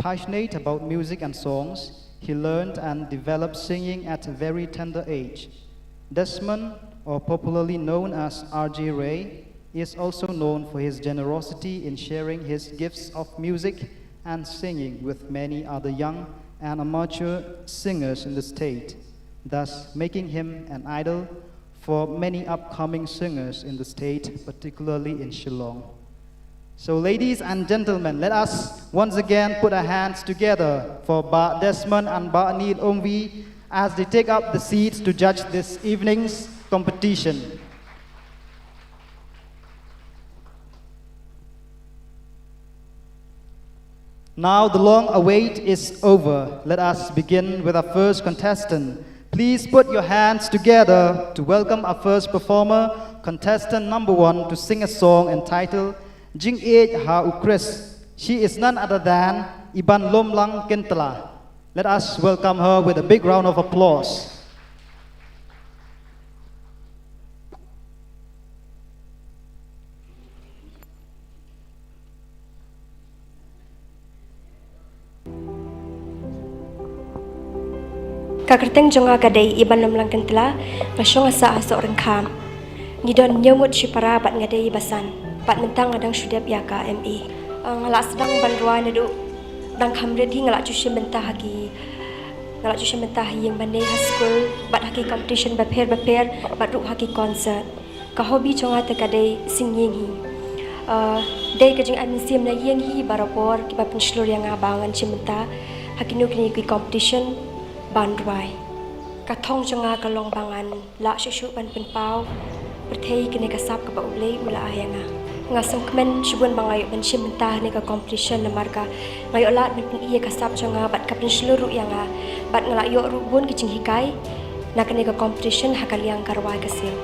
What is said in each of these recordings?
Passionate about music and songs, he learned and developed singing at a very tender age. Desmond, or popularly known as R.J. Ray, is also known for his generosity in sharing his gifts of music and singing with many other young and amateur singers in the state, thus making him an idol for many upcoming singers in the state, particularly in Shillong. So ladies and gentlemen, let us once again put our hands together for Ba Desmond and Ba Neil Ongvi as they take up the seats to judge this evening's competition. Now the long await is over. Let us begin with our first contestant. Please put your hands together to welcome our first performer, contestant number 1, to sing a song entitled Jing Ej Ha Ukris. She is none other than Iban Lomlang Kentela. Let us welcome her with a big round of applause. Kakerteng jonga gadai Iban Lomlang Kentela ngasong asa seorang kam. Nidon nyamut syipara bat ngadai basan. Bat mentang adang syudep yaka ME. Ngalak sedang bandruan nadu dang kamred hi ngalak cuci mentah hagi. Ngalak cuci mentah yang bandai high school bat hagi competition baper bat ru hagi concert. Ka hobi jonga tekadai singing hi. Dai kajing admin sim na yang hi barapor ki bapun seluruh yang abangan cimenta hagi nu kini ki competition bandruai. Kathong jonga kalong bangan la syushu ban penpau berthei kini kasap ke bau blei mula ayanga. Ngasong kemen syubun bangayo ban cimenta ni ka competition na marka ngayo lat ban pun iya kasap jonga bat kapin seluruh yang bat ngalayo rubun kicing hikai na kini ka competition hakaliang karwai kasil.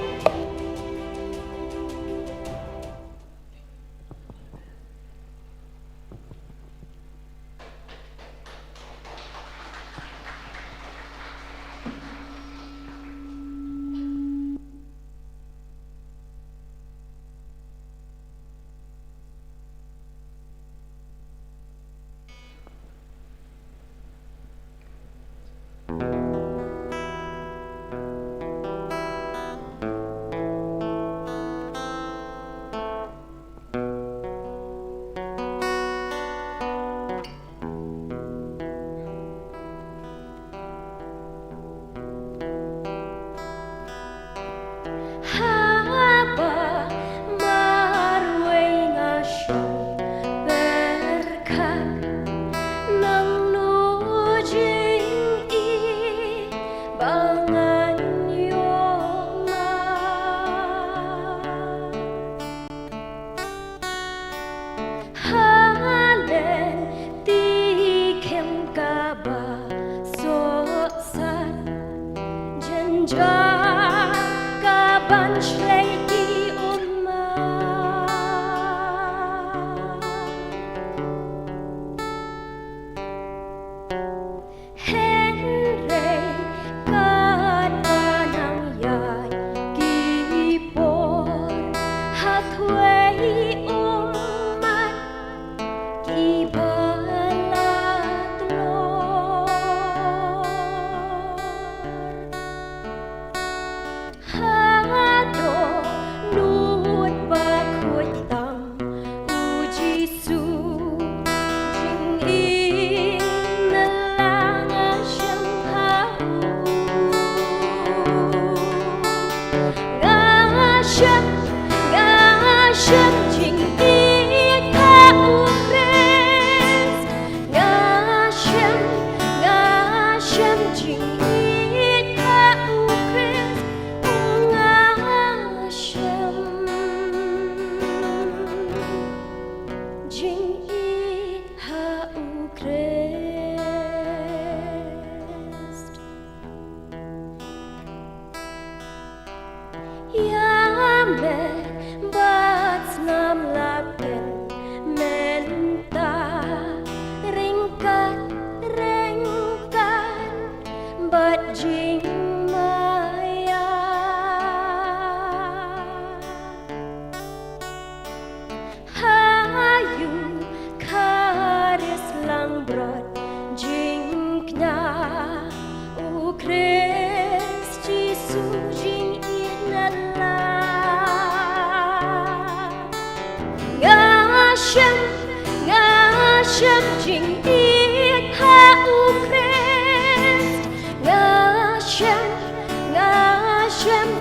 Ngashem jing ik ha ukres Ngashem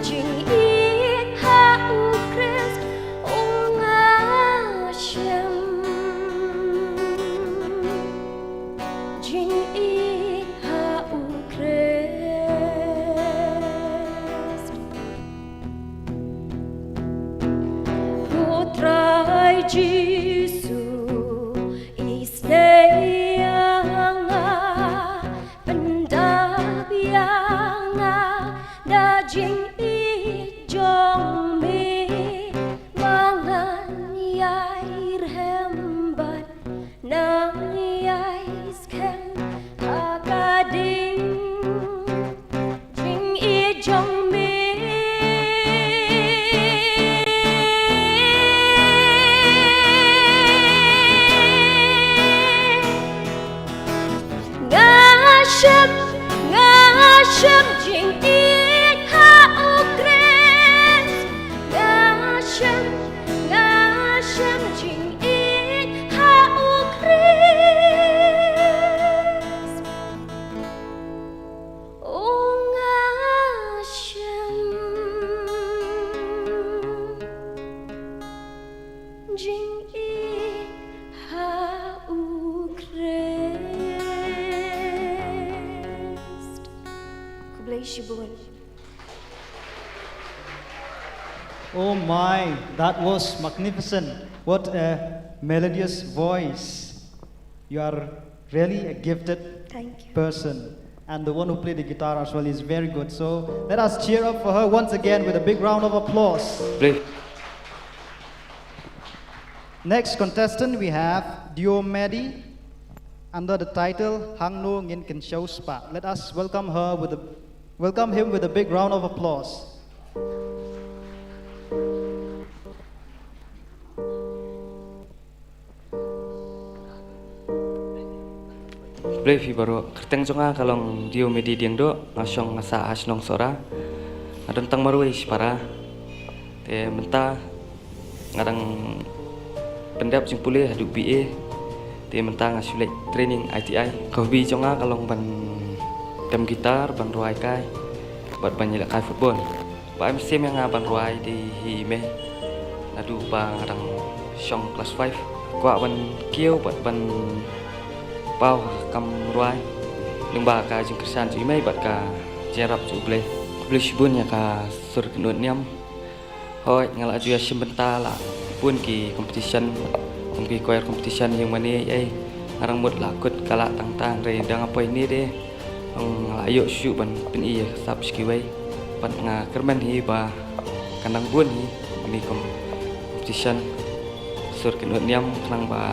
jing ik ha ukres Ngashem jing ik ha ukres Putrai Jisu Isteyanga Pendabianga Dajing ijong me Mangan yair hembat Nang yais ken akading Jing ijong me Ngashem jing ik ha ukres Ngashem jing ik ha ukres Ngashem jing ik ha ukres Kublai Shibun. Oh my, that was magnificent. What a melodious voice. You are really a gifted Thank you. person. And the one who played the guitar as well is very good. So let us cheer up for her once again with a big round of applause. Play. Next contestant we have Diomedi under the title Hangno Ngin Ken Show Spa. Let us welcome him with a big round of applause. Play fi baru kerteng jonga kalong Diomedi diang do ngasong ngasa asnong sora adon tang marui para te menta ngadang pendap jing pulih adu BA te menta ngasulek training ITI kau bi jonga kalong ban tem gitar ban ruai kai bat ban yelak kai football ba MC yang ban ruai di hi me adu ba ngadang song class 5 kwa ban kieu bat ban bao kam ruai lưng ba ka jing kersan ji mai bat ka jerap ju ble Shibun ya ka sur kenut niam hoi ngala ju ya simbenta la pun ki competition ki choir competition yang mani ai arang mut lakut kala tang re dang apa ini de ngala ayo syu ban pin i sap skiwai pat nga kerman hi ba kandang bun hi ni competition sur kenut niam klang ba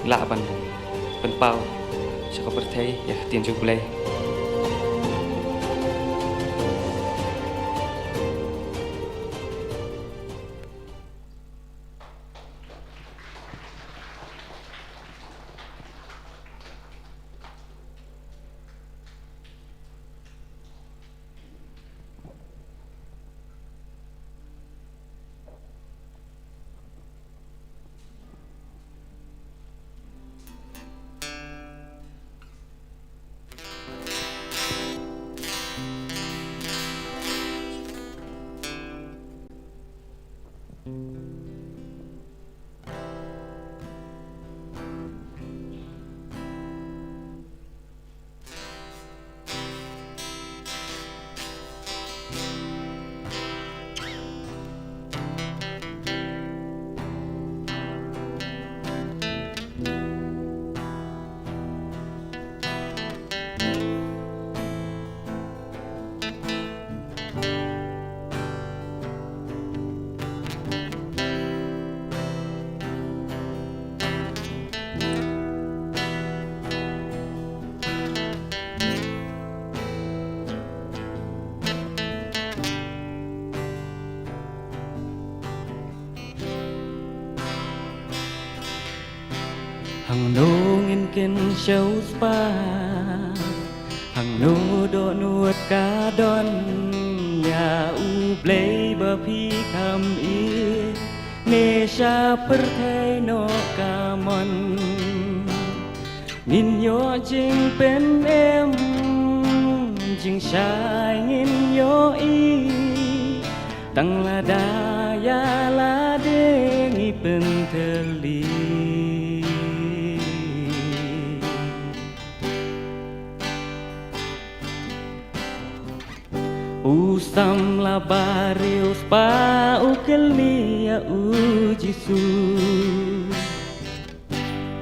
la ban penpau saka perthai ya tin ju ble Hằng nô ngin kin show spa Hằng nô do nuột cá đón nhà u play bờ phi kam i Nesha perthai no kamon งินโยจึงเป็นเอ็มจึงชายงินโยอีตั้งละดายาลาเดงีเป็นเธอลีUsam la barrios pa ukelia ujisu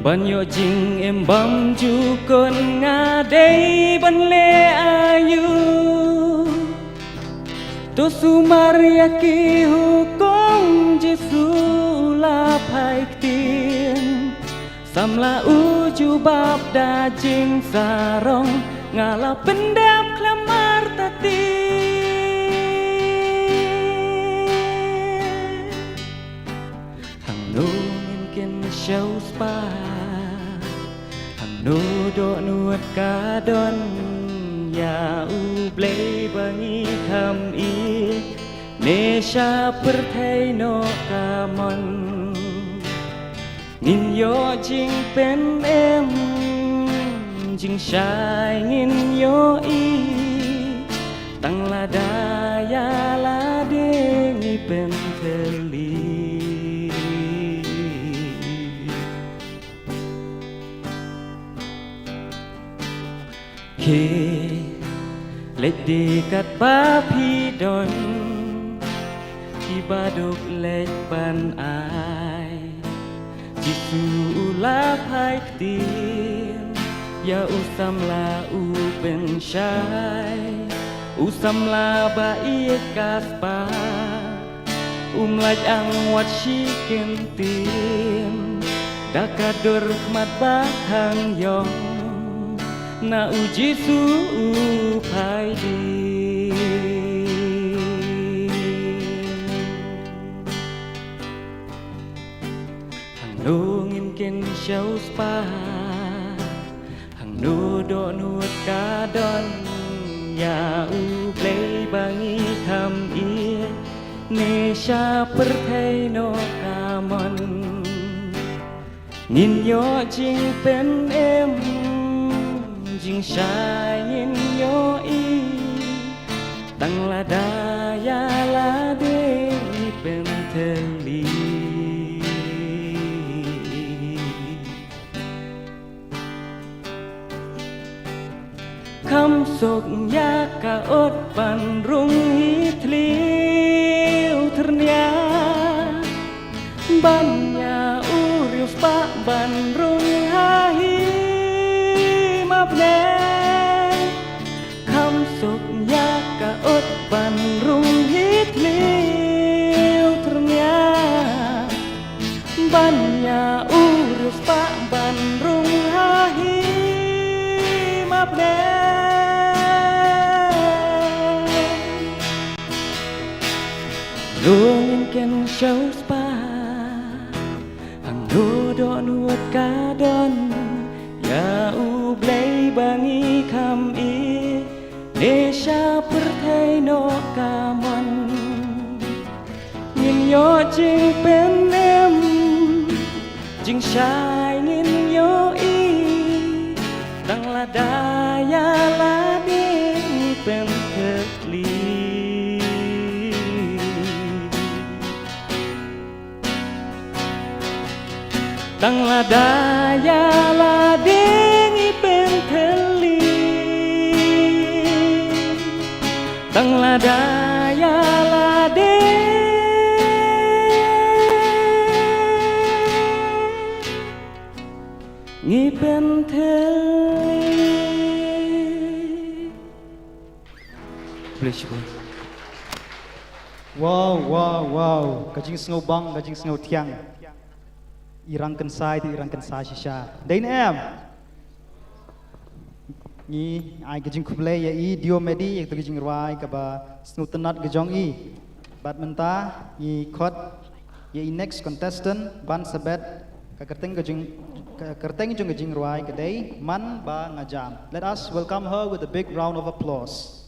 Banyo jing embam jukon ngadei ban le ayu To sumaria ki hukom Jesu la paik tien Samla uju bab da jing sarong Ngala pendap klamar tati Show spa Hang no do nuat ka don Ya u blei bangi tham i Nesha perthai no ka mon Ngin yo jing pen em Jing shai ngin yo i Tang la da ya la de ngi pen theli Lệch đi cắt ba phi đòn Khi ba đục lệch bàn ai Jisu la phai tiền Ya usam la u ben shai Usam la ba iek kaspa Lệch ang wat shi ken tiền Dakadur khmat ba hang yong Na uji su phai đi Hằng nô nghìn ken show spa Hằng nô do nuot ka don Ya u play bangi tham ie Nesha perthai no kamon Nghìn yo jing pen em Jing shai ngin yo i Tang la da ya la de ni pen theli Kham sok ya ka ot pan rung hit liu ternia Ban ya urius pa ban rung hahi Kham sok ya ka ot ban rung hit liu ternia Ban ya urus pa ban rung hahi mapne Rungin ken show spa Hang do do nuot ka don Ya u blei bangi kham i Nesha perthai no kamon Ngin yo jing pen em Jing shai ngin yo i Tang la da ya la de pen theli Tang la da ya la de Tang la da ya la de Ngi pen theli Please Wow Kajing sngau bang kajing sngau tiang Irang kan sai ti irang kan sa shisha Dain em Ni ai kajing kuble ya i dio medi yak tu kajing ruai kaba snu tenat kajong i badmenta i khot ya i next contestant ban sabet ka kerteng jong kajing ruai kadai man ba ngajam. Let us welcome her with a big round of applause.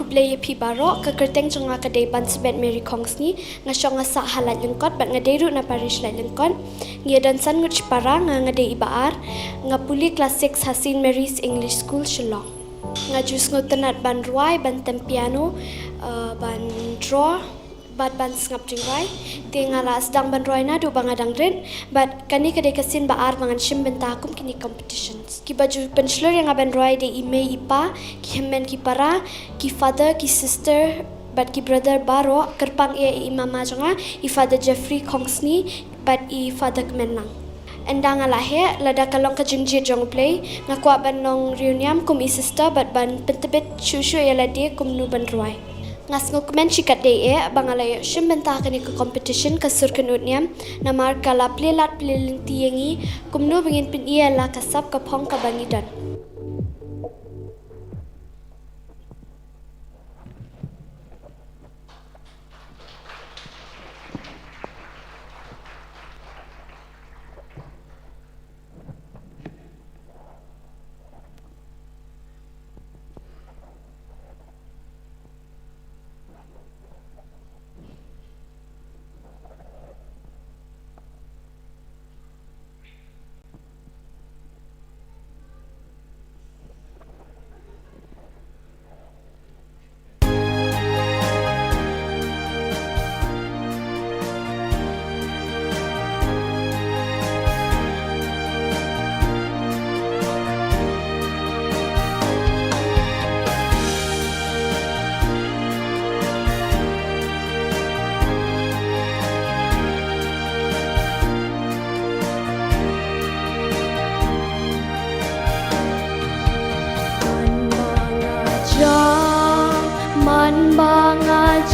hublay pi baro ke kerteng chunga ka dei ban sbet Mary Kongs ni nga shonga sa halat lengkot bat nga dei na parish la lengkot ngia dan san ngut para nga dei ibaar nga puli class 6 Hasin Mary's English School Shillong nga jus ngotenat ban ruai ban tempiano ban draw bat ban ngap jingrai te ngala sedang ban roi na do bangadang rin bat kani kadai kasin baar bangan shim bentakum kini competitions ki baju penslur yang ban roi de ime ipa ki hemen ki para ki father ki sister bat ki brother baro kerpang e mama jonga i father Jeffrey Kongsni bat i father kemenang endang alahe lada kalong ka jingjit jong play ngakwa ban nong reunion kum i sister bat ban pentebet shushu yala de kum nu ban roi ngas ngokumen chikat de bangalay shim benta kani ke competition ka surkan utniam namar kala plelat plelin tiengi kumno bangin pin ia la kasap ka phong ka bangidan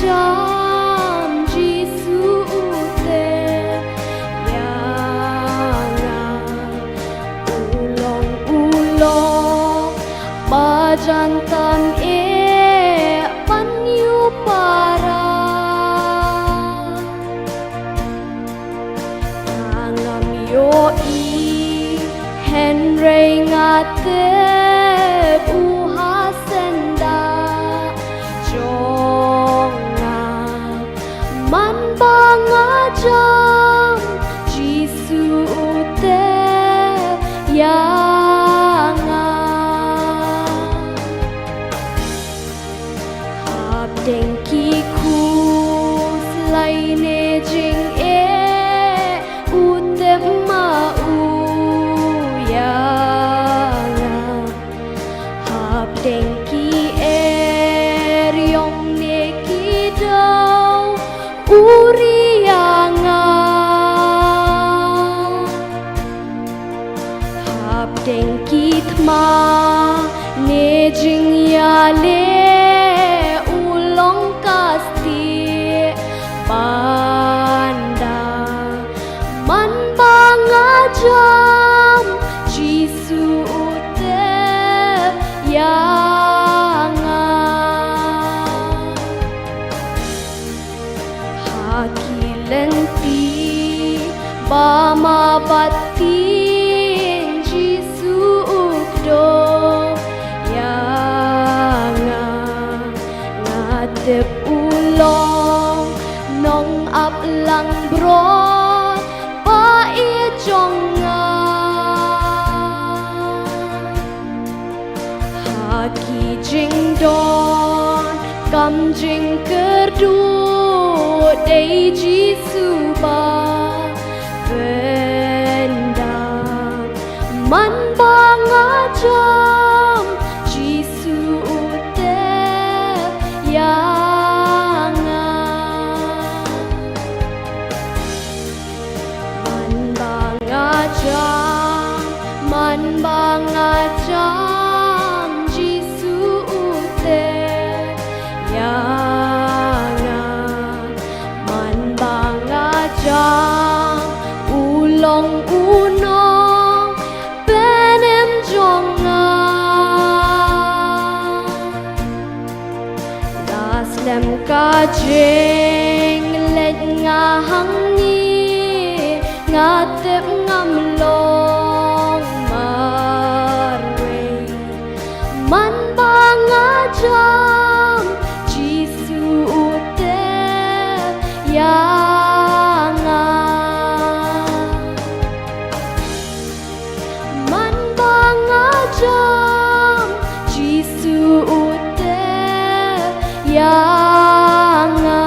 jam Jisu te yang ulong bajantan panyu para angam yo Henry ngate jam Jisu te yang hab dengki ku selaine jing utem mau yang hab dengki ryong neki dau uri dengki thma ne jing ya le ulong kasti banda man banga jam Jisu te yang haki lenti bama bati ngadep ulong nong ap lang bro pa i jonga haki jing don kam jing kerdu dei Jisu ba benda man banga jam Jisu te yang man banga jam Jisu te yang man banga jam ulong unong penem jonga daslem ka jing let nga hangi ngatep ngamlong marwe man banga jam Yanga Man bangajam Jisu ute Yanga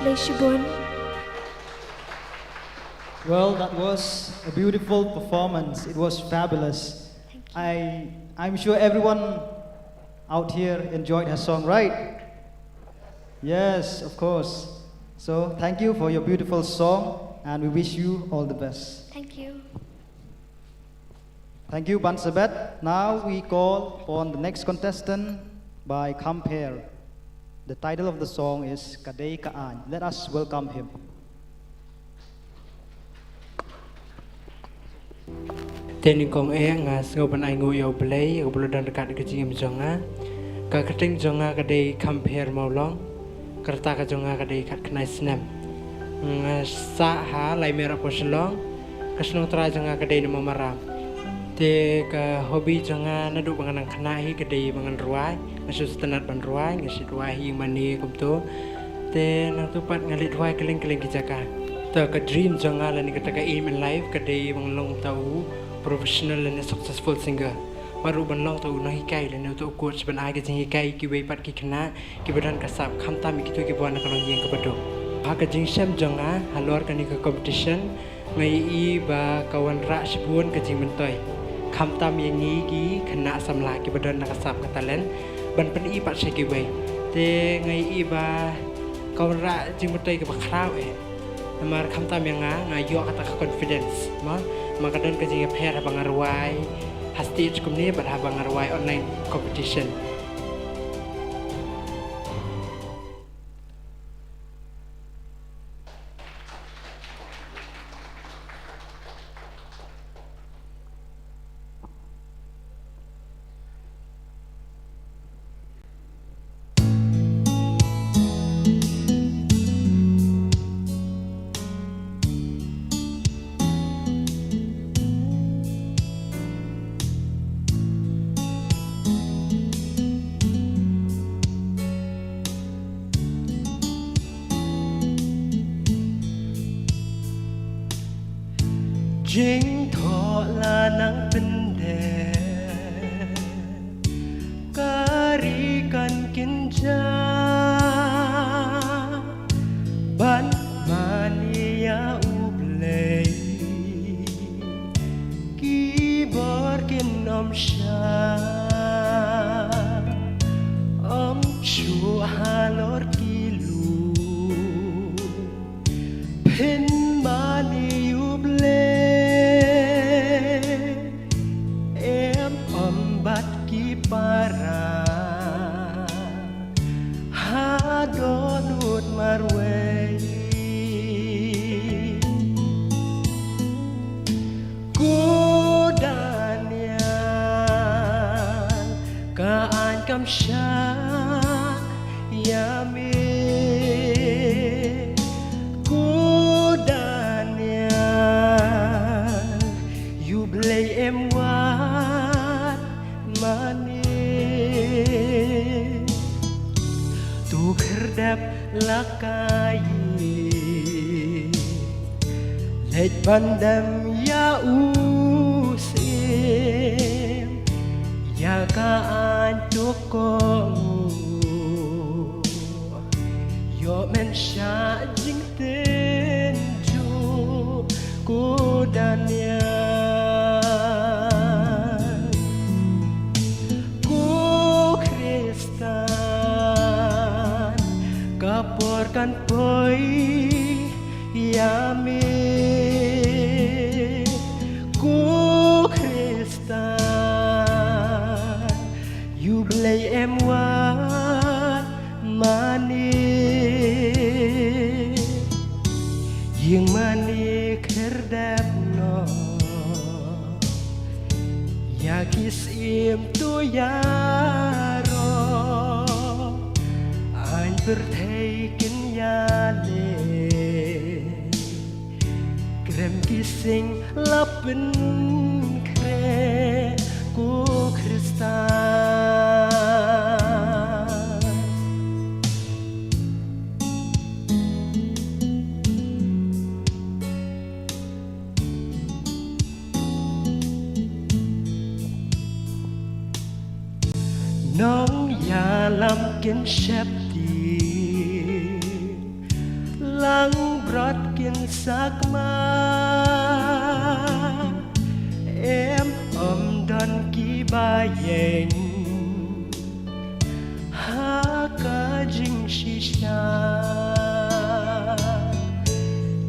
Leishibun. Well, that was a beautiful performance. It was fabulous. I'm sure everyone out here enjoyed her song, right? Yes, of course. So thank you for your beautiful song, and we wish you all the best. Thank you. Thank you, Bansabet. Now we call upon the next contestant by Compare. The title of the song is Kadei Kaan. Let us welcome him. Tên con ngas ngô ban ai ngô yêu play ngô bulu dan dekat ke jingim jonga ka keting jonga ka dei compare mau long kerta ka jonga ka dei kat knai snap sa ha lai mera poslong kasnong tra jonga ka dei nama maram te ka hobi jonga nadu bangan khna hi ka dei bangan ruai masu stanat ban ruai ngasi ruai hi mani kumto te nang tupat ngalit ruai keling-keling ki jaka ta ka dream jonga lani ka aim in life ka dei bang long tau professional and a successful singer. Maru ban long tau no hikai le no to coach ban ai ke jing hikai ki wei pat ki khna ki badan ka sap kham ta mi ki to ki bwana ka long yeng ka bado. Ha ka jing sam jonga halor ka ni ka competition ngai I ba kawan ra shibun ka jing mentoi. Kham ta mi ngi ki khna samla ki badan na ka sap ka talent ban pen I pat se ki wei. Te ngai I ba kawan ra jing mentoi ka ba khrau Amar kham ta mi nga yo ka ta confidence ma Makadon ka jing pair habang arway hastage kumni but habang arway online competition. Jing tho la nang pende kari kan kinja ban mania ublei ki bor kin om sha om chu halor kilu pin mani ublei para hadonut marway kudanian kaan kamsha yami kudanian yublay emwat mani tu kherdap lakai lej bandam ya usim ya kaan tukong yo men sha jing ten ju kudania Kaporkan poi yami ku Kristan yublay emwan mani yung mani kerdap no yakis im tu yaro berteken yale krem kising lapen kre ku kristal Nong ya lam kin shep ti lang brat kin sak ma em don ki ba yeng ha ka jing shisha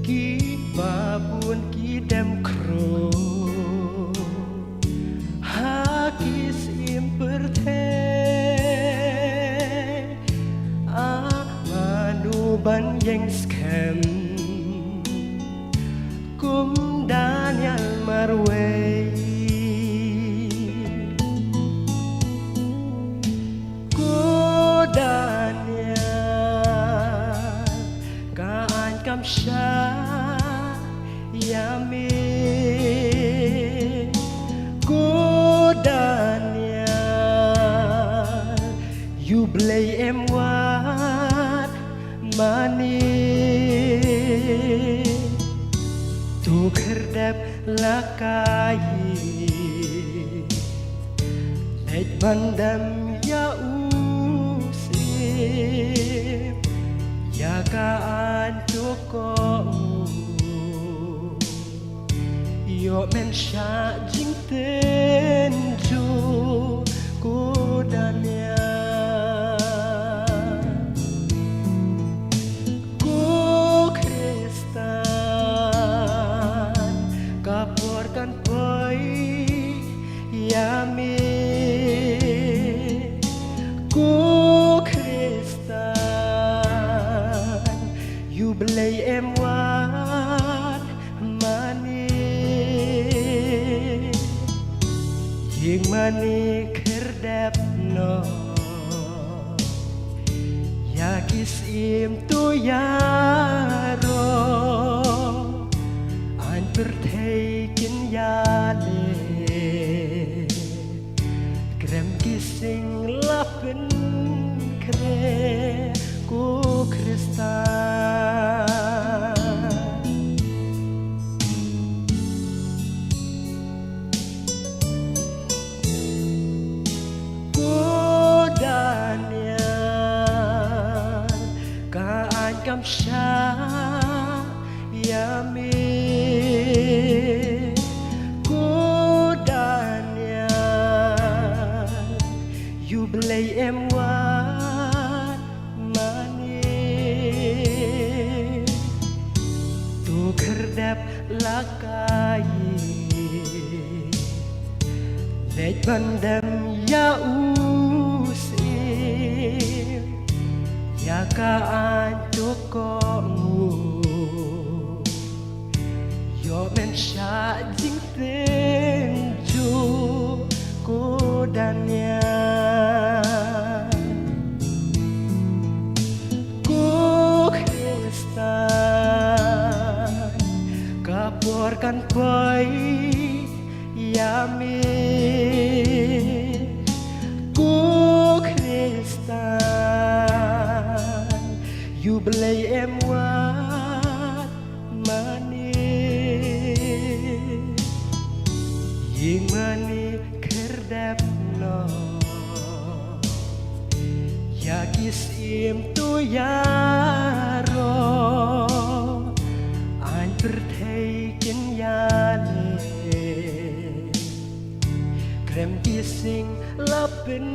ki ba bun ki dem kro ha ki sim perte ban yang scam kum Daniel Marway ku Daniel kaan kam sha yami ku Daniel you blay em wat mani tu kherdap lakai lej bandam ya usip ya kaan tu ko yo men sha jing ten ju ku Daniel yami ku Kristan you blay em wat mani ying mani kerdap no ya kisim tu yaro an perteikin yale Krem kising lapin kre ku Kristan ku Daniel kaan kam sha yami blay em wat mani tu kherdap lakai lej bandam ya usip ya kaan tu ko yo men sha jing ten ju ku Daniel ku Kristan kaporkan boy yami ku Kristan you blay em wat mani ying mani kerdap no ya kisim tu yaro an perteikin yale krem kising lapin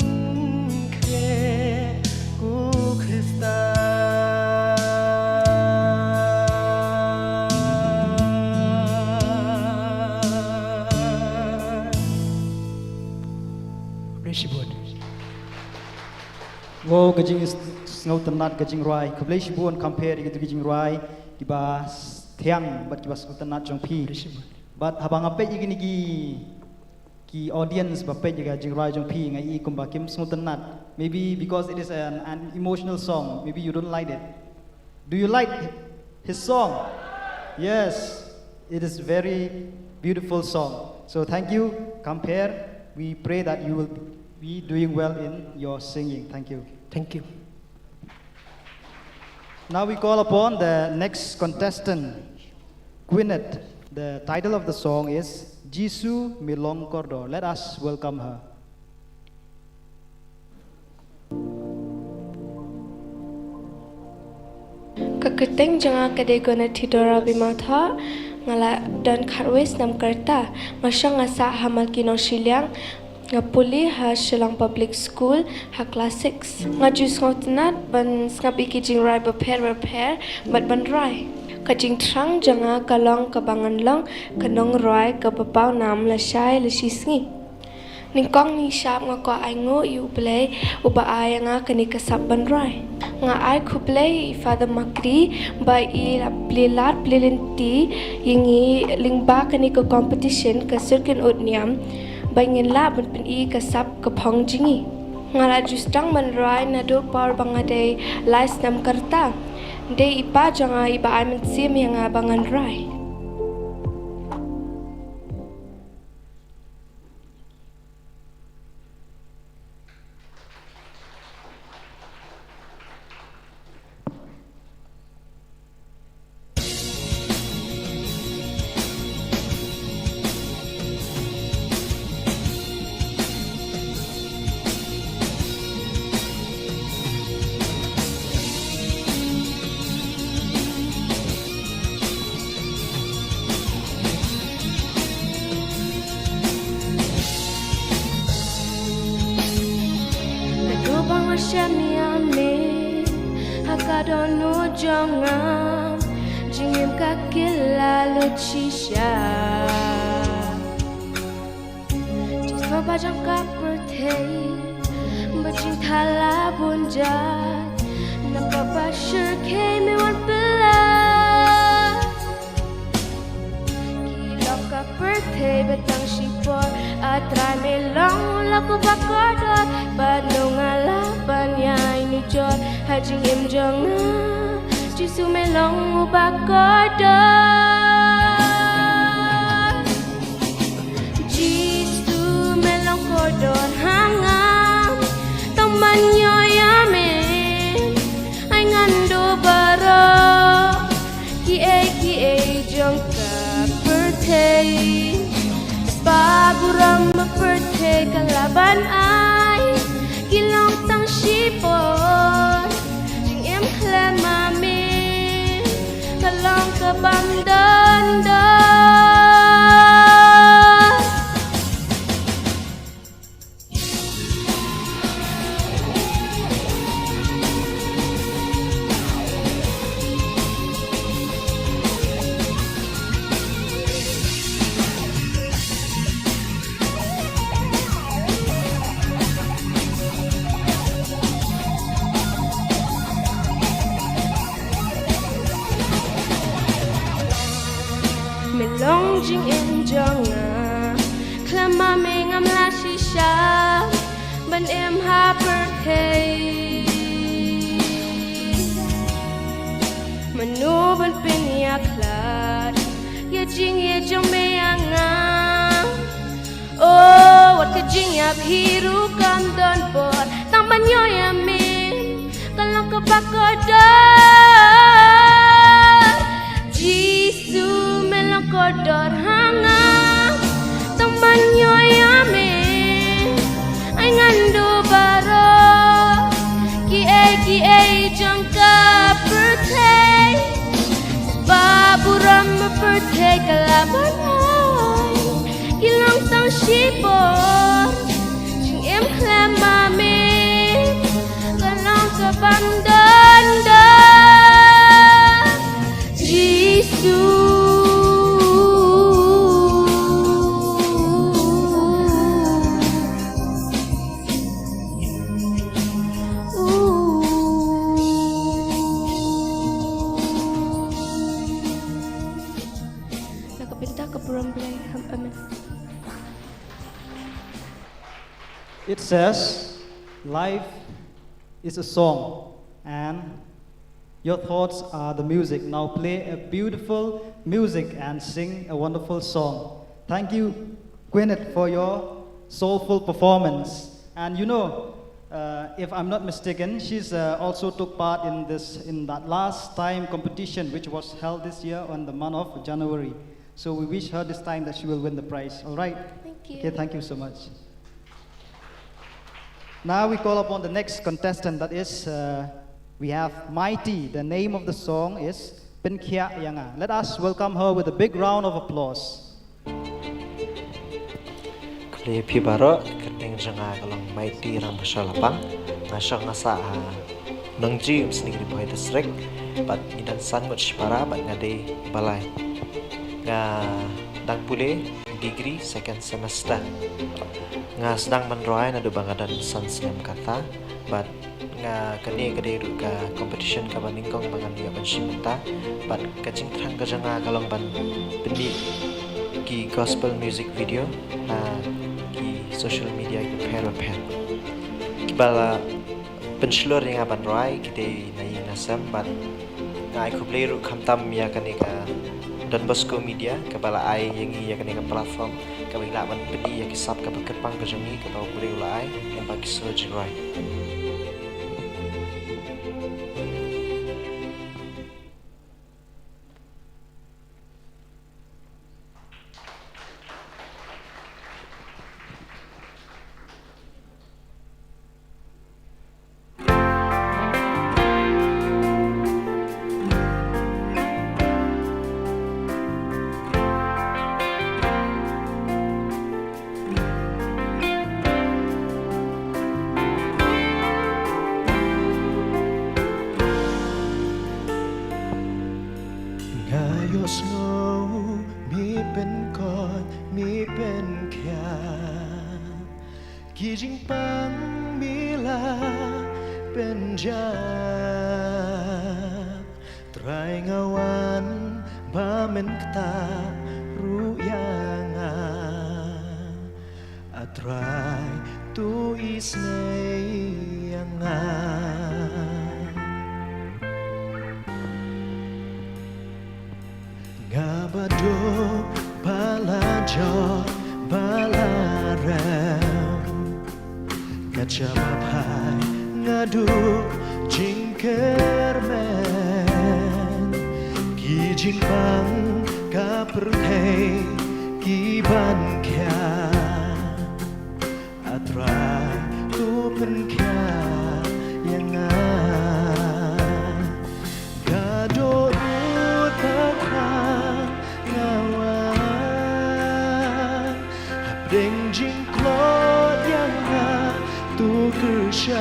kre ku Kristan Wo gajing snow tenat gajing rai kableish buon compare gitu gajing rai kiba tiang bat kiba snow tenat jong pi bat habang ape igini ki audience bape juga gajing rai jong pi ngai i kumba kim snow tenat maybe because it is an emotional song maybe you don't like it. Do you like his song? Yes, it is very beautiful song. So thank you compare. We pray that you will be doing well in your singing. Thank you. Thank you. Now we call upon the next contestant, Gwyneth. The title of the song is Jisu Milong Kordo. Let us welcome her. Kekerteng jangan kedai guna tidora bimata ngala dan karwes nam kerta ngasya ngasa hamal kino siliang ngapuli ha Shilang Public School ha class 6 ngajus ngotenat ban ngapi kijing rai repair bat ban rai kajing trang janga kalong kabangan long kanong rai kapapau nam la shai la shisngi ningkong ni shap nga ko ai ngo yu play uba ai nga kani kasap ban rai nga ai khu play father makri by i plilat plinti yingi lingba kani ko competition ka circuit utniam bangin la ban pen i kasap kapong jingi ngala justang man rai na do par bangade lais nam karta de ipa janga iba ai men sim yang abangan rai. Shamiame hakadono jonga jingim kakila luchisha jisma bajang kaperte bajing thala bunjat nampak basher came one bela kilok kaperte betang shipor atrai melong laku bakodot badung alapan ya ini jor hajing im jonga jisu melong bakodot jisu melong kodot hangam teman yoyamen ay ngando baro kie jongka pertei Baburam maperte kalaban ay kilong tang sipon jing em klemame kalong kabang danda Melong jing em jonga klama me ngam la shisha ban em ha birthday manu ban pin ya klad ya jing ye jong me anga oh wat ka jing ya hiru kam don bot tang ban yo ya me kalong ka bakoda Jisu melangkodor hanga teman yoyame ay ngando baro kie jangka birthday baburam birthday kalabanay kilang tang shipor jing em klamame kalang kabandanda Jisu It says, life is a song, and your thoughts are the music. Now play a beautiful music and sing a wonderful song. Thank you, Gwyneth, for your soulful performance. And you know, if I'm not mistaken, she's also took part in that last time competition, which was held this year on the month of January. So we wish her this time that she will win the prize. All right? Thank you. Okay, thank you so much. Now we call upon the next contestant, that is We have Mighty. The name of the song is Penkia Yanga. Let us welcome her with a big round of applause. Kali pibaro kerteng janga kalong Mighty ram pasalapang ngasang ngasa nang James ni Boy District bat idan sangot para bat ngade balai nga dang pule degree second semester nga sedang menroai na do bangadan sansem kata bat nga kani kade ru ka competition ka baningkong bangan dia pensimenta bat kacing trang ka janga kalong ban bendi ki gospel music video ki social media ki pen kibala penslor yang aban roai kita nai nasam bat ngai ku play ru khamtam ya kani ka Don Bosco Media kebala ai yang ia kani ka platform ka bila ban pedi ya kisap ka bakepang ka jangi ka tau boleh ulai yang bagi search roai Ngayos ngau mi pen kon mi pen kya kijing pang mila pen jam try ngawan ba men kta ruyanga atry tu isnei yanga Ngabado balajo balarem Kacapapai ngadu jingkermen Ki jingpang kapertei ki bankya Atrai tu penkya yang Gado Deng jing klot yang tu kershan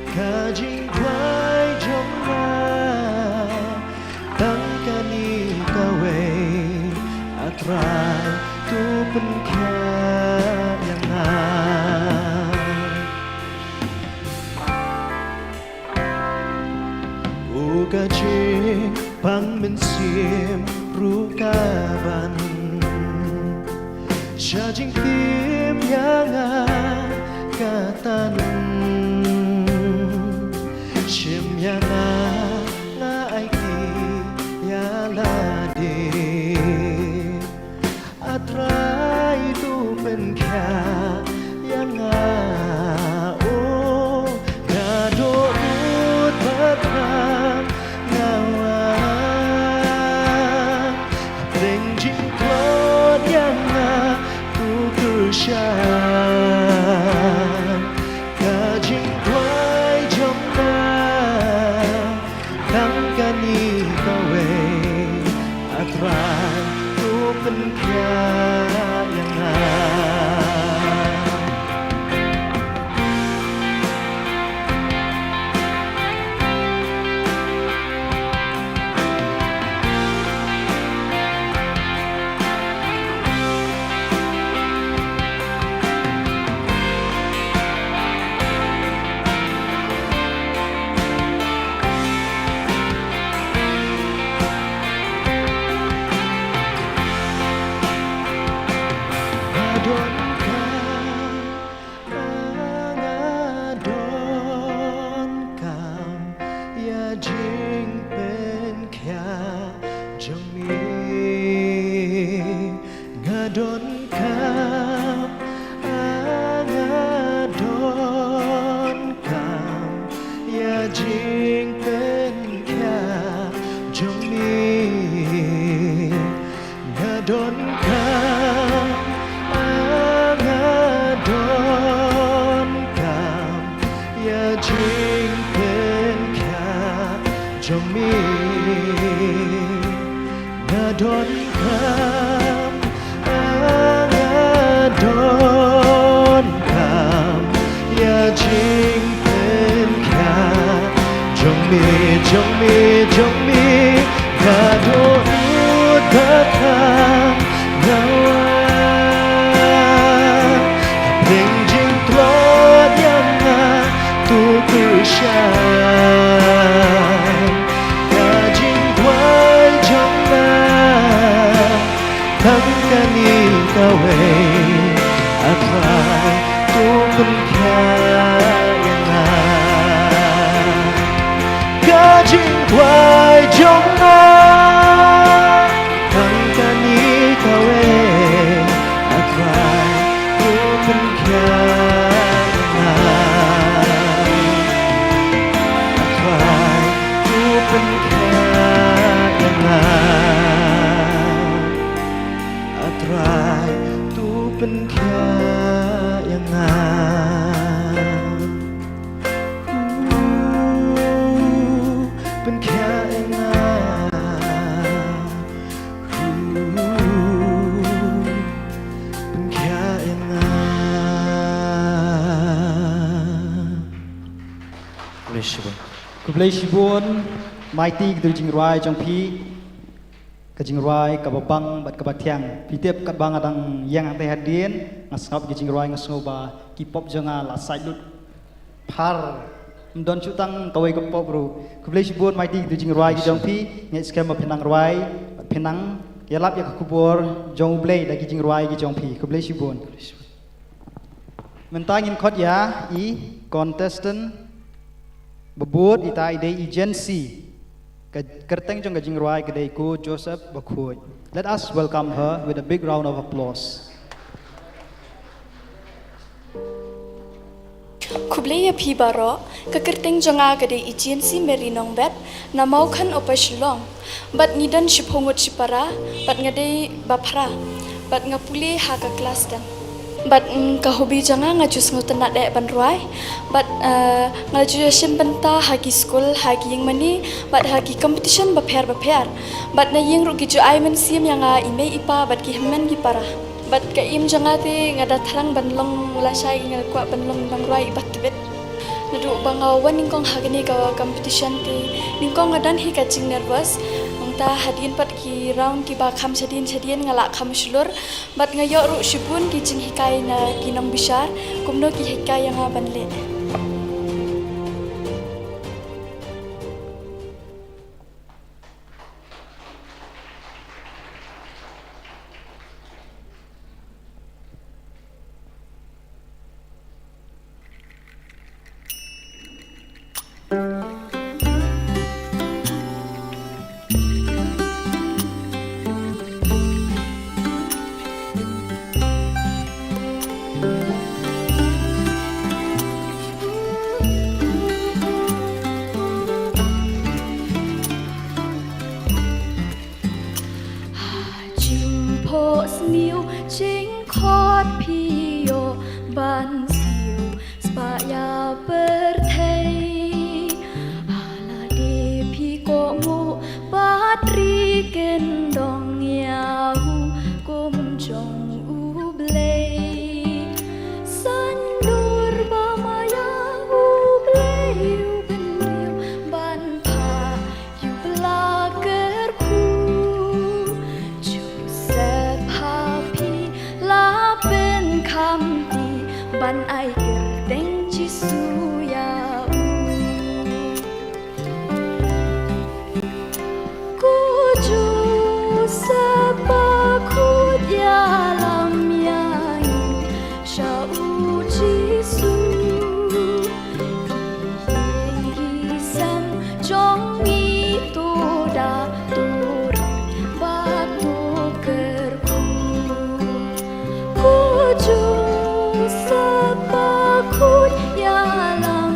Kajing kwai jong tangkani kawe atrai tu penkya yang Kajing pang mensim rukaban Jajing tim yang katan Shim yang aiki ya lade Atrai tu penkya yang oh gado ut batang ngawan Beng jing klot yang Shine. đón khám đón khám ya chính bên khá trong mi và đôi thất khám nào bình chính thua yang tu cứ kawe atrai tu pun kaya na kajing kwai jong na tangkani kawe atrai tu pun kaya na atrai tu pun kaya na atraiเป็นแค่ยังไงเป็นแค่ยังไงเป็นแค่ยังไง Kublai Shibun, Mighty Gdu Jingrai Jongpi, Kajingrai Kababang Bat Kabatiang, Pitip Kabang Adang Yang Ante Hadin, Ngasngap Jingrai Ngasnoba, Kipop Jonga La Saidut Par Don Chutang Kawai Kapop Ru, Kublai Shibun, Mighty Gdu Jingrai Jongpi, Ngetskam Penang Rai, Penang, Yalap Yakubor, Jong Blay Dagi Jingrai Jongpi, Kublai Shibun. Mentangin kot ya, contestant Bebut ita ide agency kerteng jong gajing ruai kedai ku Joseph Bakhuj. Let us welcome her with a big round of applause. Kublai phi baro ka kerteng jonga kedai agency merinong bet na mau khan opashilong bat nidan shiphongot shipara bat ngadai bapra bat ngapuli ha ka class dan but kahobi jangan ngajus ngutan nak dek banruai but ngajus simpenta hagi school hagi yang mani but hagi competition bapher but na yang rugi jo ai men sim yang ime ipa but ki hemen ki para but ka im jangan te ngada tharang banlong la sai ngal kwa banlong banruai bat bet nadu bangawan ningkong hagani ka competition te ningkong ngadan hi ka jing nervous ta hadin pat ki round ki ba kham sadin ngala kham shulur bat ngayo ru shibun ki jing hikai na kinong bishar kumno ki hikai yang banle ban siu spaya berthei ala de phi ko mu patri kendong yahu kum chong u blei sandur ba maya u blei u ben ban pa yu blaker ku Joseph happy la ben kam ban ai kerteng cisu ya kuju sepakut ya lam ya sha u cisu sam jong itu da tur batu kerku kuju sepakut ya lam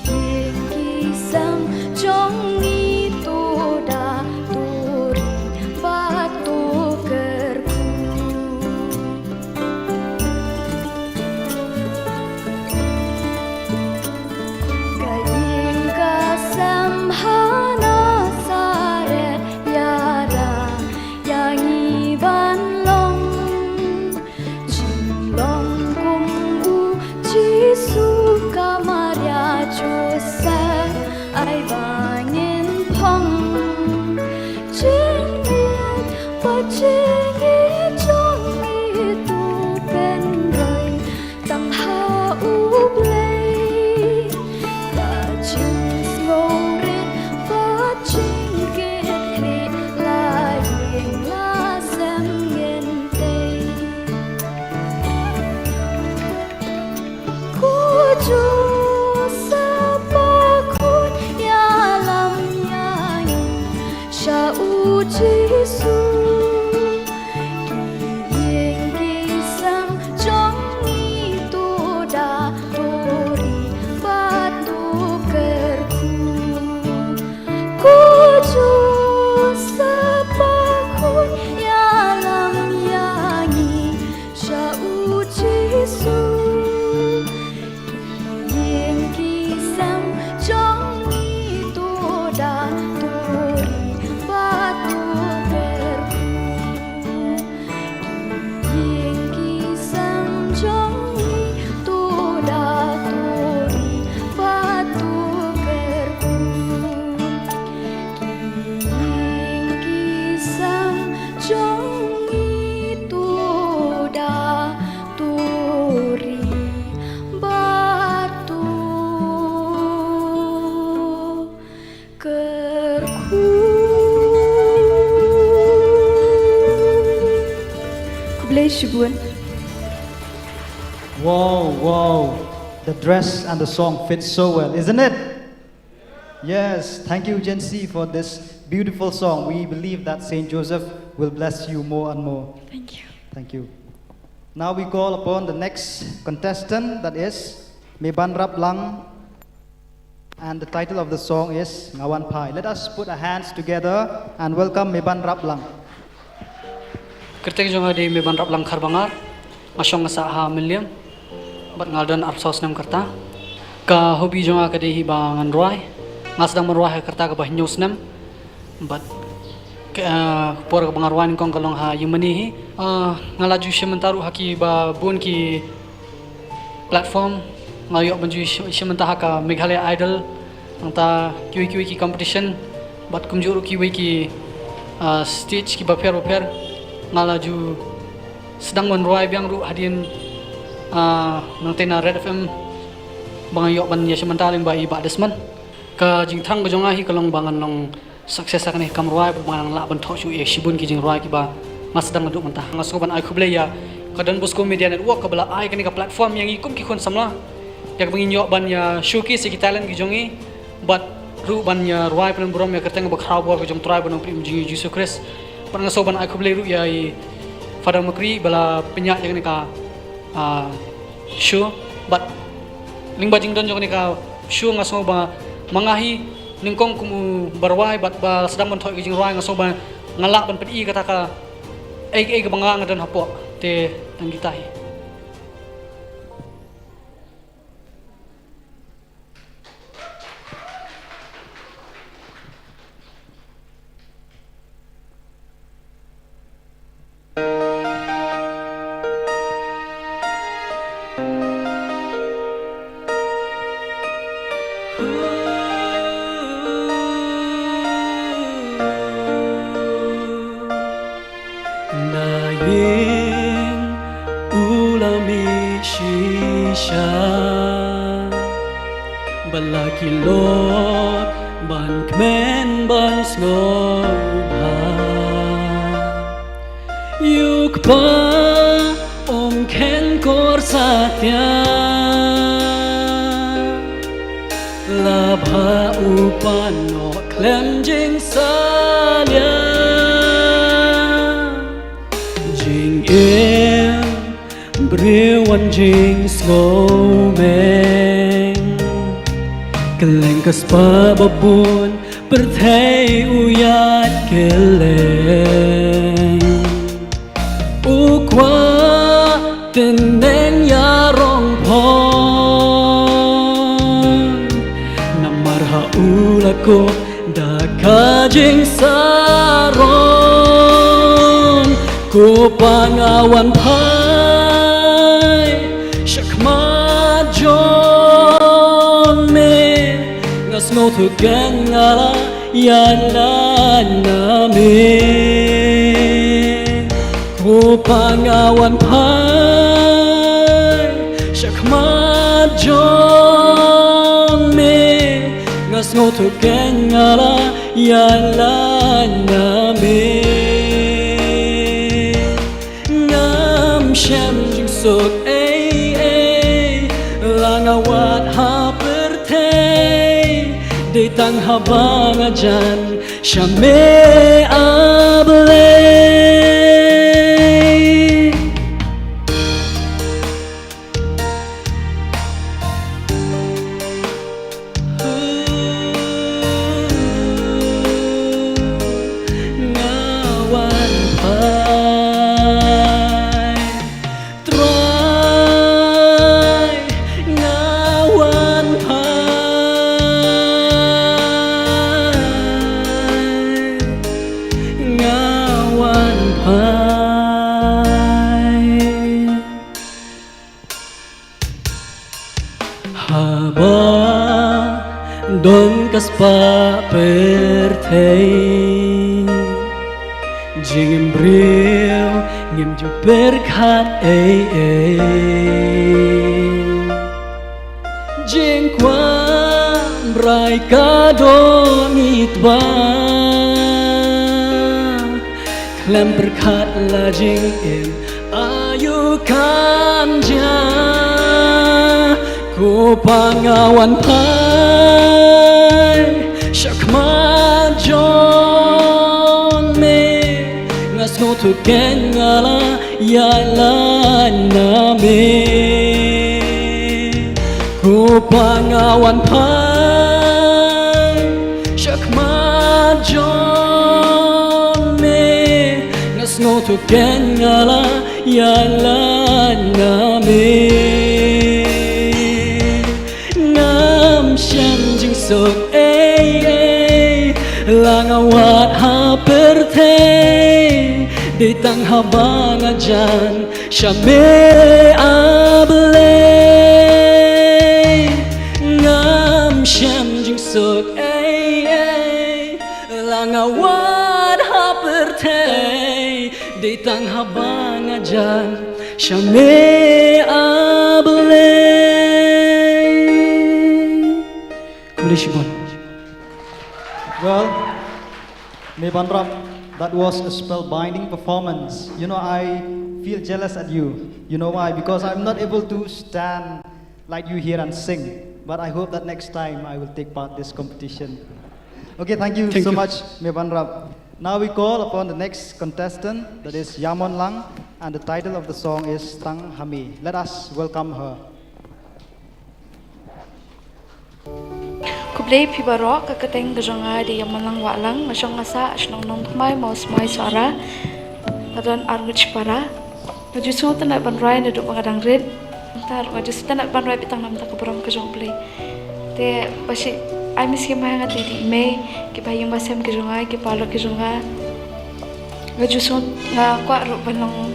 Kisam jong itu dah turi batu kerku Kaying kasam hana saret yara yang iban long Jinglong kumbu jisu kamarya josa ai bangin pong Jingin pachingi jong itu penroy tang ha ublay Lajing slorit paching kit laying lasem ngentay Kuju sapakun yalam yangi Syau Jisu Kiying kisam jong itu dah turi batu kerku Kuju sapakun yalam yangi Syau Jisu Kiying kisam jong itu dah turi batu kerku Kiying kisam jong itu dah turi batu kerku Kiying kisam jong itu dah turi batu kerku Ku boleh syubuan Wow. The dress and the song fit so well, isn't it? Yes, thank you, Jency, for this beautiful song. We believe that Saint Joseph will bless you more and more. Thank you. Thank you. Now we call upon the next contestant, that is Meban Rap Lang, and the title of the song is Ngawan Pai. Let us put our hands together and welcome Meban Rap Lang. Kerteng jonga di Meban Rap Lang Karbangar, asyong ngasa ha William, bat ngaldan arsos nam kerta, ka hobi jonga ka dehi bangan ruai, ngasdang meruai kerta ka bah news nam, bat por ka bangarwan kong kalong ha yumanihi, ngalaju sementaru haki ba bun ki platform, ngayok banju sementaha ka Meghalaya Idol, angta kiwi ki competition, bat kumjuru kiwi ki stage ki baper ngalaju sedang meruai biang ru hadin nang tena Red FM bangayok ban ya sementara ba iba desman ka jingthang ba jonga hi kalong bangan long sukses akane kamruai bangan la ban thoshu e shibun ki jingruai ki ba masdang aduk mentah ngaso ban ai khuble ya kadan Bosco Media Network ka bala ai kani ka platform yang ikum ki khon samla yak bangin yo ban ya showcase ki talent ki jongi bat ru ban ya ruai pen burom ya kerteng ba khrau bo ka jong try ban prim jingi Jesus Christ ban ngaso ban ai khuble ru ya i Father Makri bala penyak yang ni ka show but lingba jingdon jong ni ka show ngaso ba mangahi ningkong kumu barwai bat ba sedang menthoi jing ruai ngaso ba ngalak ban pedi kata ka ai ka banga ngadan hapok te tanggitai Balakilot ban kmen ban snobha yuk pa om ken kor satya labha upan no klem jing salya jing em brewan jing snowman Kelengkas pababon perthei uyat keleng Ukwa teneng yarong pon Namarha ulako dakajing saron Ko pangawan pai Syakma John me Ngas ngau thu gen ngala yana name Ko pangawan pai Syakma John me Ngas ngau thu gen ngala yana name Shem jing sok langawat ha pertei de tang habang ajan shame ablay ngawan Don kaspa perthei Jing brio ngim ju berkat Jing kwan brai kado nitwa Klem berkat la jing im ayu kanja Ko pangawan pai Syakma John me Ngas ngau thu gen ngala yala name Ko pangawan pai Syakma John me Ngas ngau thu gen ngala yala name Shem jing sok langawat ha perthei de tang habang ajan shame ablay ngam shem jing sok langawat ha perthei de tang habang ajan shame ablay Well, Mebanrap, that was a spellbinding performance. You know, I feel jealous at you. You know why? Because I'm not able to stand like you here and sing. But I hope that next time I will take part in this competition. Okay, thank you so much, Mebanrap. Now we call upon the next contestant, that is Yamon Lang, and the title of the song is Tang Hami. Let us welcome her. Kublay pibaro kakateng gajanga di yamalang walang masyong ngasa asyong nong may maus may suara ngadon arnguch para ngajusun tanak banray na do pangadang red tar ngajusun tanak banray bitang nam ta kabrang kajong play te basi I miss ki mahanga te di me ki bayong basem kajong ki palo kajong ngajusun nga kwa ro banong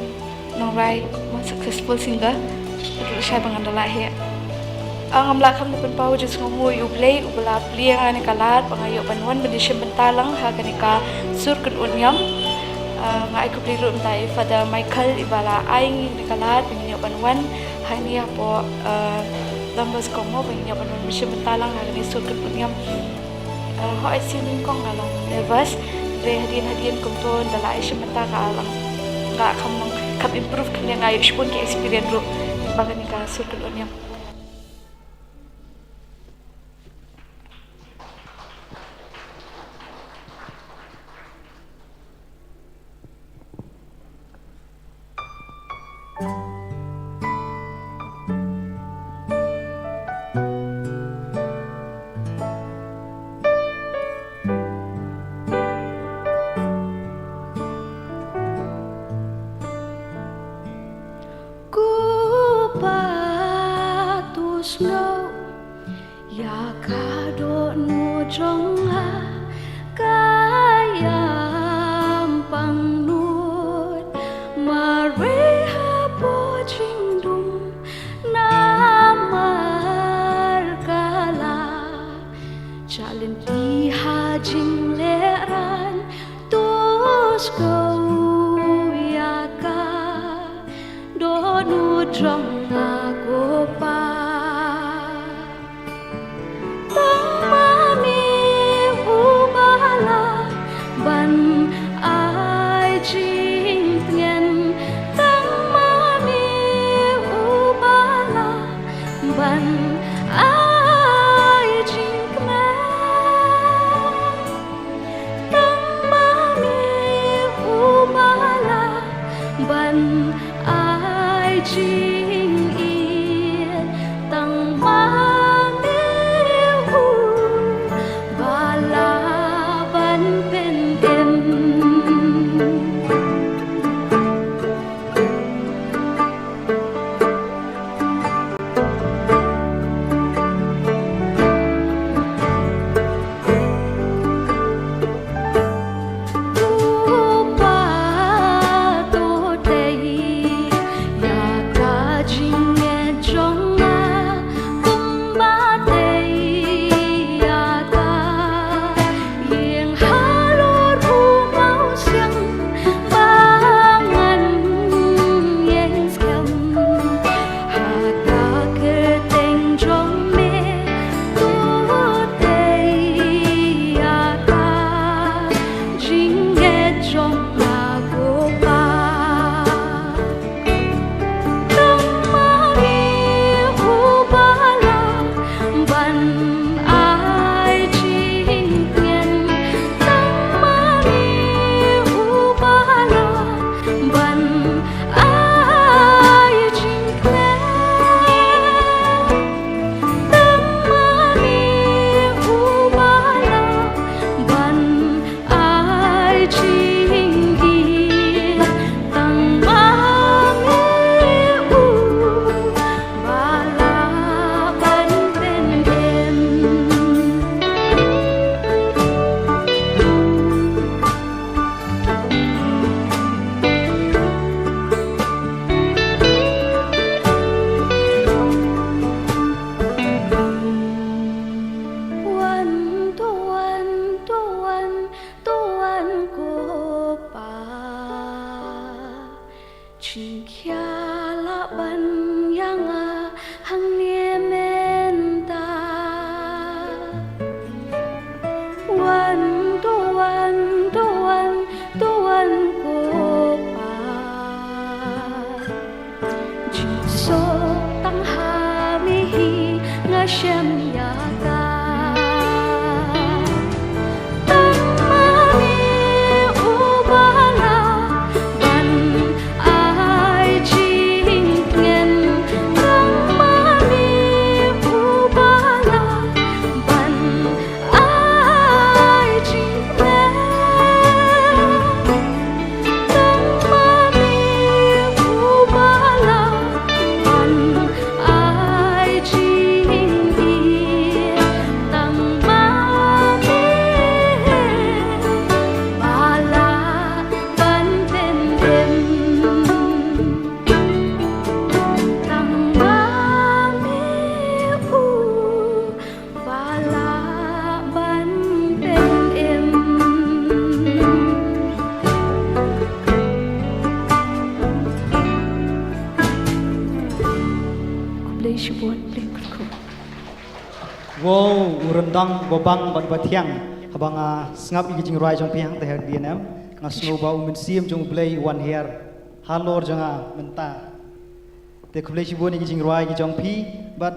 nong ray ma successful singer ro siya pangandala he ang amlakam na pau jus ngomoy ublay ubla pliang ani kalat pangayo banwan bendisya bentalang ha kanika sur kun unyam nga ay kubliro mtai Father Michael ibala aing ni kalat pangayo banwan hani po lambas komo pangayo banwan bendisya bentalang ha kanika sur kun unyam ho ay sining kong galong nervous re hadian kumton dala ay siya benta ka alang nga kamang kap improve kanya ngayo spon ki experience ro baganika sur kun unyam snow ya ka do nu trong ha kayam pang nuốt mà re ha po ching dum na mar kala chalin pi ha jing le ran tos go ya ka do nu trong na go pa Wow, urendang bobang bat batiang habang ngap igijing rai jong piang teh DNM ngasno ba umensiam jong play one hair halor janga menta te kublai shibon igijing rai jong pi but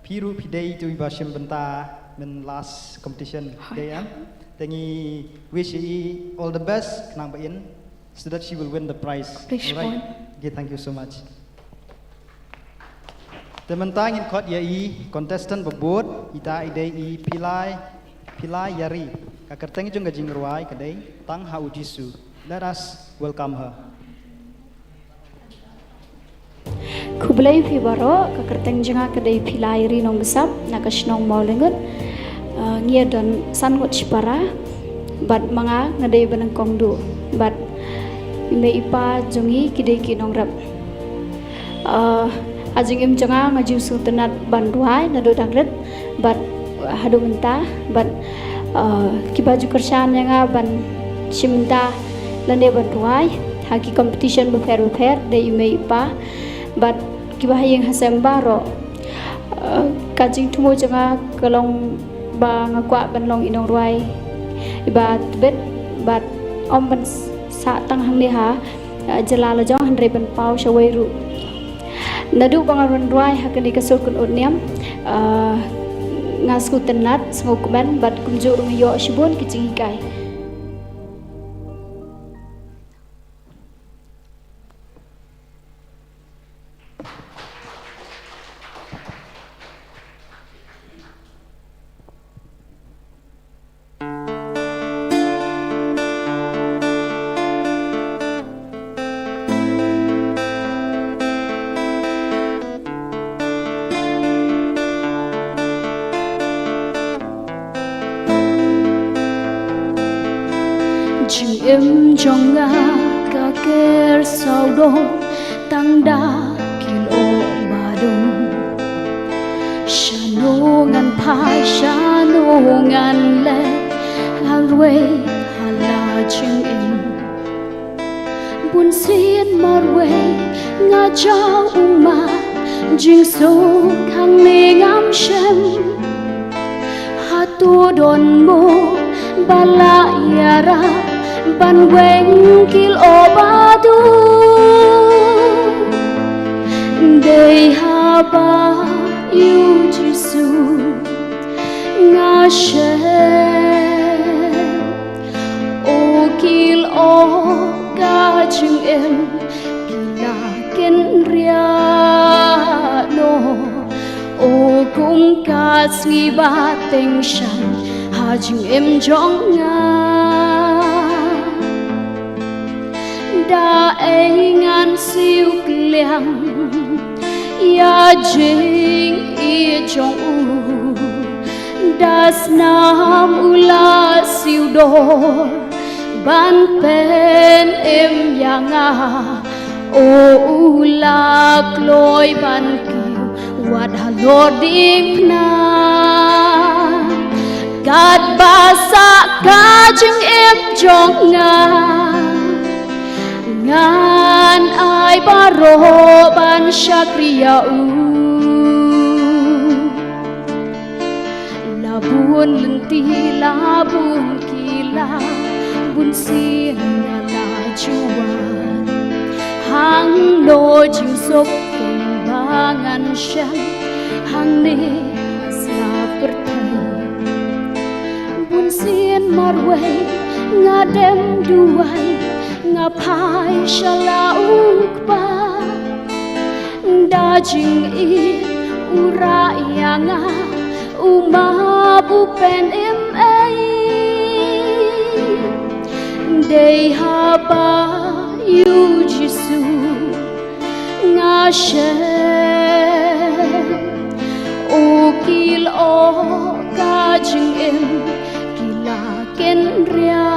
piru pidei tu ibashim benta men last competition day am tengi wish she all the best kenang ba in so that she will win the prize. Alright. Okay, thank you so much. Tementang in kot yai contestant bebut ita ide I pilai yari kakerteng jung gajing ruai kadai tang hau jisu. Let us welcome her. Kebelai fi baro kakerteng jenga kedai pilai ri nong besap nakasnong mau lengut ngia don san ngot para bat manga ngadai benengkong du bat ime ipa jongi kidai kinong rap ajing im jenga ngaju sultanat banduai nado dangret bat hadu mentah bat kibaju kersan yang ban cimta lande banduai haki competition befer de ime ipa bat kibah yang hasem baro kajing tumo jenga kalong ba ngakwa banlong inong ruai iba bet bat om ban sa tang hang ni ha jalala jong handre ban pau shawai ru nadu bangaron ruai hakani kasur kun utniam ngasku tenat smokeman bat kumjur yo shibun kicing hikai em trong nga cả kẻ sao đó tăng đa kilo ba đông shano ngan pa shano ngan le halwe hala ching em buồn xiên marwe nga chao uma jing so khang ne ngam shem hatu don mo bala yara ban quanh kil obadu day haba you jisu nga she o kil o ka chung em kila ken ria no o kung ka sni ba teng shan ha chung em jong nga đã ấy ngàn siêu liang ya jing i trong u das nam ula siêu đô ban pen em yang a o ula kloi ban kiu wat halor dim na gad basa ka jing em trong nga ngan ai baro ban syakria labun lenti labun kila bun siang la juan hang no jing sok kembangan syang hang ne sa pertai bun sian marwai ngadem duai ngapai shalauk pa dajing i ura yanga uma bupen em ai day haba you jisu nga she o kil o ka jing em kila ken ria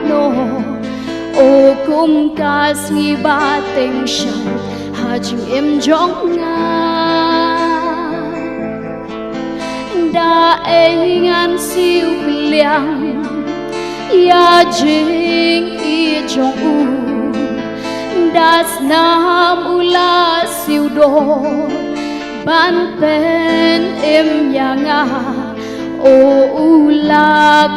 no o kum kas ngi ba teng shan ha chung em jong nga da ai ngan siêu liang ya jing i jong u das nam ula siêu do ban pen em yang a o ula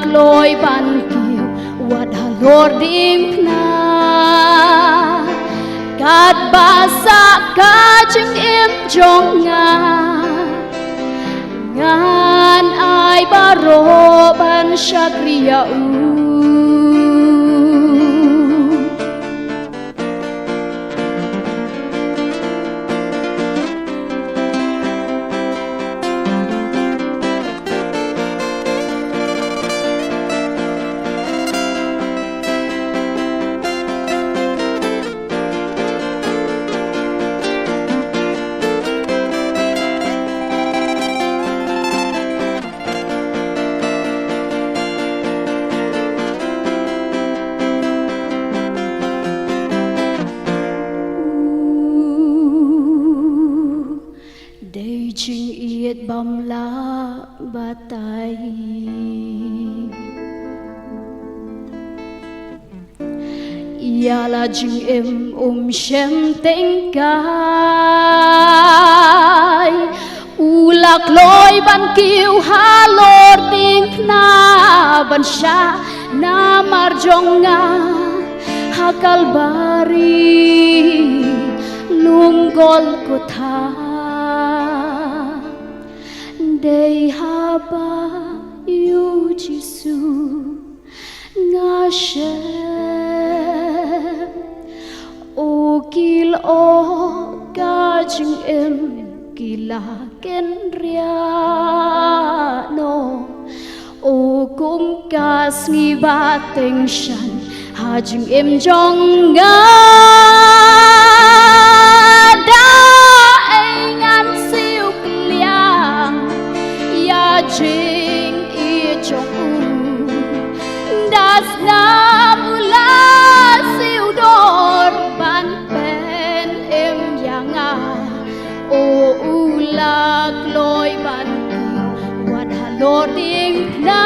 kloi ban kiu wat halor dim na kat basa ka chung em jong nga ngan ai baro ban syakria Nhiệt bom lá ba tay Ya là chừng em xem tình cái U lạc lối ban kiêu ha lor tiếng na ban sha na marjonga ha kalbari lung Golgotha Day haba yu Jisu Ngashem O kil o ka jing em kila ken riano O kum kas ngi ba teng shan ha jing em jong nga da ngan siêu kliang ya jing i jong das nam la siêu dor ban pen em yanga o ulak loy ban wat halor ding na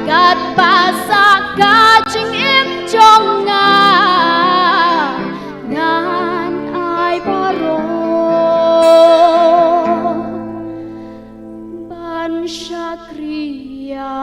kat pasak ka ching em jong nga ngan ai baro ban shakriya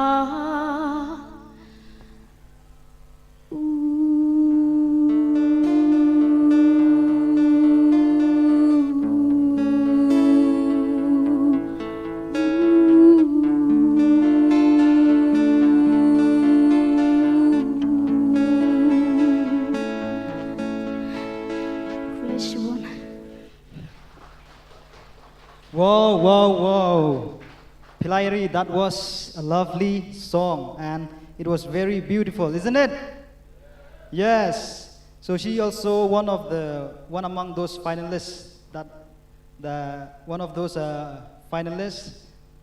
Wow, wow, wow. Pilairi, that was a lovely song and it was very beautiful, isn't it? Yes. So she also one among those finalists finalists,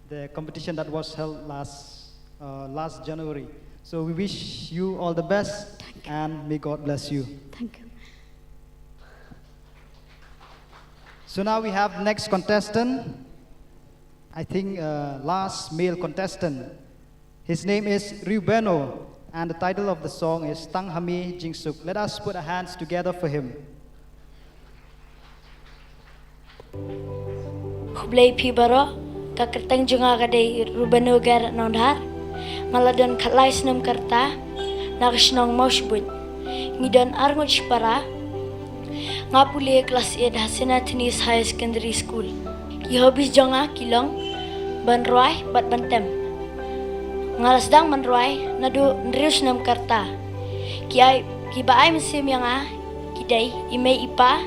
the competition that was held last January. So we wish you all the best and may God bless you. Thank you. So now we have next contestant, I think last male contestant. His name is Rubeno and the title of the song is Tang Hami Jingsuk. Let us put our hands together for him. Hublay pibaro kakerteng junga kadai Rubeno gar nondhar maladon khatlai snam karta nakasnong mosbut ngidon arngot para ngapuli kelas 8 Hasina Tenis High Secondary School. Yahobis jonga kilong banroy bat bantem. Ngalasdang manroy nadu nrius nam karta. Kibaay mesim yang kidai imay ipa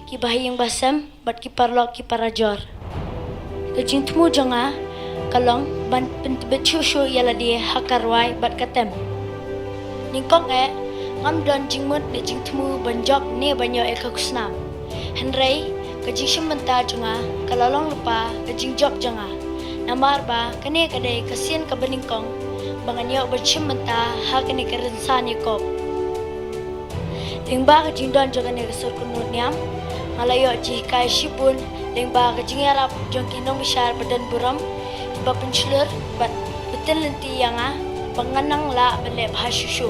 kibahay yung basam bat kiparlok kiparajor. Kajing tumu jonga kalong ban pentbetshushu yala di hakarway bat katem. Ningkong ngam don jingmut de jingtmu banjok ne banyo ekakusnam henrei kajing shimanta junga kalalong lupa kajing jok junga namar ba kane kadai kasian kabeningkong banganyo bershimanta ha kane kerensan yakop lingba kajing don joga ne kasur kunut niam malayo jikai shipun lingba kajing yarap jongki nong bishar badan buram ba penculur bat betul lenti yang banganang la belep hashushu.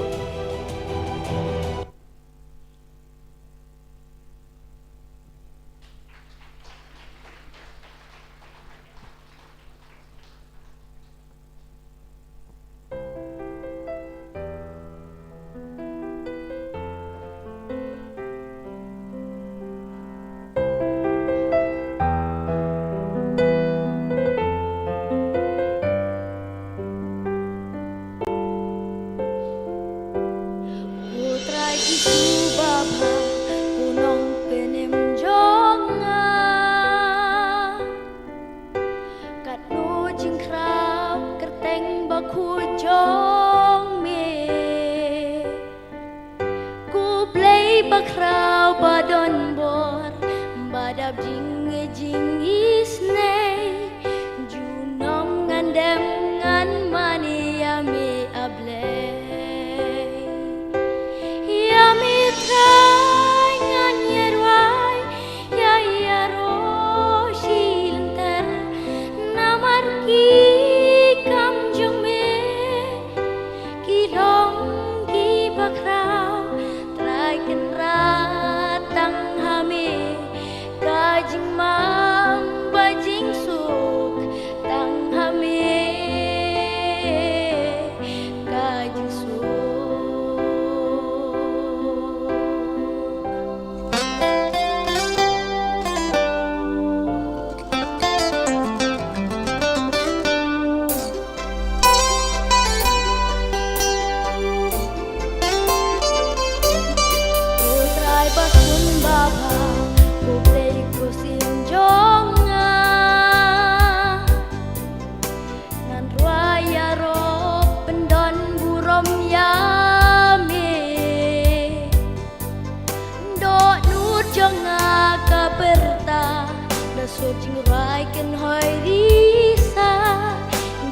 so jing rai kan hoi risa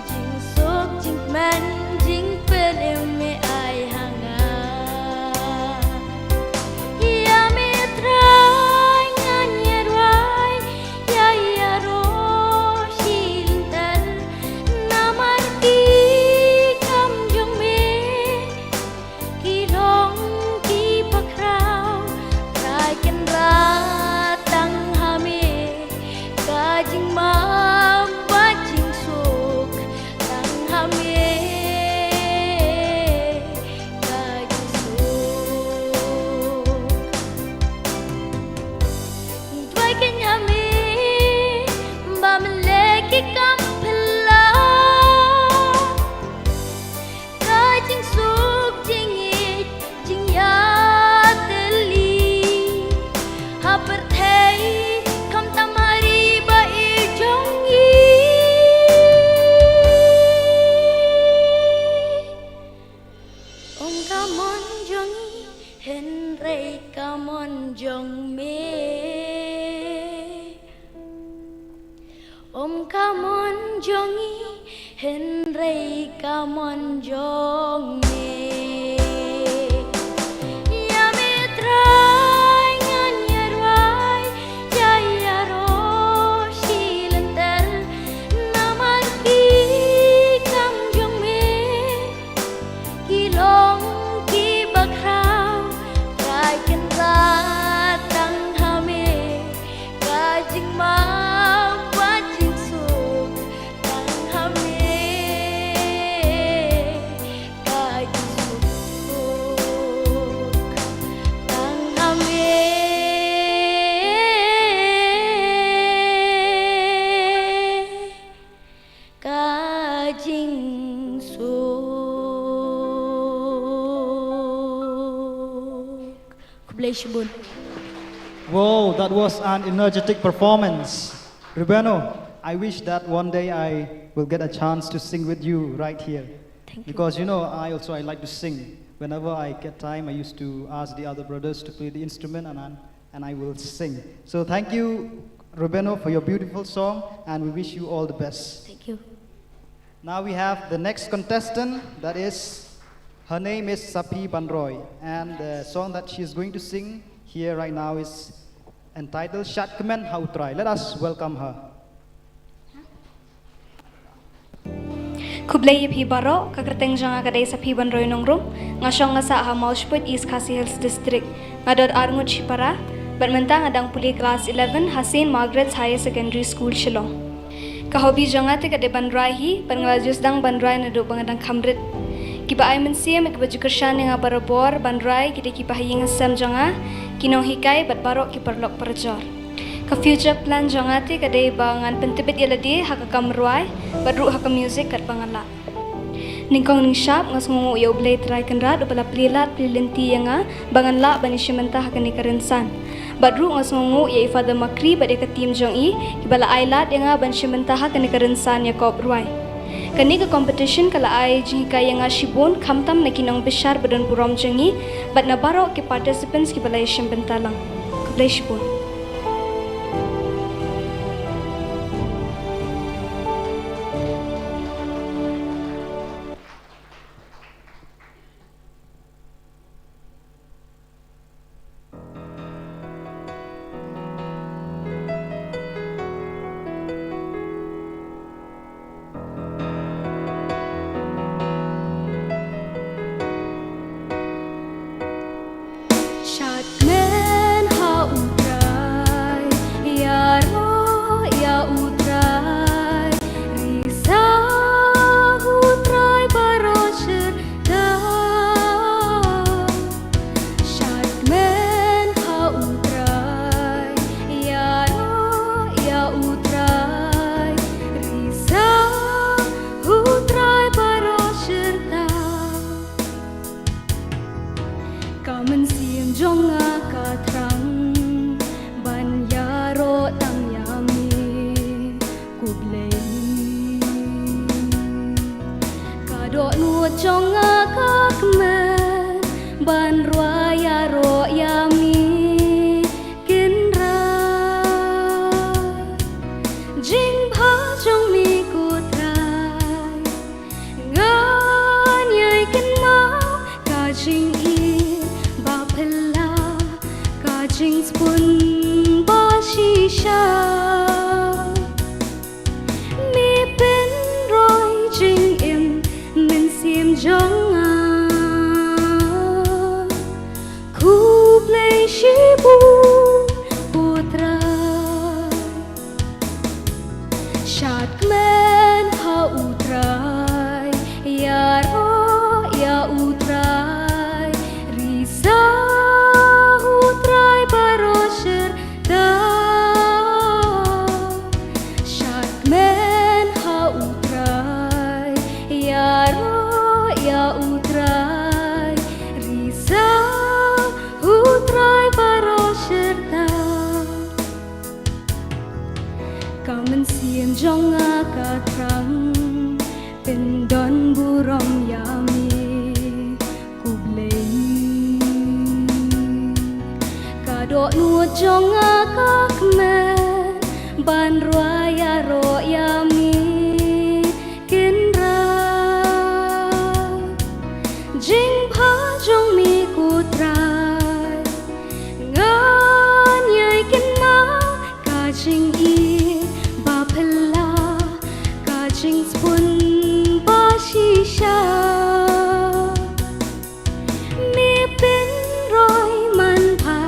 jing sok jing man jing pen me ai hanga ya me trai ngan ye rai ya ro shilten namar ki kam jong me ki long ki pakrao rai kan ra tang hame kajing mam bajing sok tang hame kajing sok dwai kan hame ba meleki kam pela kajing sok jing it jing ya teli haper thei kam tamari ba i jongi om kamon jongi hen rei kamon jong me om kamon jongi hen rei kamon jong me ya me trai ngan ye rai ya ro shilenter namar ki kam jong me ki long ki bakrao rai kan ra tang hame kajing ma wajing sok tang hame kajing sok tang hame kajing sok kublai shibun. Whoa, that was an energetic performance. Rubeno, I wish that one day I will get a chance to sing with you right here. Thank you. Because you know, I like to sing. Whenever I get time, I used to ask the other brothers to play the instrument and I will sing. So thank you, Rubeno, for your beautiful song, and we wish you all the best. Thank you. Now we have the next contestant, that is, her name is Sapi Banroy, and the song that she is going to sing here right now is entitled Shat Kemen Hau Try. Let us welcome her. Kublai Phi Baro, kakerteng janga kadai sa Phi Banroy nongrum, ngasyong nga sa Mausput East Khasi Hills District, ngadod Arngut Shipara, bermentang adang puli kelas 11 Hasin Margaret's Higher Secondary School Shillong. Kahobi janga te kadai Banroy hi, penglajus dang Banroy nado bangadang Kamrit. Kiba ay mensiam ikbaju kersyan nga barabor Banroy kita kiba haying sam janga, kinong hikay bat barok kiparlok perjor. Ka future plan jangati kadai bangan pentibit iladi haka kamruai badru haka music kat bangala ningkong ning shop ngas ngungu yo blay try kanra do pala plilat plilinti yanga banganla bani shimenta haka ni karensan badru ngas ngungu ye ifada makri bade ka team jong i kibala ailat yanga ban shimenta haka ni karensan yakob ruai kani ka competition kala ai ji ka yanga shibun khamtam na kinong bishar badon purom jengi bat na baro ke participants kibala shimenta lang kublai shibun. Shat men hau trai จงอากาครั้งเป็นดอนบุรมยามีกุบเลกาโดนูจงอากาคแม่บ้านรวยโรยามีกินราจิงพาจงมีกูตรายงานใหญ่กินมากาจิงอีบาพลากาจิงสปุนบาชิชามีเป็นรอยมันพา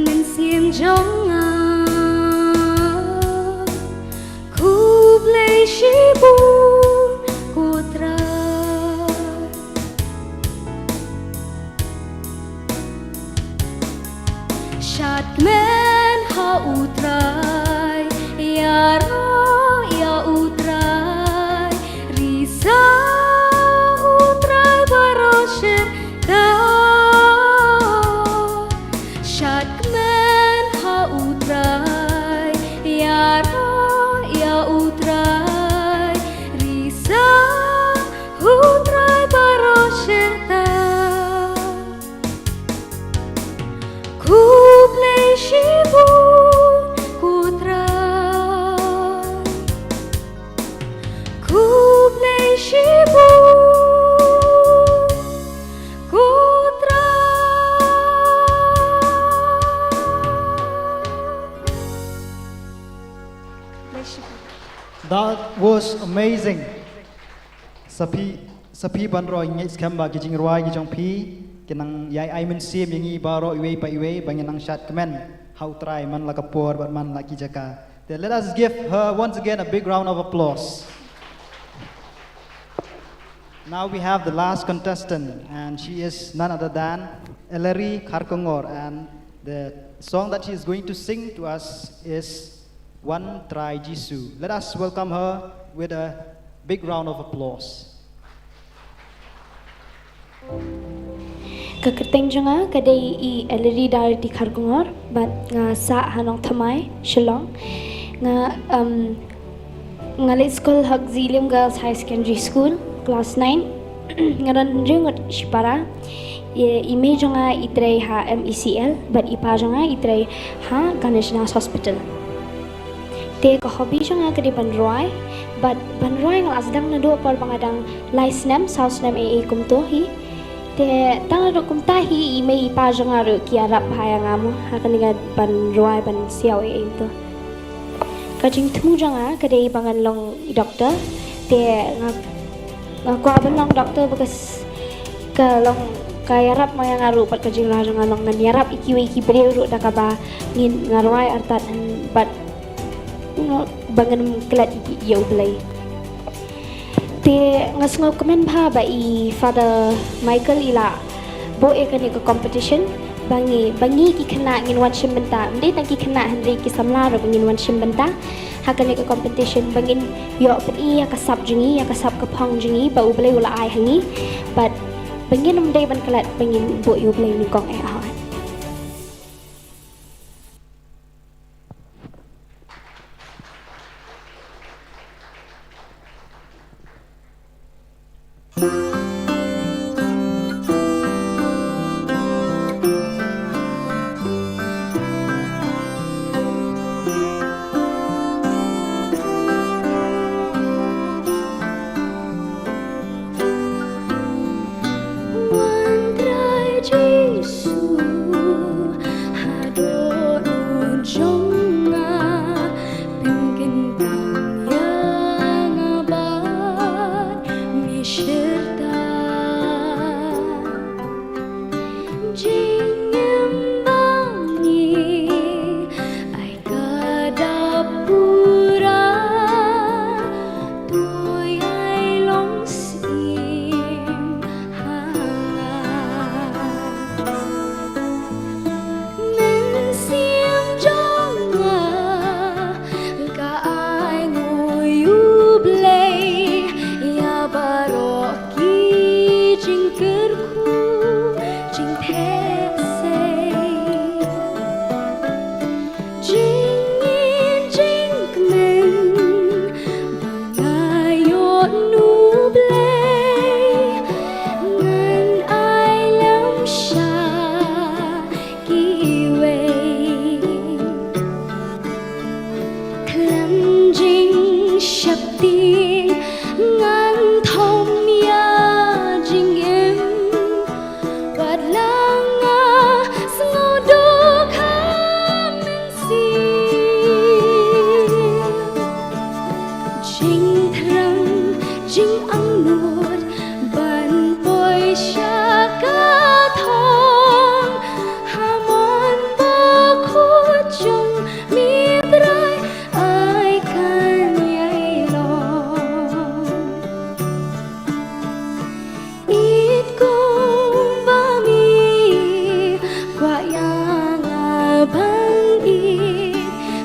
เงินเสียมจงอาคูบเลยชิบูกูตราชาติแม่นหาอุตรายอย่ารออย่าอุตรายริซาอุตรายบารอเชตาชาติแม่นหาอุตรายอย่ารออย่าอุตรายริซาอุตรายบารอเชตาคูบเลยชิบูกูตราคูบเลยชิบูกูตรา That was amazing. Sapi banro ingai skamba kijing ruai kijong pi kinang yai ai men sim yangi baro iwe pa iwe bangin ang shot kemen how try man la kapor but man la kijaka. Then let us give her once again a big round of applause. Now we have the last contestant, and she is none other than Ellery Karkongor, and the song that she is going to sing to us is One Try Jisu. Let us welcome her with a big round of applause. Kakerteng jonga kadai I Ellery dari di Karkongor bat nga sa hanong thamai Shillong nga late school Hak Zilium Girls High Secondary School class 9 ngaran ringot Shipara ime jonga itrei ha MECL but ipa jonga itrei ha Ganesh Nas Hospital. Te ko hobby jonga kadi Banroy but Banroy nga asdang na do par pangadang Laisnem Southnem AA kumtohi te tang ro kumtahi ime ipa jonga ro kiarap haya ngamo ha kaniga Banroy ban siaw AA to. Kajing temu jonga kadi panganlong doktor te nga ko abanong doktor bekas kalong kayarap maya ngaru pat kajing la jonga long nan yarap ikiwe iki bre ro dakaba ngin ngarwai artat but bangan kelat iya ublay. Te ngasngop komen ba I Father Michael ila bo e kani ko competition bangi ki kena ngin wan shimbenta mde tang ki kena Henry ki samla ro ngin wan shimbenta hakani ko competition bangin yo pet I kasap jungi kasap kapang jungi ba ublay ula ai hangi but bangin mde ban kelat bangin bo yo ublay ni kong e ha. One try Jesus. shapting ngan thom ya jing em wat langa sngo do kham si jing thrang jing ang nuot ban poi sha ka thong hamon ba khu chung mi trai ai kan yai long it kong ba mi kwa yang abang it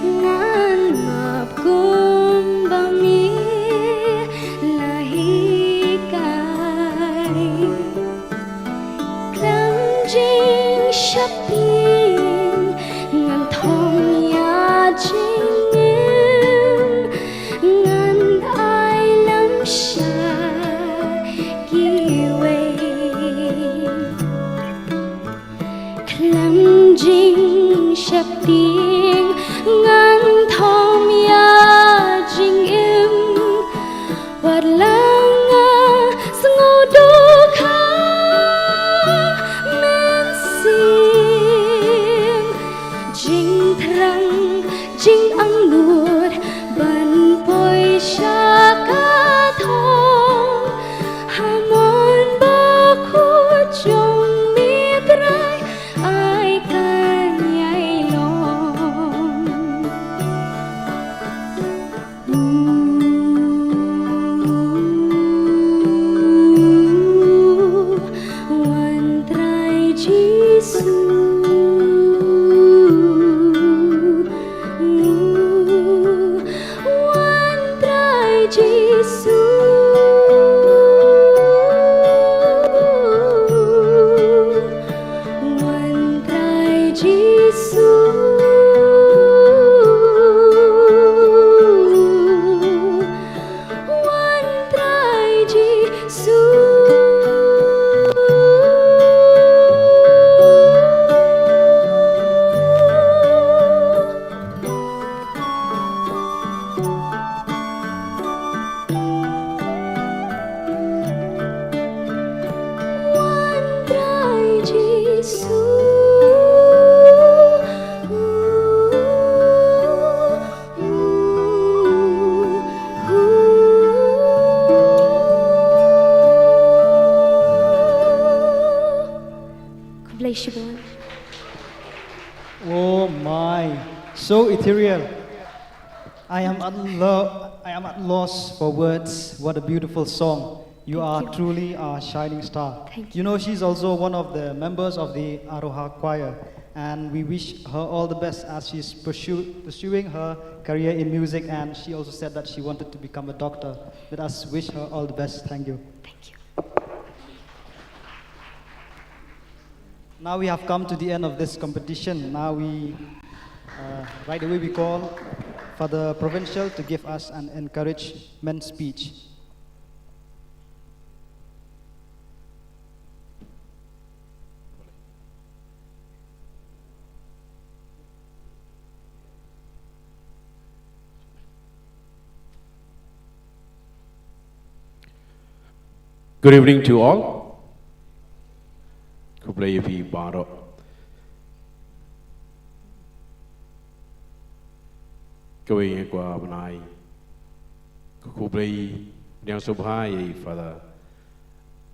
ngan map kong ba mi lahi kai klam jing shaping ngan thong ya jing em ngan ai lam sha ki wei klam jing shaping ngan thong ya jing em wat langa sngo do kha men sim jing thrang jing ang nuot ban poi sha ka thong hamon ba khu chung mi trai ai kan yai long wan trai Giêsu wan trai Giêsu wan trai Giêsu wan trai Giêsu wan trai Giêsu God bless you, everyone. Oh my, so ethereal. I am at loss for words. What a beautiful song. You are truly a shining star. You know, she's also one of the members of the Aroha choir, and we wish her all the best as she's pursuing her career in music, and she also said that she wanted to become a doctor. Let us wish her all the best. Thank you. Thank you. Now we have come to the end of this competition. Now right away we call Father Provincial to give us an encouragement speech. Good evening to all. Kublai vi baro. Kawai kwa benai. Kublai yang subhai Father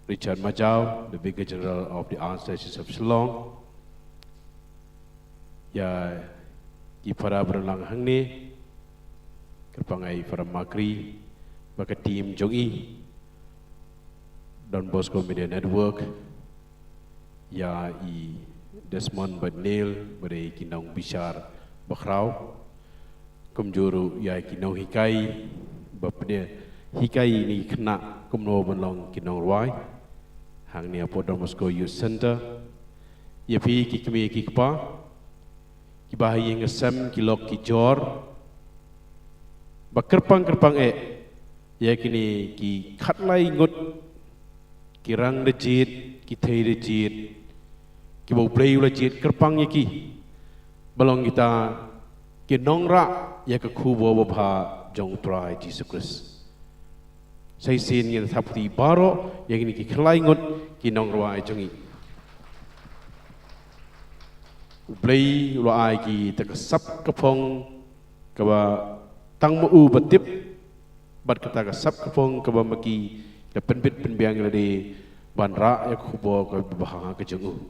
Richard Majau, the Vicar General of the Archdiocese of Shillong. Ya ki para berenang hang ni kerpangai para makri baka tim Jongi Don Bosco Media Network. Ya i Desmond Badnil beri kinong Bishar Bakrau kumjuru ya kinong hikai bapde hikai ni kena kumno benlong kinong ruai hang ni apo Don Bosco Youth Center ya pi kikmi kikpa kibahi ngesem kilok kijor bakerpang ya kini ki khatlai ngut kirang rejit kitai rejit kibau play rejit kerpang yaki balong kita kinongra ya ke kubo bapa jong trai Jesus Christ sai sin yang thapti baro yang ini ki khlaingot ki nong ruai jongi Blay lo ai ki takasap kapong kaba tang mu batip bat kata kasap kapong kaba maki da penbit penbiang lade banra ya kubo ka bahanga ke jengu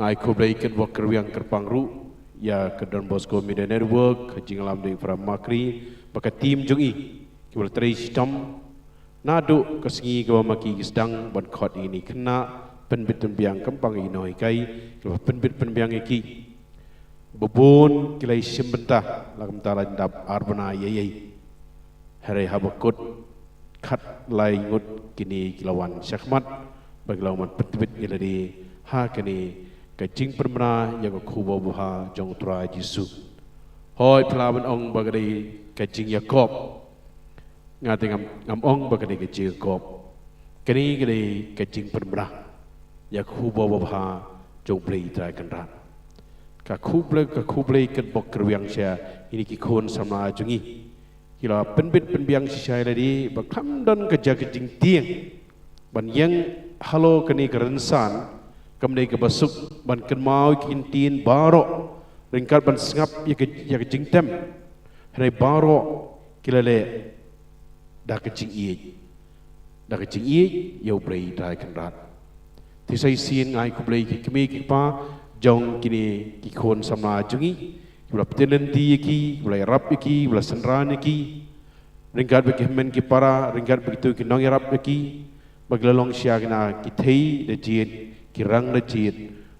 ngai ko blay ket wak kerwiang kerpangru ya ke Don Bosco Media Network ke jinglam ding from Makri baka tim jongi ki bol trai sistem nadu kesengi kaba maki sedang ban khot ini kena penbit penbiang kempang inoi kai kalau penbit penbiang iki bebun kilai sembentah lakam tala dap arbana yeyei hari habakut kat lai ngut kini kilawan syakmat bagi lawan penbit iladi ha kini kajing permana yang kubo buha jong tura Yesu hoi pelawan ong bagi kajing Yakob ngati ngam ong bagi kajing Yakob kini kini kajing permana ya kubo babha jong play try kanran ka kuble ket bok kerwiang sia ini ki khon sama jungi kila penbit penbiang sia ladi bakam don kerja kejing tiang ban yang halo keni kerensan kamdai ke basuk ban ken mau kintin baro ringkat ban sengap ya kejing tem hari baro kila le da kejing i ya play try kanran thì say xin ai cũng lấy cái mấy cái pa jong kini kikon sama jungi bula tenenti ki bula rap ki bula senran ki ringkat bagi men ki para ringkat begitu ki nong rap ki baglalong sia kena ki thei de jin ki rang de jin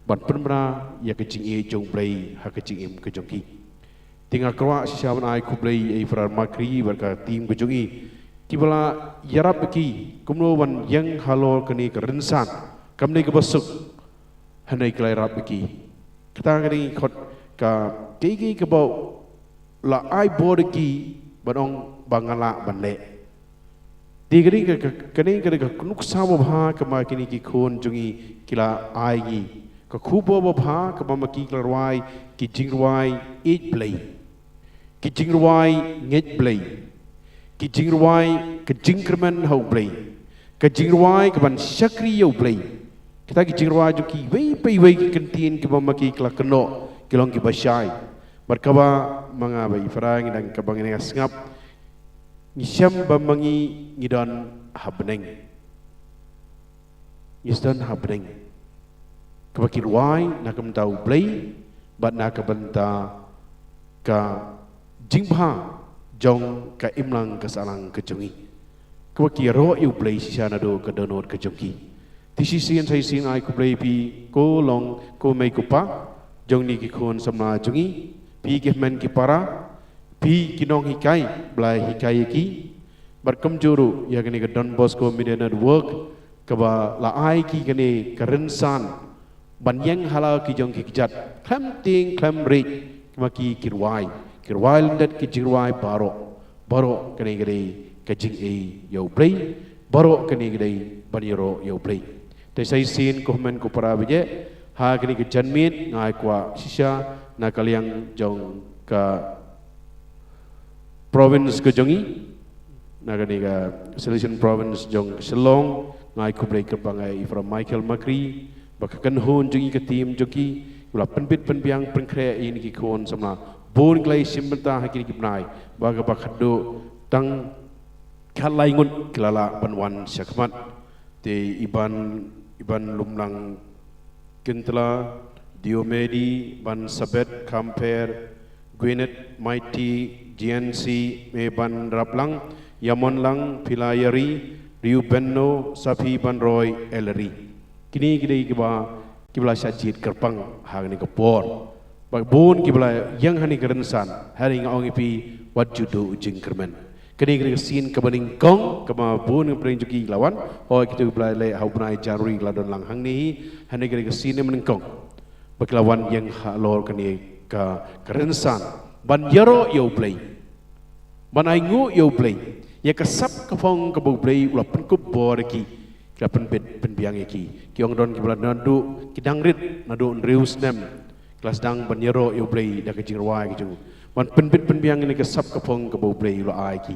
ban penmra ya ke jing e jong play ha ke jing im ke jong ki tinga kroa sia ban ai ku play e frar makri berka tim ke jongi ki bula yarap ki kumno ban yang halo kini kerensan kamne ke basuk hanai kelai rap ki kita kini khot ka kiki ke bau la ai bod ki banong bangala banle ti kini ke nuk samo bha kama kini ki khon jungi kila ai gi ka khubo bha kama ki klarwai ki jingwai it play ki jingwai nget play ki jingwai ke jingkerman ho play ka jingwai ke ban syakri yo play kita kicing ruaju ki wei kentin ki mamaki kelak keno kilong ki basyai berkaba mga bai farang dan kabang ini ngap ngisyam bamangi ngidon habneng ngisdan habneng kabaki ruai nakam tau play bat nakabenta ka jingba jong ka imlang kasalang kejungi kabaki ro yu play sisana do ka donor kejungi Tisi sian sai sian ai ku play pi ko long ko mai ku pa jong ni ki khon sama jungi pi ke men ki para pi ki nong hikai blai hikai ki barkam juru ya kini ke Don Bosco Media Network kaba la ai ki kini kerensan ban yang halal ki jong ki jat klam ting klam ri maki kirwai landat ki jirwai baro kini ke jing e yo play baro kini ke baniro yo play Te sai sin komen ko para bije ha kini ke janmit ngai kwa sisa na kaliang jong ka province ke jongi na kini ka selection province jong Selong ngai ko break bangai from Michael Makri bakakan hun jongi ke tim joki ula penbit penbiang penkre ini ki kon sama bon klai simbenta ha kini ki bnai baga bakado tang khalai ngun kelala banwan syakmat te iban lumlang kentla Diomedi ban sabet kamper Gwyneth Mighty GNC me ban raplang Yamon lang Pilayari Riu Benno Sapi ban Roy Ellery kini kibla syajid kerpang hang ni kepor bagbun kibla yang hani kerensan hari ngong ipi wat judo ujing kermen kini sin kebaning kong kama bun yang juki lawan oh kita belai hau benai jarui ladon lang hang ni hani kini sin yang menengkong baklawan yang halor kini ka kerensan ban yaro yo play ban aingu yo play ya kasap kafong kabau play ulah penkup borki kila penbiang iki kiong don kibla nadu kidangrit nadu nrius nem kelas dang ban yaro yo play dak jingwai kijung wan penbit penbiang ini kesap kapong ke bau blay lo ai ki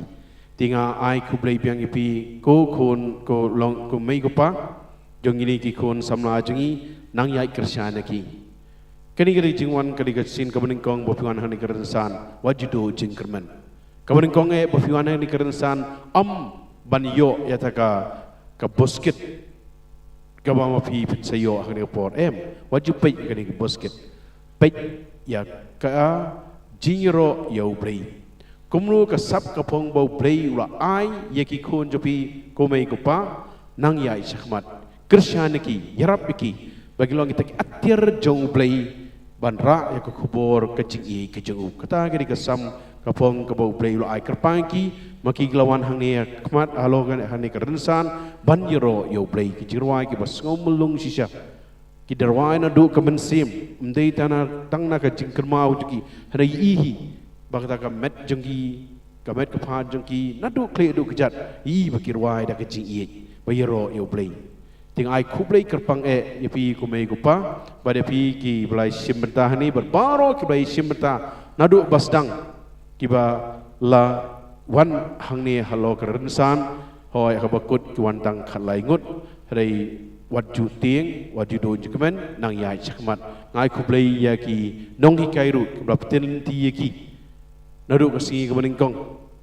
tinga ai ku blay biang ipi ko kon ko long ko mei ko pa jong ini ki kon samla jengi nang yai kersyana ki kani kari jingwan kali sin kabening kong bopiwan hani kerensan wajido jing kerman kabening kong bopiwan hani kerensan ban yo yataka ka bosket ka ba mapi sayo hani por wajib pei kani bosket pei ya ka jingro yau blay kumlu ka sap ka pong bau blay ula ai yaki kon jopi komei ko pa nang yai shakmat kersyanaki yarap iki bagi long kita atir jong blay banra ya ko kubor kecing ke jeng kata gari ka sam ka pong ka bau blay ula ai kerpangki maki glawan hang ne kmat alogan hani kerensan ban yero yau blay ki jirwai ki bas ngomulung sisya ki derwai na du ka mensim mdei tanah tangna ka jingkermau juki hari ihi bakta ka met jengki ka met ka pha jengki nadu kle du kejat baki ruai da kecing bayero yo blay ting ai kublay kerpang yapi kumei gupa pada pi ki blai simbenta ni berbaro ki blai simbenta nadu basdang kiba la wan hang ni halo kerensan hoi ka bakut ki wantang khalai ngut hari waju tieng waju do jikemen nang yai chakmat ngai kublay ya ki nong hi kairu blap ten ti ki nadu kasi kebening kong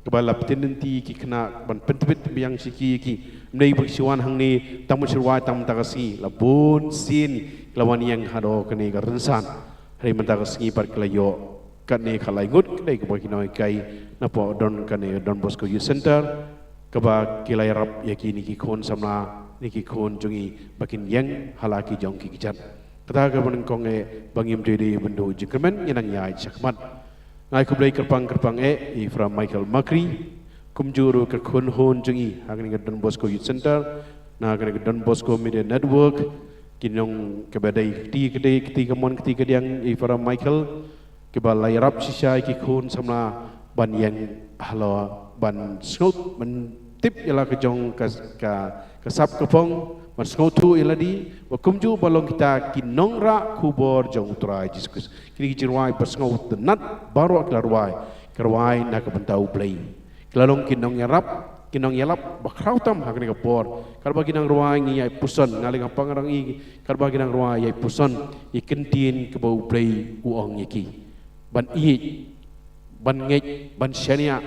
kebala tenenti ki kena ban pentepet yang siki ki mnei bersiwan hang ni tamu sirwa tam takasi labun sin lawan yang hado kene garensan hari mentakasi par kelayo kane khalai ngut dei ko kinoi kai napo don kane Don Bosco Youth Center keba kilai rap yakini ki khon samla niki khon jungi bakin yang halaki jong ki kijat kata kebening kong bangim dede bendo jikemen yenang yai chakmat ngai kublay kerpang from Michael Makri kumjuru ke khun hon jungi hangni ke Don Bosco Youth Center na ke Don Bosco Media Network kinong ke badai keti kamon keti kediang from Michael ke balai rap sisai ki khun samla ban yang halo ban snot ban tip yala ke jong ka sap kapong man skotu iladi wa kumju balong kita kinong ra kubor jong utrai Jesus kini jirwai pasngot tenat baru kelarwai kerwai na ka bentau blay kelalong kinong yarap bakrautam hakni kapor karba kinang ruai ngi ai puson ngaling pangarang i karba kinang ruai ai puson ikentin ke bau blay uong yaki ban i ban ngej ban syania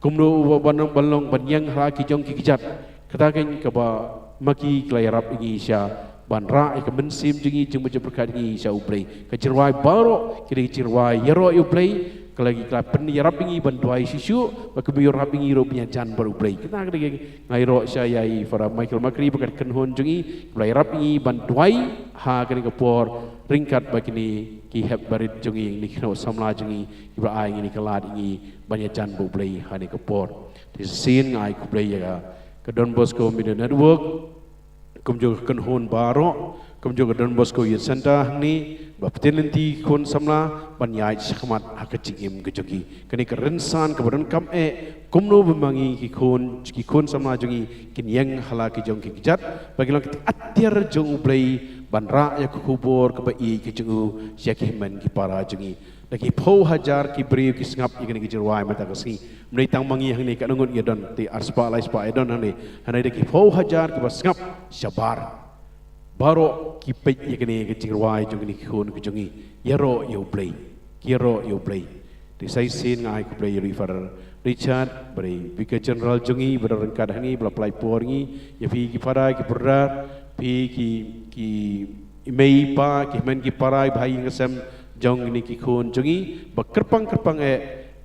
kumru banong balong ban yang ha ki jong ki kijat katakan ke ba maki kelayarap ini isya banra ke mensim jengi jeng macam berkat ini isya ublay kecirwai baro kiri kecirwai yero ublay kelagi kelapen yarap ini bantuai sisu bagi biar rap ini rupanya jan baru ublay kita lagi ngairo saya para Michael Makri berkat kenhon jengi kelayarap ini bantuai ha kini kepor ringkat bagi ni ki heb barit jengi ni kena samla jengi ibra ini kelad ini banyak jan ublay ha ni kepor di sin ai ublay ya ke Don Bosco Media Network kumjo ke kenhon baro kumjo ke Don Bosco Youth Center ni baptenenti kon samla banyai sakmat hakacingim kejogi kini kerensan kebadan kam kumno bemangi ki kon samla jongi kin yang halaki jong ki kijat bagi lang atir jong ublay banra ya kubur ke bai ki jongu syakiman ki para jongi lagi pau hajar ki beri ki sengap ikani ki jirwai mata kasi mrei tang mangi hang ni ka nungut ya don ti arspa lai spa edon hang ni hanai de ki pau hajar ki sengap syabar baro ki pei ikani ki jirwai jong ni khon ki jongi yero yo play kiro yo play ti sai sin ngai ku play river Richard beri Vicar General jongi berengkat hang ni bla play por ngi ya pi ki para ki purra pi ki mei pa ki men ki parai bhai ngasem jong ni ki khon jongi bakerpang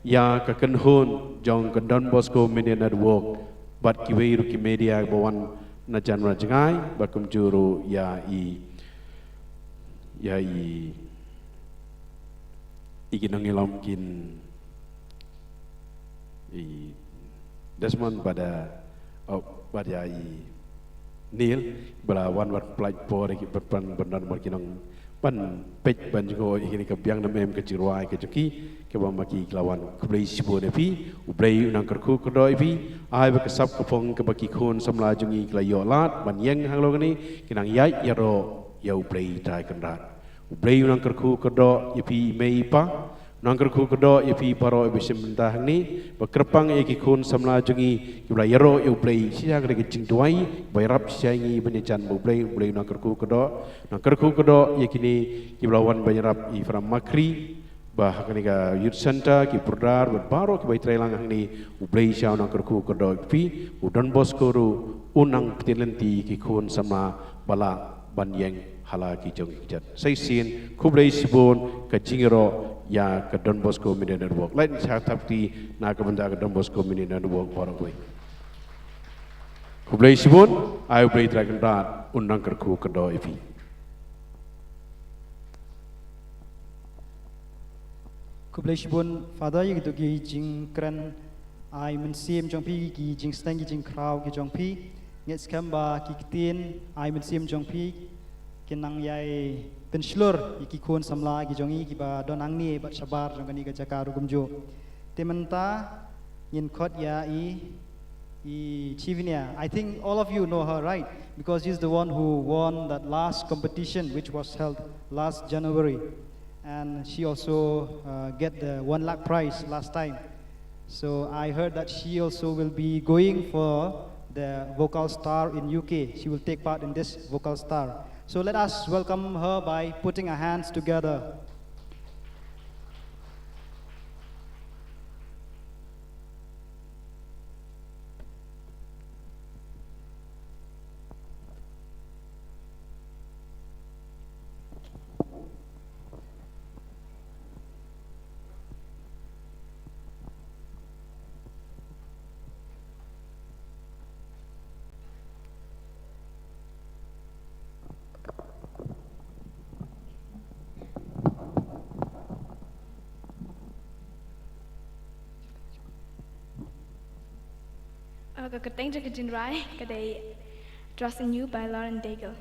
ya ka kenhon jong ka Don Bosco Media Network bat ki weiru ki media bawan na janra jangai bakum juru ya ikinang ilom kin Desmond pada Neil belawan wat plaj por ki berpan benar markinang pan pej banjgo ini kebiang namem kecirwai kejoki ke bamaki kelawan kublai sibo nepi ublai unang kerku kedoi pi ai bekesap kepong ke baki khon samla jungi kelayo lat ban yang hanglo ni kinang yai yaro ya ublai tai kendrat ublai unang kerku kedo yepi mei pa Nangker ku kedo ipi paro ibi sementah ni bekerpang iki kun samla jungi ibla yero iblei sia gede cing tuai bayrap sia ngi benyajan iblei nangker ku kedo yakini iblawan bayrap i from makri bah kani ka youth center ki purdar baro ki bai trailang ni iblei sia nangker ku kedo ipi udon Bosco ru unang ptilenti ki kun sama bala banyeng hala ki jong jat sai sin kublei sibon ka jingero ya ke Don Bosco Media Network lain sakti na ke benda ke Don Bosco Media Network orang gue kublai sibun ayo play dragon rat undang kerku kedo ipi kublai sibun father gitu ki jing keren ai mensim jong pi ki jing stang ki jing kraw ki jong pi nget skamba ki kitin ai mensim jong pi kinang yai penslur iki kun samla ki jongi ki ba donang ni ba sabar jong kani ka jakaru gumjo tementa yin khot ya i Chivinia. I think all of you know her, right? Because she's the one who won that last competition which was held last January, and she also get the 1 lakh prize last time. So I heard that she also will be going for the Vocal Star in UK. She will take part in this Vocal Star. So let us welcome her by putting our hands together. Kekerteng Jaga Jinrai, kadai Trusting You by Lauren Daigle.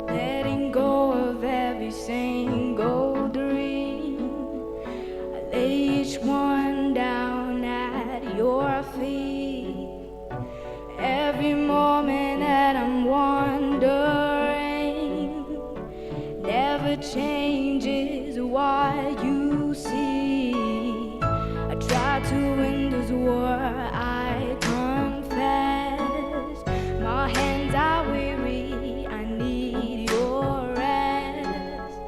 Letting go of every single dream, I lay each one down at your feet. Every moment that I'm wondering never changes what you see. I try to win this war, I confess. My hands are weary, I need your rest.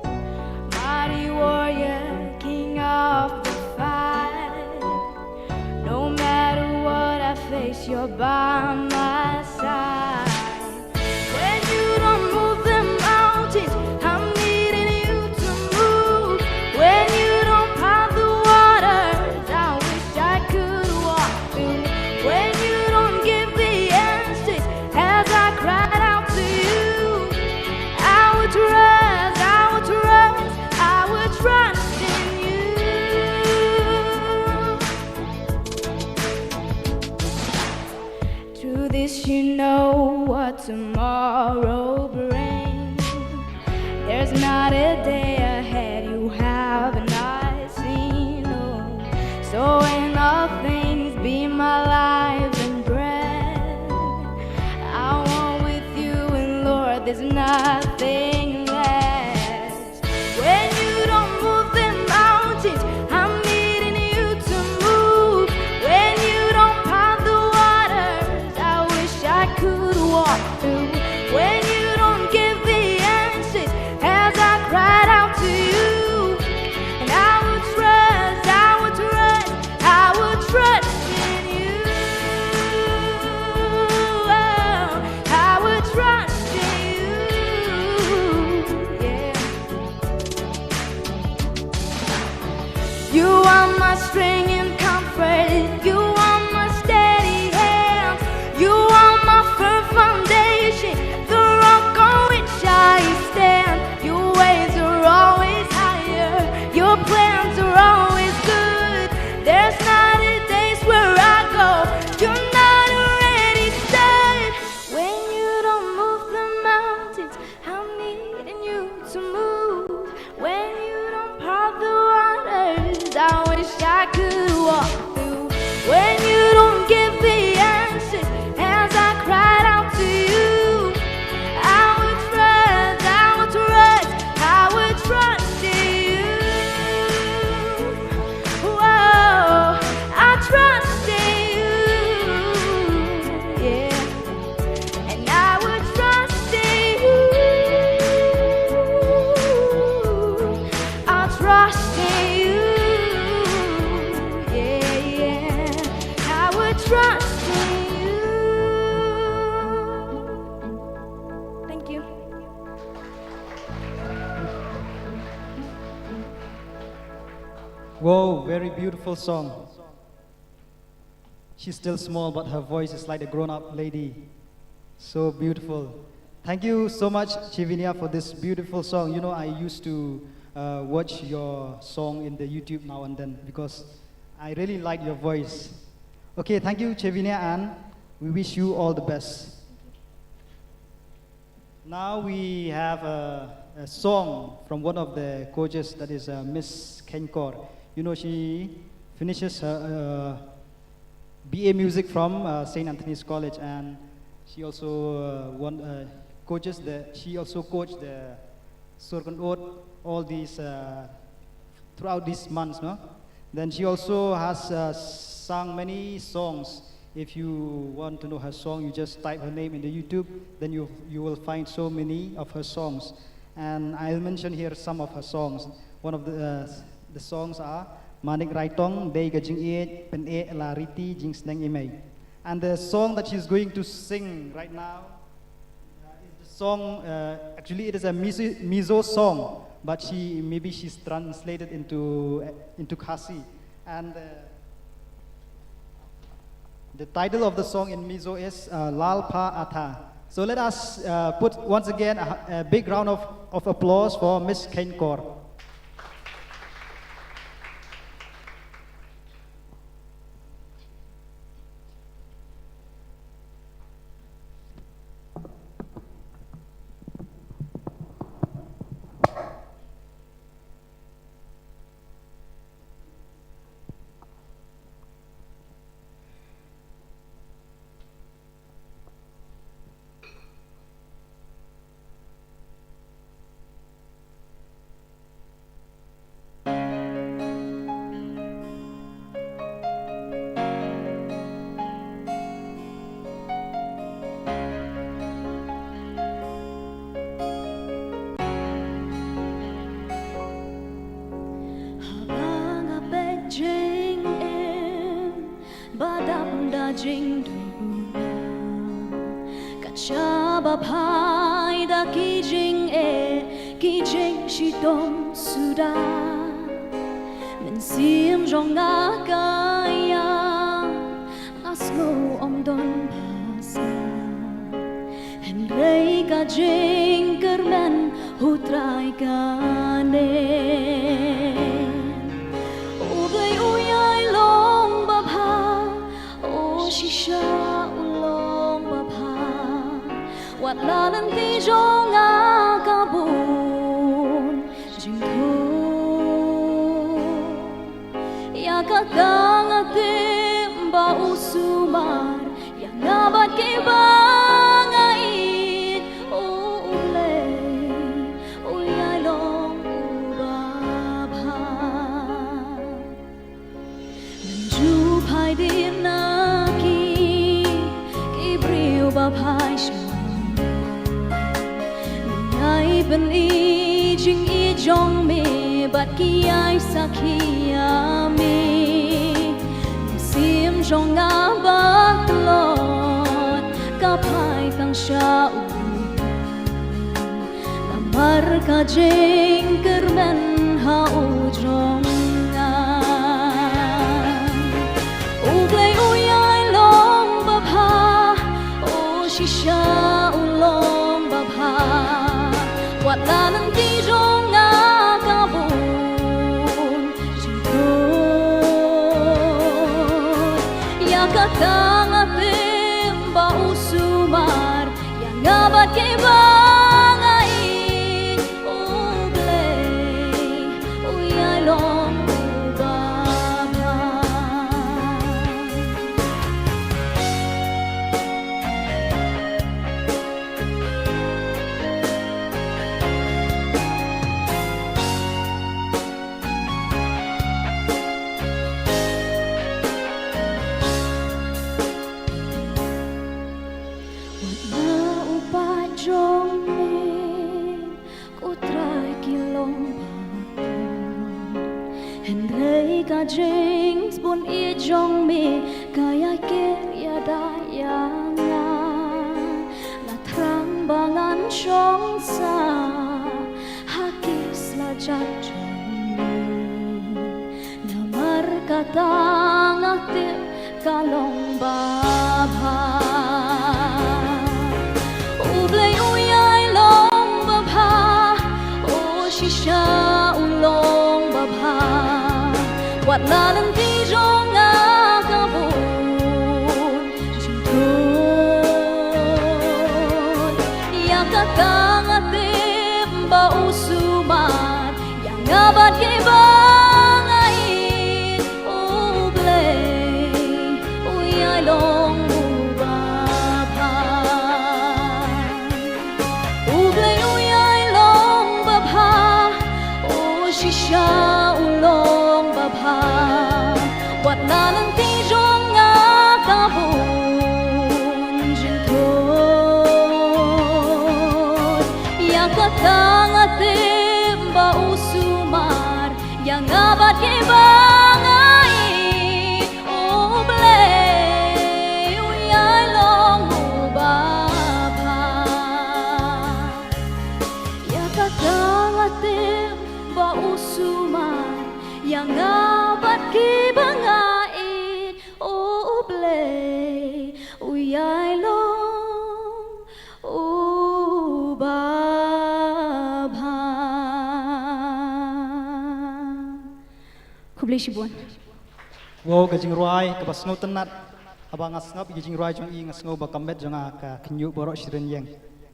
Mighty warrior, king of the fight. No matter what I face, you're by my side. When you don't move the mountains, I'm needing you to move. When you don't part the waters, I wish I could walk through. When you don't give the answers as I cried out to you, I would trust, I would trust, I would trust in you. Through this you know what tomorrow brings. There's not a day ahead you have not seen. Oh, so in all things be my life and breath. I want with you, and Lord, there's nothing less. When you don't move the mountains, I'm needing you to move. When you don't part the waters, I wish I could walk through. When you don't give the answers as I cried out to you, and I would trust, I would trust, I would trust in you. I would trust in you. Whoa, very beautiful song. She's still small, but her voice is like a grown-up lady. So beautiful. Thank you so much, Chivinia, for this beautiful song. You know, I used to watch your song in the YouTube now and then because I really like your voice. Okay, thank you, Chivinia, and we wish you all the best. Now we have a song from one of the coaches, that is Miss Kenkor. You know, she finishes her BA Music from St. Anthony's College, and she also she also coached the Sorgan Ode all these throughout these months, no? Then she also has sung many songs. If you want to know her song, you just type her name in the YouTube, then you will find so many of her songs. And I'll mention here some of her songs. One of the songs are Manik Raitong, Dei Gajing E, Pen E Lariti, Jing Sneng Imei. And the song that she's going to sing right now is the song, actually it is a Mizo song, but she's translated into Khasi. And the title of the song in Mizo is Lal Pa Ata. So let us put once again a big round of applause for Miss Kenkor. Jing Kachaba Pai da Kijing Kijing Shidom Suda Men Sim Jonga Kaya Aslo Omdon Basa Henrei Kajing Kermen Hutrai Kane Ugay Uyay Long Babha Shisha ulong babha Wat lalan ti jonga kabun Jingko Ya kakang atim ba usumar Ya ngabat kay bangait ulay Uyay long ubabha Menjupai din na Babai shmang Nai ben I jing I jong me Bat ki ai sakhiya me Sim jong nga baklot Kapai tang sha Lamar ka jing kermen ha ujong nga Uglay uyay long babha Shisha ulong babha Wat lalang ti jonga kabun Jingkot Ya kakang atim ba usumar Ya ngabat kay bangait Uglay uyay long Jings bun I jong me kaya ker ya dayanga la trang bangan chong sa hakis la jat na katangate kalong babha ublay uyay long babha o shisha ulong babha wat nalang di jonga kabun jintun ya katangate ba usuman yang abad kebangain ublay uyay long babha ublay uyay long babha o shisha ulong babha wat nalang ti jong nga kabun jintun yang katangate ba usumar yang abad kebangain ublay uyay long babha yang katangate ba usumar yang abad kebangain ublay uyay long babha Kublai Shibuan. Wow gajing ruai ke basno tenat abang ngasngap gajing ruai jong i ngasngau bakamet jong ka kenyu borok shiren yang.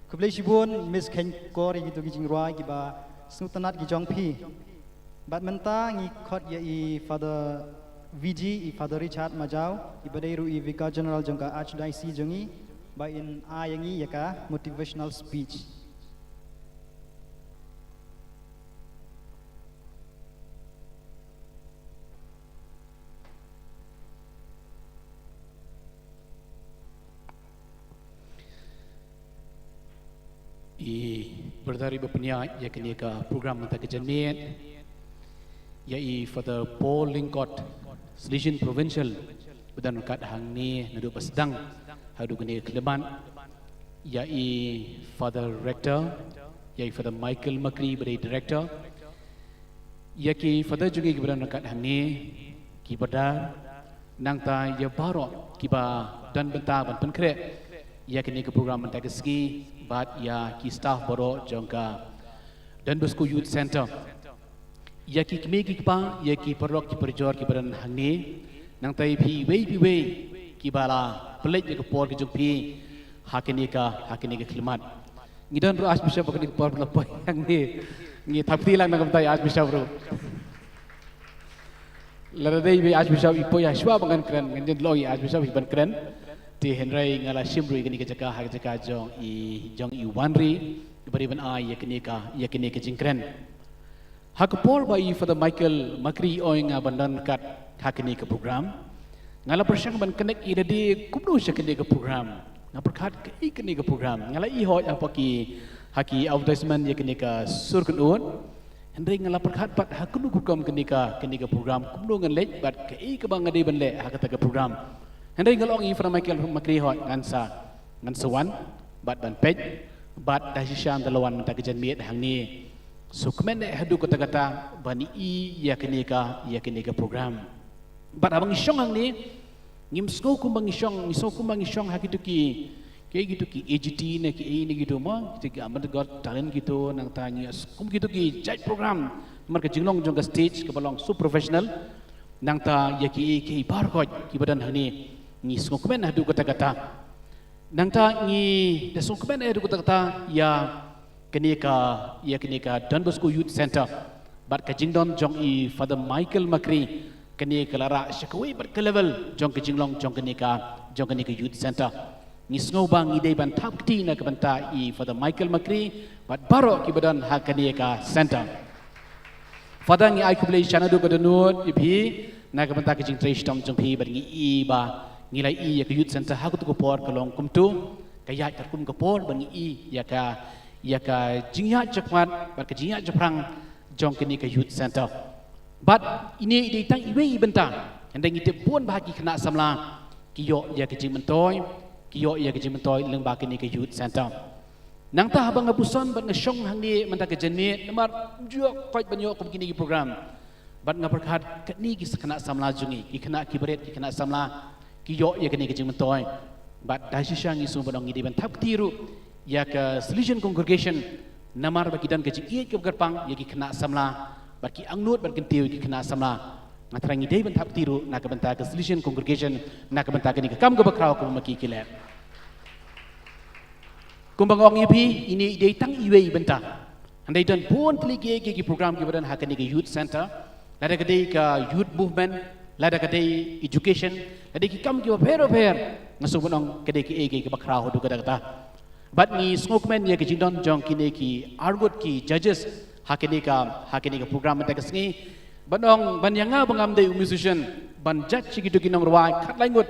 Kublai Shibuan mis ken kori gitu gajing ruai giba snu tenat gijong pi. Bat menta ngi khot ya i Father VG i Father Richard Majau i badairu i Vicar General jong ka Archdiocese jong i ba in a yang i ya ka motivational speech. Berdari berpeniat ya kini ke program mentah kejenmiat ya Father Paul Lingkot Selisian Provincial bedan kat hang ni nadu pasdang hadu kini Keleban ya Father Rector ya Father Michael Makri beri Director ya ki Father juga bedan kat hang ni ki badar nang ta ya barok ki ba dan bentah ban penkrek ya kini ke program mentah keski bat ya ki staff boro jongka dan Bosco Youth Center ya ki kmegi pa ya ki perok ki perjor ki badan hangni nang tai pi wei ki bala pelet ke por ki jongpi hakini ka klimat ngidan ro asbisha bakni por lepai hangni ngi thapti lang nang tai asbisha bro laradai be asbisha ipo ya shwa bangan kren ngen logi asbisha ban kren ti Henry ngala simrui kini ke jaka jong i wanri beri ban ai ya kini ka jingkren hakpor ba i Father Michael Makri oi nga bandan kat hakini ke program ngala persang ban connect i de kumno sya kini ke program ngaperkat ke i kini ke program ngala i hoj apa ki haki advertisement ya kini ka surkun Henry ngala perkat pat hakunu kukom kini ka program kumno ngelek bat ke i ke bang ngade ban le hakata ke program Henry ngalong i Father Michael Makri hot ngansawan bat ban pej bat dasisam dalawan mentah kejenmiat hang ni sukmen hadu kata-kata bani i ya kini ka program bat abang isyong hang ni ngimsko kumbang isyong hakitu ki AGT ne ki ini gitu mo tiga amat got talent gitu nang tanya kum gitu ki judge program mereka jinglong jong ke stage ke balong super professional nang ta ya ki bar ko ki badan hang ni ngi sungkumen hadu kata-kata nang ta ngi da sungkumen hadu kata-kata ya kini ka Don Bosco Youth Center bat ka jingdon jong i Father Michael Makri kini ka lara syakwi bat ka level jong ka jinglong jong kini ka Youth Center ngi sngau bang i dei ban tap kti na ka banta i Father Michael Makri bat baro ki badan ha kini ka center Father ngi ai kublai chanadu ka donut ipi na ka banta ka jing trace tom jong pi bat ngi i ba ngilai i ya ke Youth Center ha ku tu por kalong kumtu kaya kat kum ka por bangi i ya ka jingya jakmat bat ka jingya japrang jong kini ke Youth Center bat ini di tang iwe i bentang ndang ite pun bahagi kena samla kiyo ya ke jing mentoy leng ba kini ke Youth Center nang ta habang ngapuson bat ngesyong hang ni mentah ke jenmi namar juak fight banyo kum kini ke program bat ngaperkat kini ki kena samla jungi ki kena ki beret ki kena samla ki yo ya kini kejing mentoy bat dasisang isu badong ngidi ban thap tiru ya ke Salesian congregation namar bagi dan kejing iet ke gerpang ya ki kena samla bat ki angnut bat kentiu ki kena samla ngatrangi dei ban thap tiru na ke benta ke Salesian congregation na ke benta kini ke kam ke bakrau ke maki kilet kumbang ipi ini dei tang iwei benta andai dan pun teligi ki program ki badan hakani ke youth center lada ke dei ke youth movement lada ke dei education lada ki kam ki phero pher ngasu bonong ke dei ki ege ki bakrau du kada kata bat ni smokeman ye ki jindon jong kini ki argot ki judges hakani ka program mata ke sngi bonong ban yanga bangam dei musician ban judge ki du ki nong ruai khat langut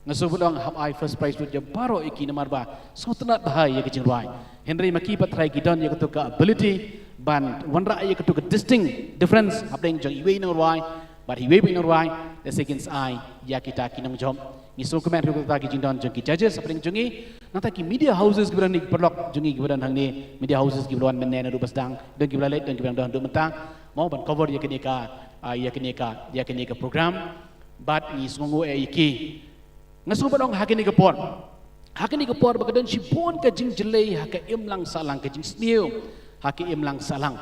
ngasu bodong hab I first prize with baro iki namar ba sotna bahai ye ki jingruai Henry maki patrai ki don ye to ka ability ban wanra ye to ka distinct difference habdeng jong iwe nong ruai but he waving ruai the seconds I ya kita kinong jom ni so comment ru ta ki jingdon jong ki judges habdeng jongi nata ki media houses ki berani perlok jongi ki beran hang ni media houses ki berwan menen ru basdang dong ki belalait dong ki berang dong mentang mau ban cover ye kini ka program but ni songo e iki ngasu badong hakini ke por bagadan sipon ka jing jelei haka imlang salang ka jing sniu haki imlang salang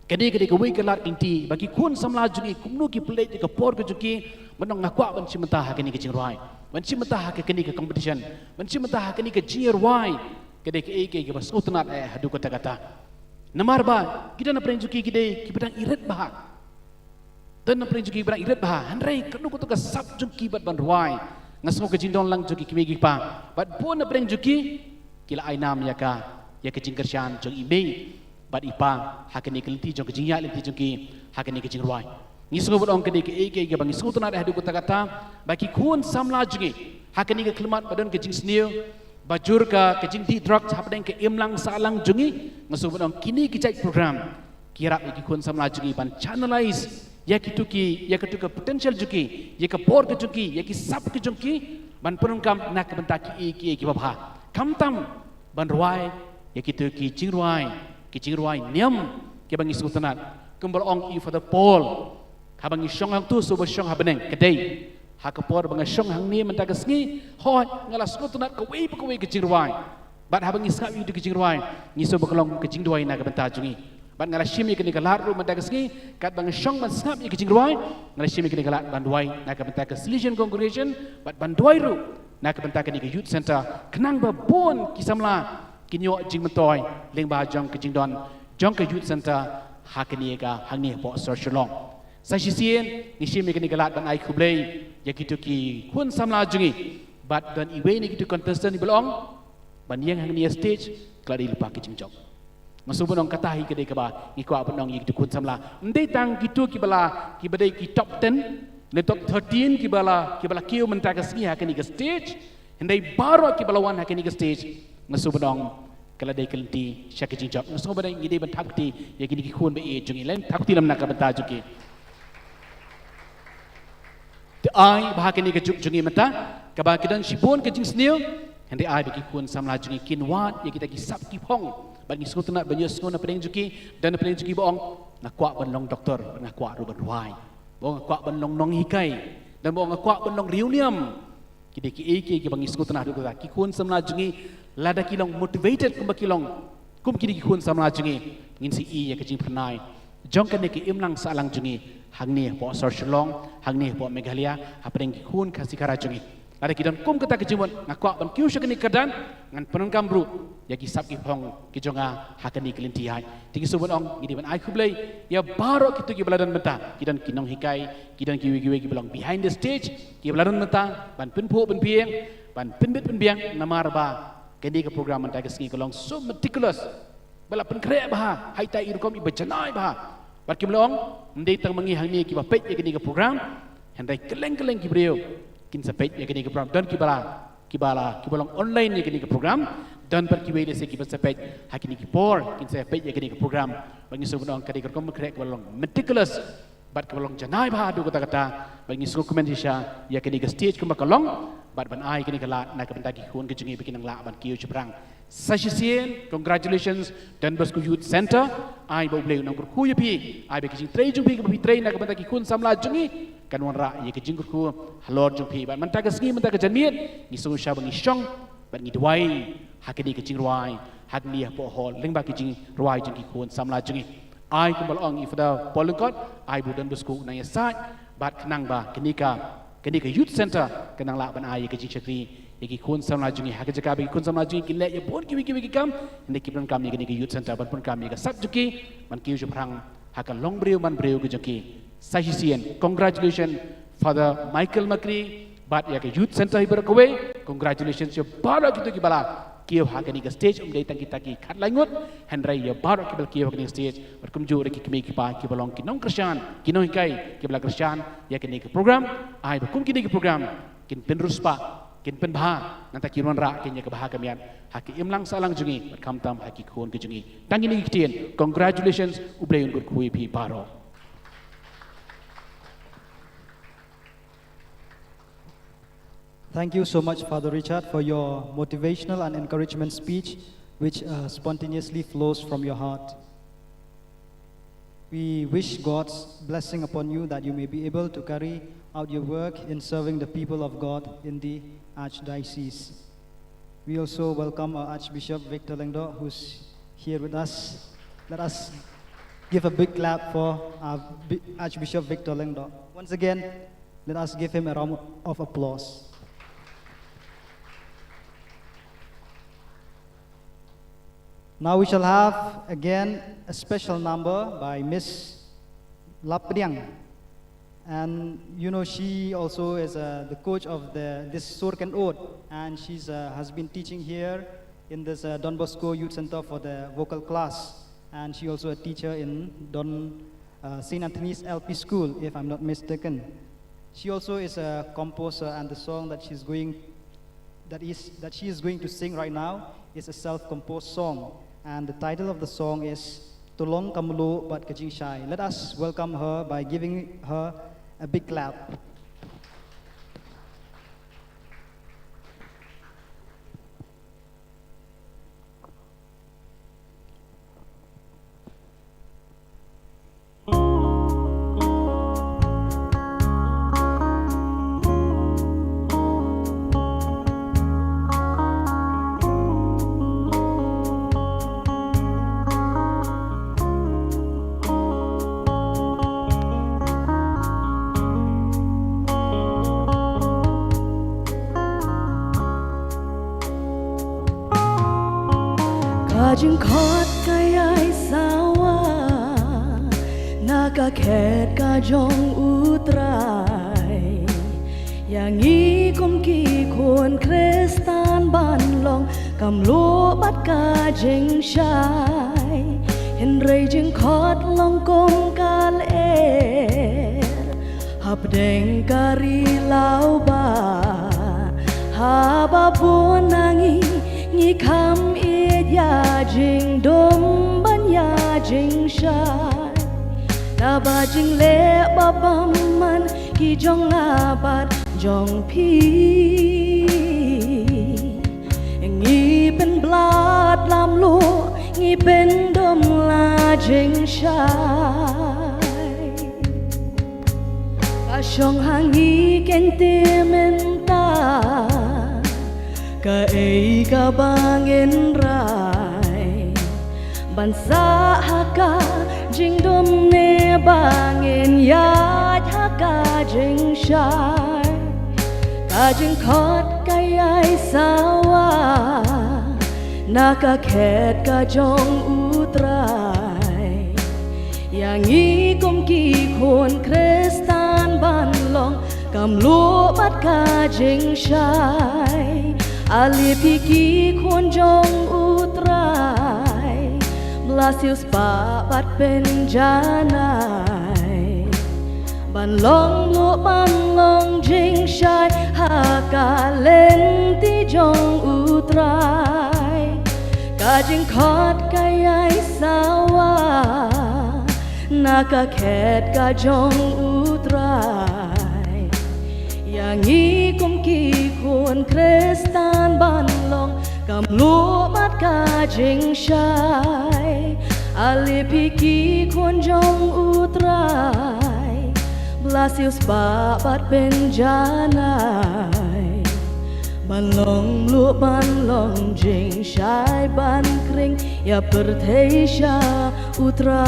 kadi ke wei kelar inti bagi kun samla jungi kumnu ki plate ke por ke juki menong ngakwa ban simenta hakini ke jing ruai ban simenta hakini ke competition ban simenta hakini ke jing ruai kadi ke bas utnat hadu kata namar ba kita na preng juki kidei ki badang iret bah dan na preng juki badang iret bah handrai kanu ko to ka sab juki bat ban ruai ngasmo ke jindon lang juki kimegi pa bat pun na preng juki kila ainam ya ke jingkershan jong ibe bat ipa hakani kelti jong jingya lenti juki hakani ke jingruai ngisgo bodong ke ke bang ngisgo to na hadu kata baki kun samla juki hakani ke kelmat badan ke jing sneu bajur ka ke jing di drug hapdeng ke imlang salang jungi ngasgo bodong kini ki cek program kira ki kun samla juki ban channelize ya ketuka potential juki ya ke por ke juki ya ki sap ke juki ban penungkam nak bentak ki babha kamtam ban ruai ya ki jingruai niam ke bangi sultanat kembal ong I for the pol habangi syong hang tu so syong habeneng kedai ha ke por bangi syong hang ni mentak sngi hot ngala sultanat ke wei ke jingruai bat habangi skap yu ke jingruai ngiso baklong ke jingruai nak bentak jungi ban ngala shimi kini galar ru mendak sngi kat bang syong ban snap ye kicing ruai ngala shimi kini galar ban duai nak bentak Salesian congregation bat ban duai ru nak bentak ni ke youth center kenang ba bon kisamla kinyo jing mentoi leng ba jong kicing don jong ke youth center hakini ka hangni po social sa sisien ni shimi kini galar ban ai kublei ye kitu ki kun samla jungi bat dan iwe ni kitu contestant ni belong ban yang hangni stage kladi lupa kicing jong masu benong katahi kedai keba ikwa benong yik dukun samla ndai tang gitu kibala kibadai ki top 10 le top 13 kibala kiu mentaka sni hakani ke stage ndai baro kibala wan hakani ke stage masu benong kala dai kelti syakijing jok masu benong ngidai ban thakti yakini ki khun be e jungi len thakti lam nak benta juki te ai bahakani ke jungi mata kaba kidan sipon ke jing sniu ndai ai be ki khun samla jungi kinwat ya kita ki sap ki phong bagi suku nak banyak suku nak pedeng juki dan nak pedeng juki boong nak kuat benlong doktor nak kuat ruban ruai boong kuat benlong nong hikai dan boong kuat benlong riuniam kide ki bagi suku tanah dulu ki kun samla jungi lada kilong motivated kum kilong kum kide ki kun samla jungi ngin si ya kecing pernai jong kan ki imlang salang jungi hangni po Sorcelong hangni po Meghalaya hapedeng ki kun kasih kara jungi ada kidan kum kata kejimun ngakwa ban kiu syakani kedan ngan penengkam bru ya ki sap ki phong ki jonga hakani kelinti hai tingi subon ong ngidi ban ai kublai ya baro kitu ki beladan menta kidan kinong hikai kidan kiwi ki belong behind the stage ki beladan menta ban pinpu ban pieng ban pinbit ban biang namar ba kedi ke program menta ke singi kolong so meticulous bala pen kre ba hai tai irkom i bajanai ba ba ki belong ndei tang mangi hang ni ki ba pet ya kedi ke program handai keleng ki brio kin sapet ya kini ke program dan kibalong online ya kini ke program dan per kiwele se kibat sapet hakini ki por kin sapet ya kini ke program bagi subang kadi ke kom krek balong meticulous bat balong janai ba du kata bagi suku komendisha ya kini ke stage kum bakalong บัดบันไอกันนี่ก็ละนักบันตากิคุณก็จึงไปกินนังละบันคิวจุบรังSashisian, congratulations Don Bosco Youth Center. I bau beliau nang kurku ya pi. I be kijing train jung pi ke train nak benda kikun samla jungi. Kan wan ra ye kijing kurku halor jung pi. Ban manta kesgi manta ke janmiet. Ni so sha bangi shong. Ban ni dwai. Hakini kijing ruai. Hak ni po hol. Ling ba kijing ruai jung kikun samla jungi. I kumbal ong ifda polungkot. I bu Don Bosco nang ya sat. Bat kenang ba kenika Youth Center kenang la ban I ye kijing chakri. Iki kun samla jungi hak jaka bagi kun samla jungi kile ya bon kiwi kam ini kibran kami ke Youth Center ban pun kami ke sat juki man kiu juprang hak long breu man breu ke juki Sahisian congratulations Father Michael Makri bat ya ke Youth Center ibar kowe congratulations yo barak gitu ki bala kiu hak ni ke stage dai tang kita ki khat langut Henry ya barak kibal kiu ke stage berkum ju ki kemi ki pa ki balong ki nong Christian ki nong kai ki bala Christian ya ke ni ke program ai berkum ki ni ke program kin penrus pa kin pen bha nanti kiruan ra kinya ke baha kamian haki imlang salang jungi berkam tam haki khon ke jungi tangi ni kitien congratulations ubleun gut kui pi paro. Thank you so much, Father Richard, for your motivational and encouragement speech, which spontaneously flows from your heart. We wish God's blessing upon you, that you may be able to carry out your work in serving the people of God in the Archdiocese. We also welcome our Archbishop Victor Lengdo, who's here with us. Let us give a big clap for our Archbishop Victor Lengdo. Once again, let us give him a round of applause. Now we shall have again a special number by Miss Lapriang. And you know, she also is the coach of this Sorkan Ode, and she's has been teaching here in this Don Bosco Youth Center for the vocal class, and she also a teacher in St. Anthony's LP School, if I'm not mistaken. She also is a composer, and the song that she is going to sing right now is a self-composed song, and the title of the song is Tolong Kamulo Bat Kajing Shai. Let us welcome her by giving her a big clap. Kajing khot kayai sawa naga khet ka jong utrai yang i kum ki khon Kristan ban long kam lo bat ka jing shai hen rei jing khot long kom kal hap deng kari lau ba ha ba bon nangi ni kam ya jing dom ban ya jing shai na ba jing le ba bam man ki jong abat jong pi ngi pen blat lam lo ngi pen dom la jing shai ka shong hangi ken te menta ka ei ka bangin rai ban sa haka jing dom ne bangin ya haka jing shai ka jing khot ka ai sawa na ka khet ka jong utrai yang i kom ki khon Kristan ban long kam lu bat ka jing shai Ali piki khon jong utrai Blasius pa bat penjanai Ban long lo ban long jing shai Haka len ti jong utrai Ka jing khot kayai sawa Naka khet ka jong utrai Yang i kum ki คนคริสตานบันลองกำลัวบัดกาจิงชายอาลีพิกีคนจงอุตรายบลาซิลสบาบัดเป็นจานายบันลองลัวบันลองจิงชายบันคริงอย่าเปิดเทชาอุตราย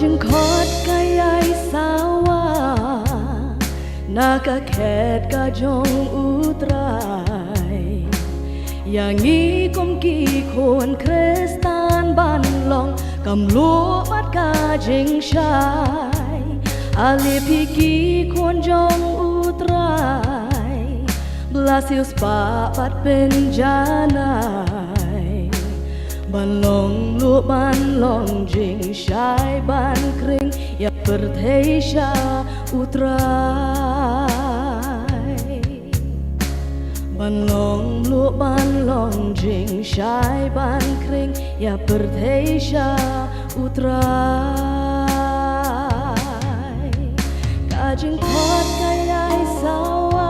จึงคอดกายายสาวานากะแคดกะจงอุตรายอย่างนี้กุมกี่คนคริสตานบ้านลองกำลัวบัดกาจิงชายอาลีพิกีคนจงอุตรายบลาซิลสปาบัดเป็นจานายบันลองลูบันลองจิงชายบันคริงอย่าเปิดเทชาอุตรายบันลองลูบันลองจิงชายบันคริงอย่าเปิดเทชาอุตรายกาจึงทอดกายายสาวา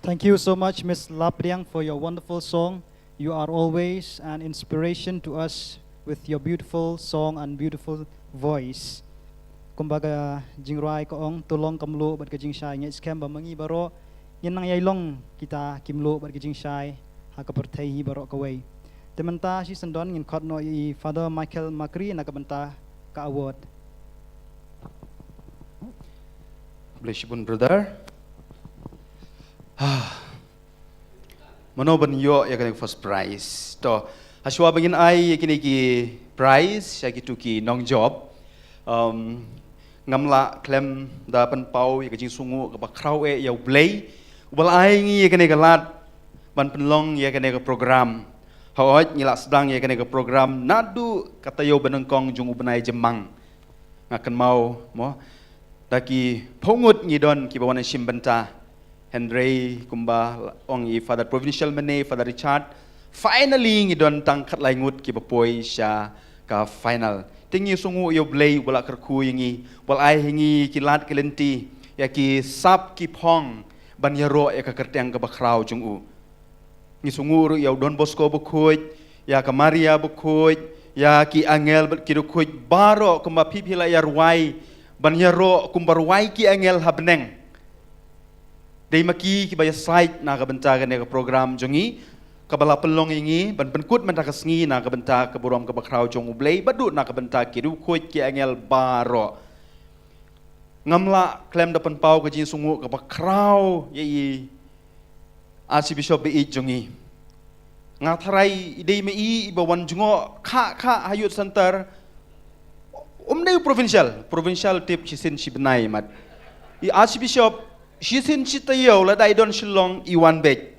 Thank you so much, Ms. Lapriang, for your wonderful song. You are always an inspiration to us with your beautiful song and beautiful voice. Kumbaga jingrai koong tulong kamlo bat ka jingshai nge scam ba mangi baro yin nang yailong kita kimlo bat ka jingshai ha ka perthai hi baro kawai. Tementa si sandon ngin khot no I Father Michael Macri na ka banta ka award. Bless you, brother. Mano ban yo ya kan first prize to haswa bangin ai kini ki prize ya gitu ki nong job ngamla klem da pan pau ya jing sungu ka bakrau e ya blay wal ai ngi ya kan galat ban penlong ya kan ka program hawat ngila sedang ya kan ka program nadu kata yo benengkong jung ubenai jemang ngakan mau mo daki pongut ngidon ki bawana simbenta Henry kumba ong I Father Provincial Mane Father Richard finally ngidon tangkat laingut ki bapoi sya ka final tingi sungu yo blay wala kerku yingi wal ai hingi kilat kelenti ya ki sap ki phong ban yaro ya ka kerteng ka bakrau jungu ngi sungu yo Don Bosco bukoj ya ka Maria bukoj ya ki angel ki bukoj baro kumba pipila yarwai ban yaro kumba ruai ki angel habneng Day maki kibaya site na kabenta ka program jongi kabala pelong ingi ban penkut man takasngi na kabenta ka burom ka bakraw jong ublay badu na kabenta ki rukoy ki angel baro ngamla klem da panpau ka jin sungu ka bakraw yai Archbishop Be jongi ngatharai day mei ibawan jongo kha hayut center umday provincial tip chisin shibnai mat I Archbishop Shisin citayo la dai don shilong iwan bej.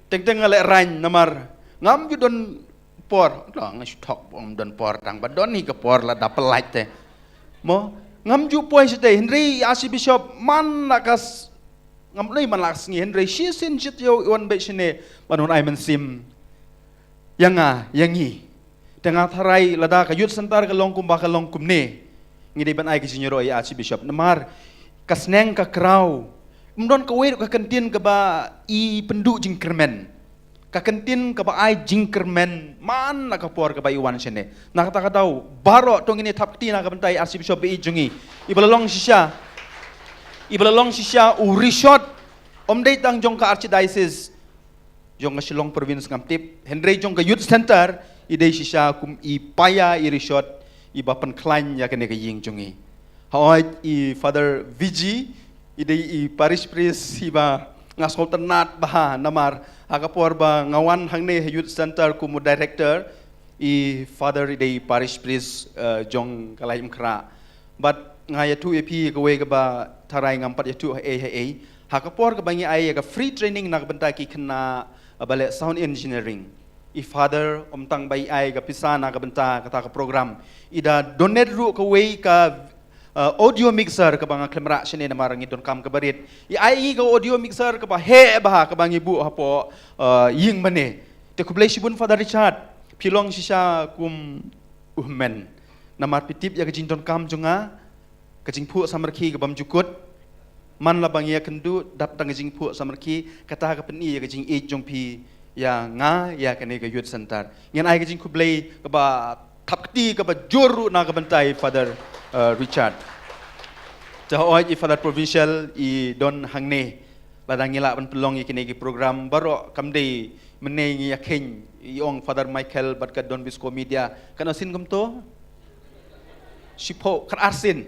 Teng ale rain namar ngam ju don por la ngas tok don por tang ba don ni ka por la dapelait te. Mo ngam ju poi site Henry Archbishop man lakas ngam nei man lakas ngi Henry shisin citayo iwan bej sine banon ai men sim. Yanga yangi. Tengah tharai lada ka yut sentar ka long kum ba ka long kum ne. Ngi dei ban ai ki sinyo ai Archbishop namar kasneng ka krau mdon ka wait ka kantin ka ba I pendu jingkermen ka kantin ka ba ai jingkermen man na ka por ka ba iwan sene na kata daw baro tong ini thapti na ka bentai Archbishop Bi jungi ibalalong sisya u resort omdei tang jong ka archdiocese jong ka Shillong province ngamtip Henry jong ka youth center idei sisya kum I paya I resort iba penklan ya kene ka ying jungi haoi I Father VG idei I parish priest iba ngasol tenat bah namar agapor ba ngawan hangne youth center kumu director I Father idei parish priest jong kalaim kra but ngaya tu EP ka we ka ba tarai ngampat ya tu hakapor ka bangi ai ka free training nak bentai ki kena bale sound engineering I Father omtang bai ai ka pisana ka benta kata ka program ida donate ru ka we ka audio mixer ka banga klemra sene na marang idon kam ka barit I ka audio mixer ka ba he bah ka bangi bu hapo ying mane te ku bless bun Father Richard pilong sisa kum uhmen namar pitip ya ka jinton kam junga ka jingpu samarki ka bam jukut man la bangia kendu dap tang jing pu samarki kata ka peni ka jing e jong pi ya nga ya kane ka youth center ngan ai ka jing ku blay ka ba thapti ka ba joru na ka bantai Father Richard Jahoi I Father Provincial I Don Hangne Badangila ban pelong I kini program baro kamdei menei ngi yakin iong Father Michael bat ka Don Bisco Media kan asin kumto Sipo kat arsin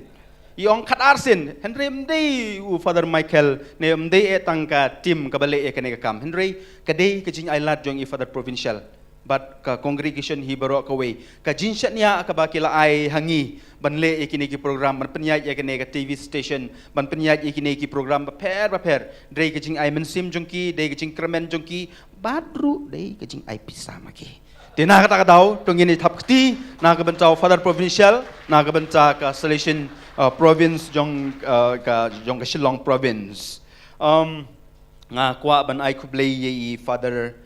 iong kat arsin Henry mdei u Father Michael ne mdei tangka tim ka bale kene ka kam Henry kadei ka jing ailat jong I Father Provincial but ka congregation hi baro ka we ka jinshat niya ka ba kila ai hangi banle ikini ki program ban penyai ikini ka TV station ban penyai ikini ki program ba per dei ka jing ai mensim jongki dei ka jing kremen jongki badru dei ka jing ai pisah maki dena kata daw tong ini thapkti na ka bentau Father Provincial na ka benta ka Salesian province jong ka Shillong province nga kwa ban ai kublay I Father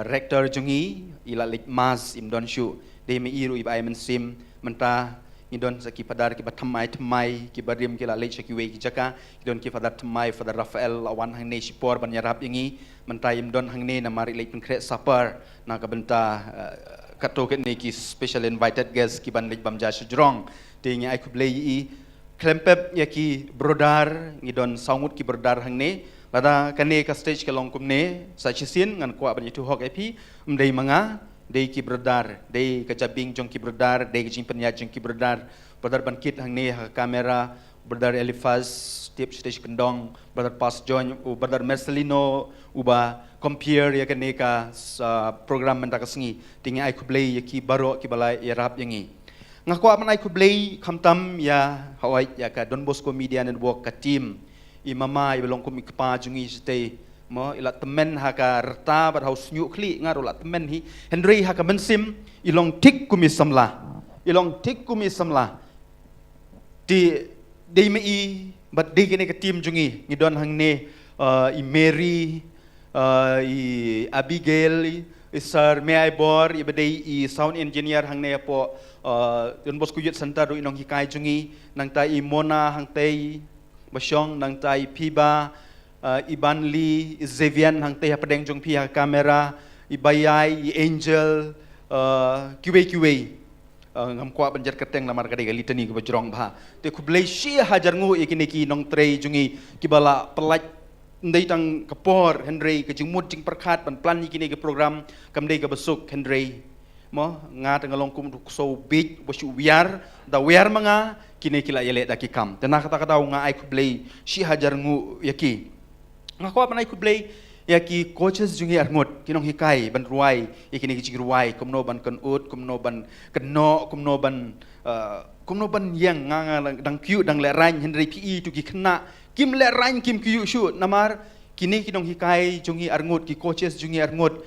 rector jungi ila lik mas imdon shu de me iru iba ay mensim menta idon sa ki padar ki batamai ki barim ki la lek ki we ki jaka idon ki padar tamai Father Rafael awan hang ne sipor ban yarap ingi menta imdon hang ne na mari lek pengkret sapar na ka benta kato ket ne ki special invited guest ki ban lek bamja sujrong de ngi ay kublay I klempep ya ki brodar ngidon saungut ki brodar hang ne lada kane ka stage ka longkum ne sa chisin ngan kwa ban itu hok epi mdei manga dei ki brodar dei ka jabing jong ki brodar dei jing penya jong ki brodar ban kit hang ne ha kamera brodar Elifaz tip stage kendong brodar Pas John u brodar Marcelino uba compare ya kane ka program menta ka sengi tingi ai kublay ya ki baro ki balai ya rap yangi ngakwa man ai kublay khamtam ya hawai ya ka Don Bosco Media Network ka team imama ibalong kum ikpa jungi stay mo ila temen haka rta bar haus nyu kli ngaru la temen hi Henry haka mensim ilong tik kumi samla di dei mei bat dei kene ka team jungi ngidon hang ne I Mary I Abigail I Sir May I Bor I badei I sound engineer hang ne po Don Bosco Youth Center ru inong hikai jungi nang ta I Mona hang tei basyong nang tai piba Iban Lee Xavier hang teh pedeng jong pihak kamera Ibayai Angel QA ngam kwa banjar keteng lamar kadai litani ke bajrong bah te ku blai shi hajar ngu ikini ki nong trei jungi kibala pelaj ndai tang kapor Henry ke jingmut jing perkhat ban plan ikini ke program kamdei ke besuk Henry mo nga tengalong kum so big bosu wiar da wiar manga kini kila yele da kikam tena kata nga ai kublay shi hajar ngu yaki nga ko panai kublay yaki coaches jungi arngot kinong hikai ban ruai ikini ki ruai kumno ban kan ut kumno ban keno kumno ban yang nga dang kyu dang le rain Henry PE tu ki kena kim le rain kim kyu shu namar kini kinong hikai jungi arngot ki coaches jungi arngot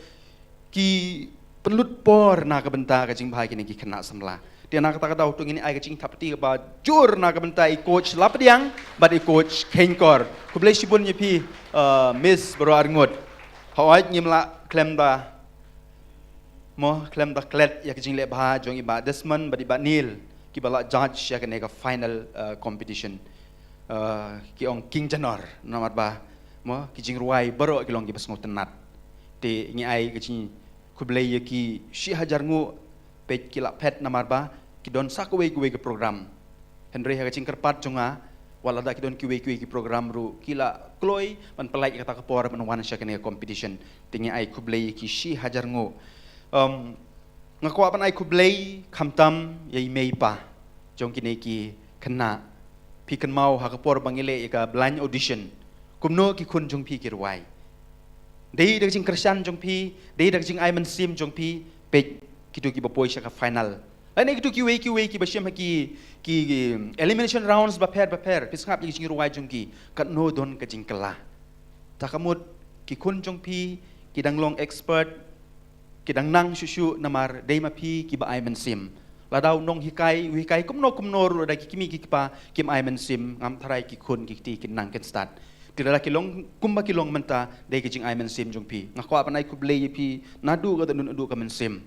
ki pelut por na ka benta ka jing bahai kini ki kena samla dia nak kata tung ini ai ka jing thapti ba jur na ka benta I coach lapdiang but I coach kenkor ku blai sibun yepi miss bro arngot hawai nyimla klem da klet ya ka jing le bah jong iba Desmond ba Nil ki bala judge ya ka ne ka final competition ki ong king janor namat ba mo ki jing ruai baro ki long ki basngo tenat te ngi ai ki jing kublei ki shi hajar ngu pe ki la pet namat ba ki don sakwe ki program Henry ha ki jing kerpat jonga wala da ki don ki program ru kila kloi man pelai kata kapor man wan sya kene competition te ngi ai kublei ki shi hajar ngu ngakwa pan ai kublei khamtam yai mei pa jong kini ki kena pi kan mau ha kapor bangile ka blind audition kumno ki kun jong pi ki ruai dei dak jing kersan jong pi dei dak jing ai man sim jong pi pe ki tu ki bapoi sha ka final ane ki tu ki bashim ki elimination rounds ba pair pisngap ki jing ruai jong ki kat no don ka jing kala takamut ki kun jong pi ki danglong expert kidang nang shushu namar dei mapi ki ba ai men sim ladau nong hikai kumno ru da ki kimi ki pa kim ai men sim ngam tharai ki khun ki ti kin nang ken start tidala ki long kumba ki long menta dei ki jing ai men sim jong pi ngakwa panai ku blei pi nadu ga nun du ka men sim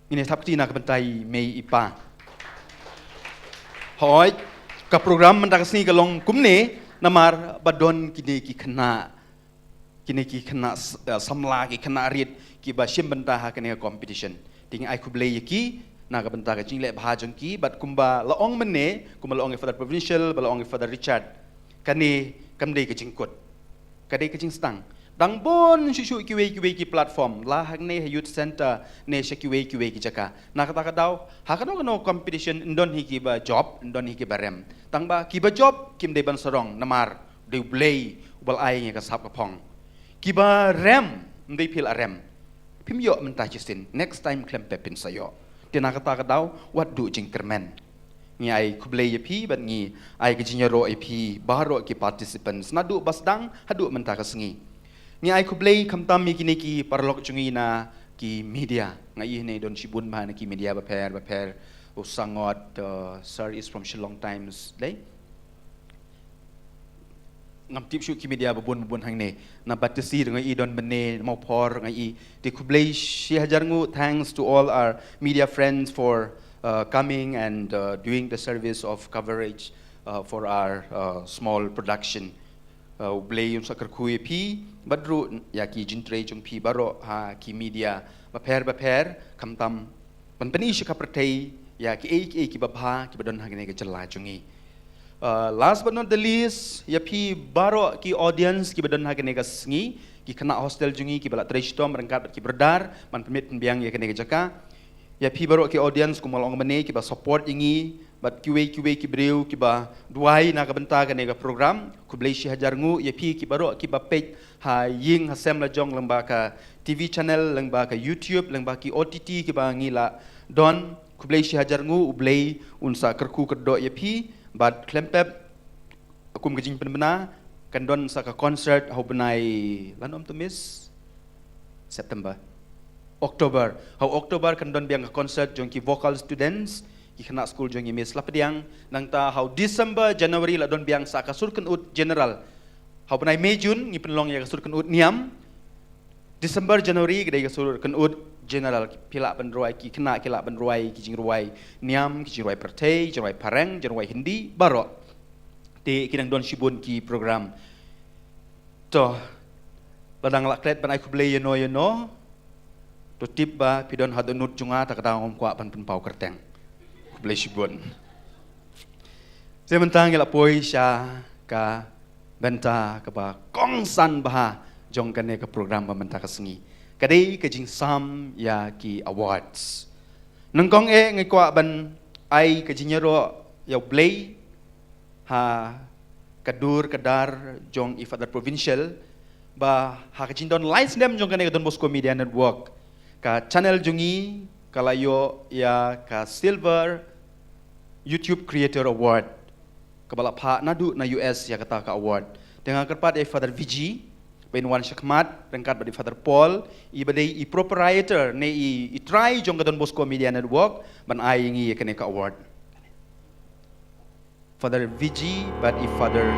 ini thap ti na ka bentai mei ipa hoi ka program menta ka sni ka long kumne namar badon kini ki khna samla ki khna rit ki ba shim benta ha kene competition ting ai kublei ki na ka benta ka jingle bha jong ki bat kumba laong mene kumba laong father provincial ba laong father Richard kani kamdei ka jingkot kadei ka jing stang dang bon shu ki ki platform la hang ne youth center ne sha ki ki jaka na ka ta ka daw ha ka no competition ndon hi ki ba job ndon hi ki ba rem tang ba ki ba job kim dei ban sorong namar de blei ubal ai nge ka sap ka phong ki ba rem ndei pil a rem pim yo mentah justin next time klem pepin sayo tina kata kadau what do jingkermen ngi ai kublei pi ban ngi ai ke jinyaro pi baro ki participants nadu basdang hadu mentah kasengi ngi ai kublei kamtam mi kini ki parlok chungi na ki media ngai ne don shibun ba na ki media ba pair usangot sir is from Shillong Times day ngam tip shu ki media babun hang ne na batisi ngai i don bene mau por ngai i ti kublei shi hajar ngu thanks to all our media friends for coming and doing the service of coverage for our small production blei yun sakar khu pi badru ya ki jintre jong pi baro ha ki media ba pair kamtam pan pani shi ka prathei ya ki ki babha ki badon hang ne ke jala jungi last but not the least ya pi baro ki audience ki badan ha kene ka sngi ki kena hostel jungi ki bala trestom rengkat ki berdar man pemit biang ya kene jaka ya pi baro ki audience ku malong mane ki ba support ingi bat kiwe ki breu ki ba duai na ka benta kene ka program ku blei shi hajar ngu ya pi ki baro ki ba page ha ying ha sem la jong lengba ka TV channel lengba ka YouTube lengba ki OTT ki ba ngila don ku blei shi hajar ngu blei unsa kerku kerdo ya pi but klempep akum kejing penbena kandon saka concert hau benai lan om tumis September October kandon biang concert jong ki vocal students ki kena school jong mis lapediang nang ta hau December January la don biang saka surken ut general hau benai Mei Jun ngi penlong ya surken ut niam December January gede surken ut general pila benruai ki kena kila benruai ki jing ruai niam ki jing ruai pertei jing ruai pareng jing ruai hindi baro te kinang don shibun ki program to ladang laklet ban ai kublei yeno to tip ba pidon hadunut junga ta kadang om kwa pan pau kerteng kublei shibun sementang ila poi sha ka benta ka ba kongsan bah jong kane ka program ba menta ka sengi kadai ke jing sam ya ki awards nangkong ngai kwa ban ai ke jinyaro ya blei ha kadur kadar jong i father provincial ba ha ke jindon live dem jong kane Don Bosco Media Network ka channel jungi kalayo ya ka silver YouTube creator award kabala pha nadu na US ya kata ka award dengan kerpat father VG Benwan Syakmat, rengkat badi Father Paul, i badai i proprietor ne i try jong Don Bosco Media Network ban ai ngi kene ka award. Father VG but i Father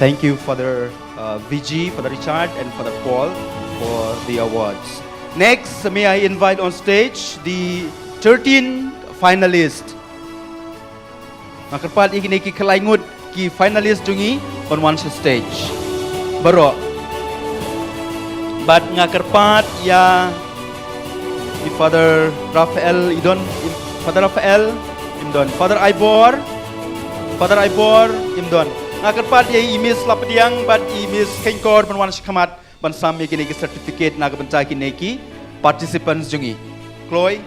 Thank you Father VG, Father Richard, and Father Paul for the awards. Next, may I invite on stage the 13 finalists. Makarpat ikini ki kelaingut ki finalist jungi on one stage. Baro. But ngakarpat ya di Father Rafael Idon, Father Rafael Imdon, Father Ibor Imdon. Ngakarpat ya imis lapdiang but imis kengkor on one shikamat ban sam ikini ki certificate nagabenca kini ki participants jungi. Chloe.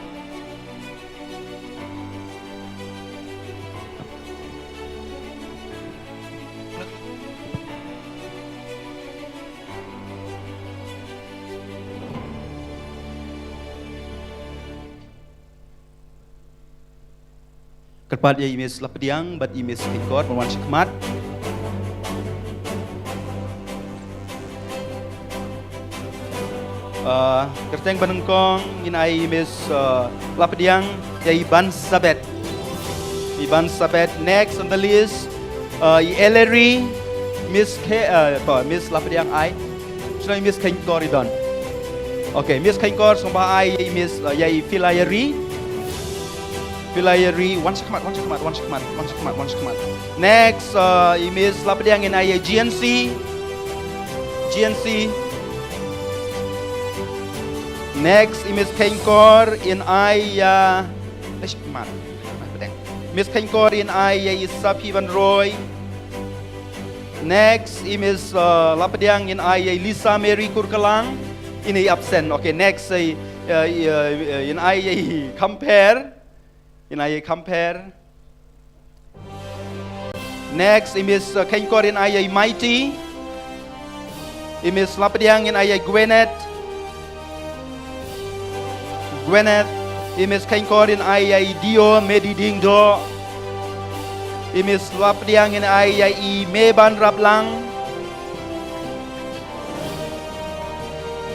Kerpat ya imis lapdiang but imis kengkor on one shikamat. Kerteng banengkong inai Miss Lapdiang ya Iban Sabet. Next on the list Ellery Miss Lapdiang ai. Sudah Miss Kengkor idon. Okay, Miss Kengkor sumpah ai Miss ya Filayeri. One shikamat. Next Miss Lapdiang inai GNC. Next, Miss Kengkor in Aya. Miss Kengkor in Aya is Sapi Van Roy. Next, Miss Lapdiang in Aya Lisa Mary Kurkalang. Ini absent. Okay, next in Aya Compare. Next, Miss Kengkor in Aya Mighty. Miss Lapdiang in Aya Gwyneth, Miss Kengkor in Ayai Dio Mediding Do, Miss Lapdiang in Ayai Meban Raplang,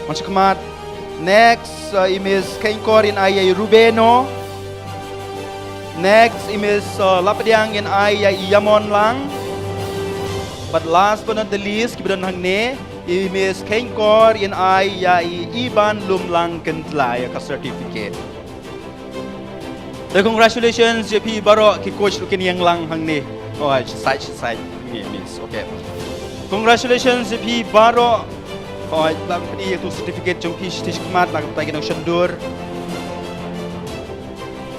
Masukmat. Next, Miss Kengkor in Ayai Rubeno. Next, Miss Lapdiang in Ayai Yamon Lang. But last but not the least, kibadan hangne, Miss Kengkor in Ayai Iban Lumlang Kentlaya ka certificate. So congratulations JP Baro ki coach lukin yang lang hangne. Oh, side. Miss. Okay. Congratulations JP Baro. Oh, lang ni itu certificate jong ki stikmat nak patay ng syandur.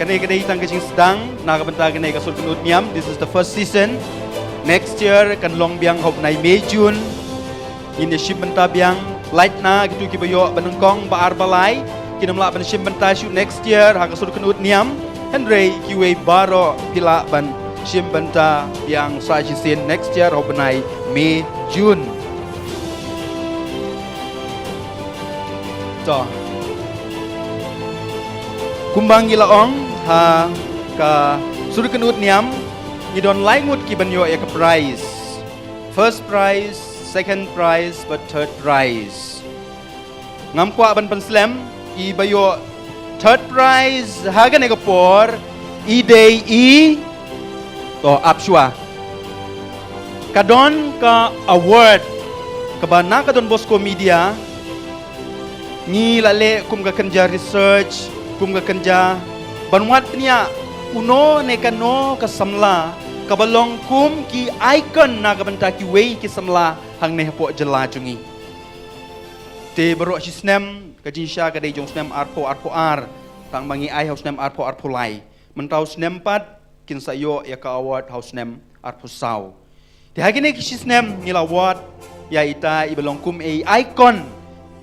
Kanay itang kajing sedang nakabenta kanay kasul kunut niam. This is the first season. Next year kan long biang hop nai May June. Ini shipment biang light na gitu kibayo banengkong baar balai. Kinamla ban shipment shoot next year hakasul kunut niam. Henry kiwe baro pila ban shipment biang sajisin next year hop nai May June. So kumbang gilaong ha ka suru kunut niam. Idon laingut ki banyo ya ka prize. First prize, second prize, but third prize. Ngam kwa ban slam I bayo third prize hagan eka por I-day to apshwa. Kadon ka award kabana kadon Bosco Media ni lale kum ka kanja research kum ka kanja banwat niya uno ne kano kasamla kabalong kum ki icon na kabanta ki way ki samla hang ne po jela jungi te baro si snem kajin sya kadai jong snem arpo ar tang mangi ai house snem arpo lai mentau snem pat kin sayo ya ka award house snem arpo saw te hagine ki si snem nila award ya ita ibalong kum icon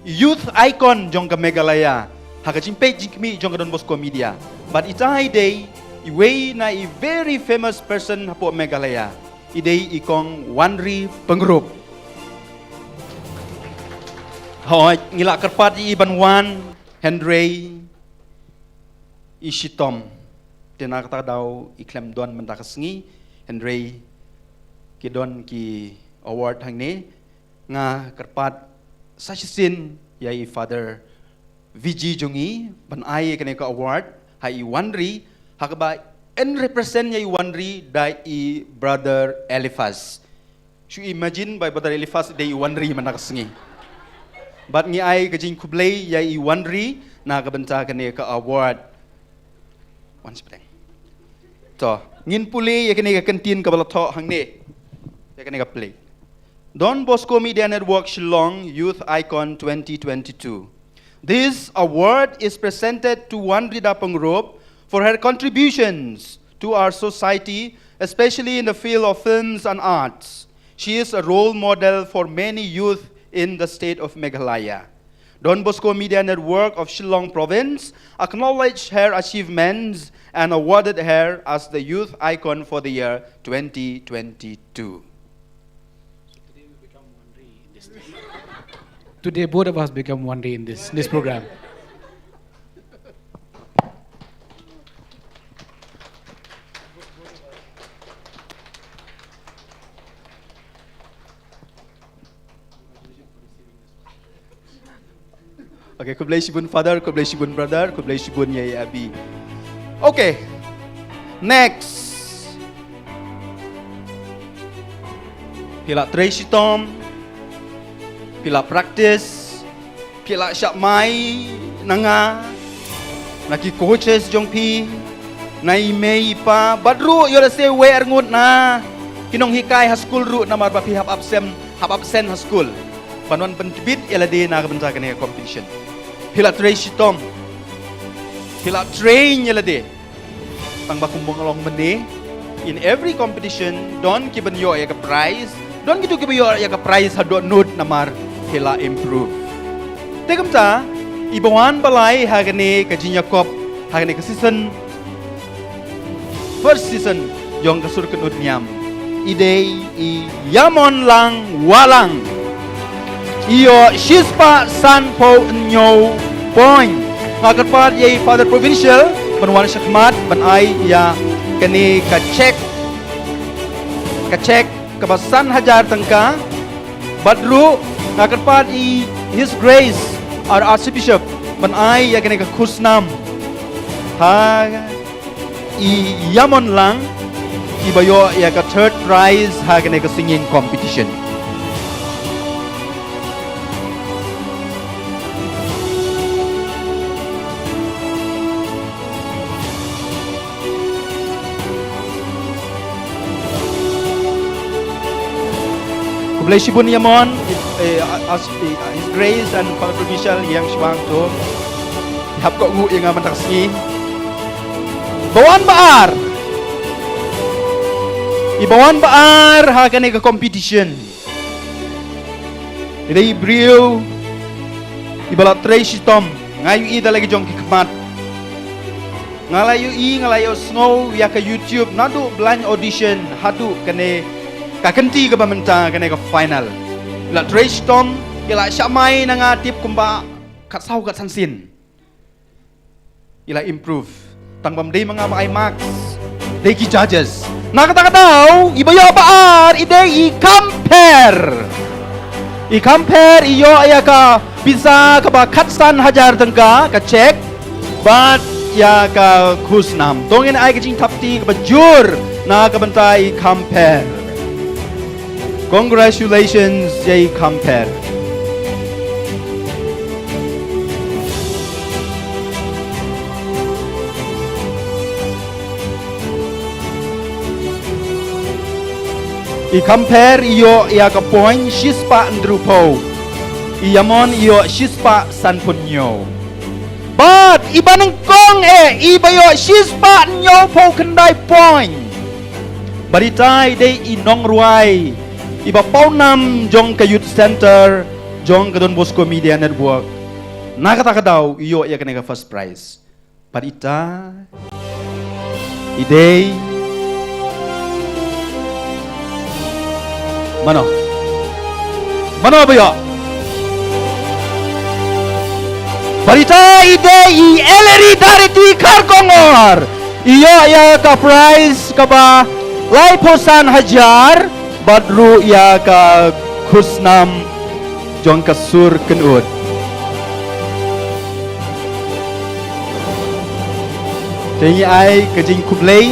youth icon jong ka Megalaya hakajin page jikmi jong ka Don Bosco Media but ita day iway na I very famous person hapo Megalaya. Idei ikong Wanri Pengrup. Hoy ngila kerpat Iban Wan Henry Ishitom. Tinakta daw iklem don mentakasngi Henry kidon ki award hangni nga kerpat sachisin yai Father VG Jungi ban ai kene ka award hai Wanri hakaba en represent yai Wanri dai I brother Eliphaz Shu imagine by badar ilifas day wandri manakasengi. But ngi ai kajing kublay ya I wandri na kabenta kane ka award. Once pedang. To ngin puli ya kane ka kantin ka balatho hangne. Ya kane ka play. Don Bosco Media Network Shillong Youth Icon 2022. This award is presented to Wandri Dapangrop for her contributions to our society, especially in the field of films and arts. She is a role model for many youth in the state of Meghalaya. Don Bosco Media Network of Shillong Province acknowledged her achievements and awarded her as the Youth Icon for the year 2022. Today, both of us become one day in this program. Okay, God bless you, father, God bless you, brother, God bless you, yai abi. Okay, next. Pila Tracy Tom, pila practice, pila siap mai nanga, naki coaches jong pi, nai mei pa, badru yola se we ngut na, kinong hikai ha school ru namar ba pi hap absent ha school. Panuan pentibit yala de na kabenta kene competition. Pila Tracy Tom, pila train yala de, pang bakumbong along mende. In every competition, don kiban yo ya ka prize, don gitu kiban yo ya ka prize ha do note namar pila improve. Tegam ta, ibawan balai ha kene ka jinya kop ha kene ka season first season jong ka sur kenut niam. Idei I yamon lang walang. Iyo Shispa Sanpo Nyo Point. Ngakarpat yay Father Provincial Banwan Syakmat ban ay ya kani ka check kabasan hajar tangka badru ngakarpat I His Grace our Archbishop ban ay ya kani ka kusnam ha I yamon lang ibayo ya ka third prize ha kani ka singing competition. Bless you pun Yamon, His Grace and Father Provincial yang siwang tu, hap kok ngu yang aman taksi. Bawan baar, ibawan baar hakan ke competition. Ida Ibriu, ibalat Tracy Tom, ngayu ida lagi jong kikmat. Ngalayu snow ya ke YouTube, nadu blind audition, hadu kene kakenti ke bamenta kene ke final. La Trace Tom ila syamai nanga tip kumba kat sau kat sansin. Ila improve. Tang bamdei mengamai marks. Dei ki judges. Nak kata tahu ibayo baar ide I compare iyo aya ka bisa ka ba katsan hajar tengka ka check but ya ka khusnam. Tongin ai ka jing tapti ka bajur na ka bentai compare. Congratulations, Jay Compare. I compare iyo ia ka point Shispa Ndrupo. Iyamon iyo Shispa Sanpunyo. But ibanang kong ibayo Shispa nyo po kendai point. Baritai de inong ruai. Iba paunam jong ke Youth Center, jong ke Don Bosco Media Network. Nakata daw iyo ya kena first prize. Parita idei Mano ba yo? Parita idei eleri dari ti Karkongor. Iyo ya ka prize ka ba Laiposan hajar badru ya ka khusnam jong ka sur kenut. Tengi ai kejing kublay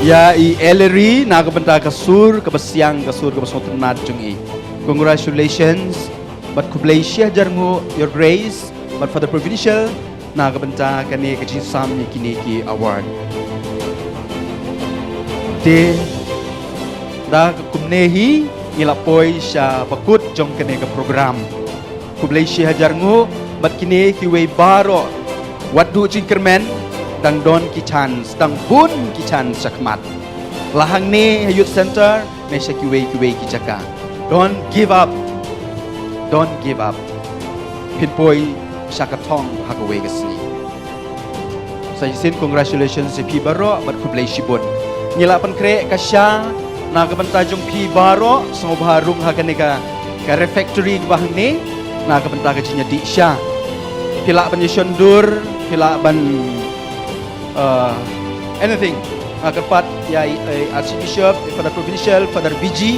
Ya I Ellery na kabenta kasur kabasiang kasur kabasot nat jungi. Congratulations. But kublay siya jarngo your grace. But for the provincial na kabenta kani kajisam ni kiniki award. De da kumnehi ngilapoy siya bakut jong kani ka program. Kublay siya jarngo but kini kiway baro wadu jingkermen dang don ki chance dang bun ki chance sakmat lahang ni youth center me siya kiway ki jaka. Don't give up, pinpoy siya katong hagaway kasni. Sa isin congratulations si Pibaro but kublay sibon ngilapan kre kasya nagabantajong Pibaro sa mabaharong hagani ka refectory bahang ni nagabanta ka jinya di siya pila ban yondur pila ban anything kapat ya Archbishop Father Provincial Father BG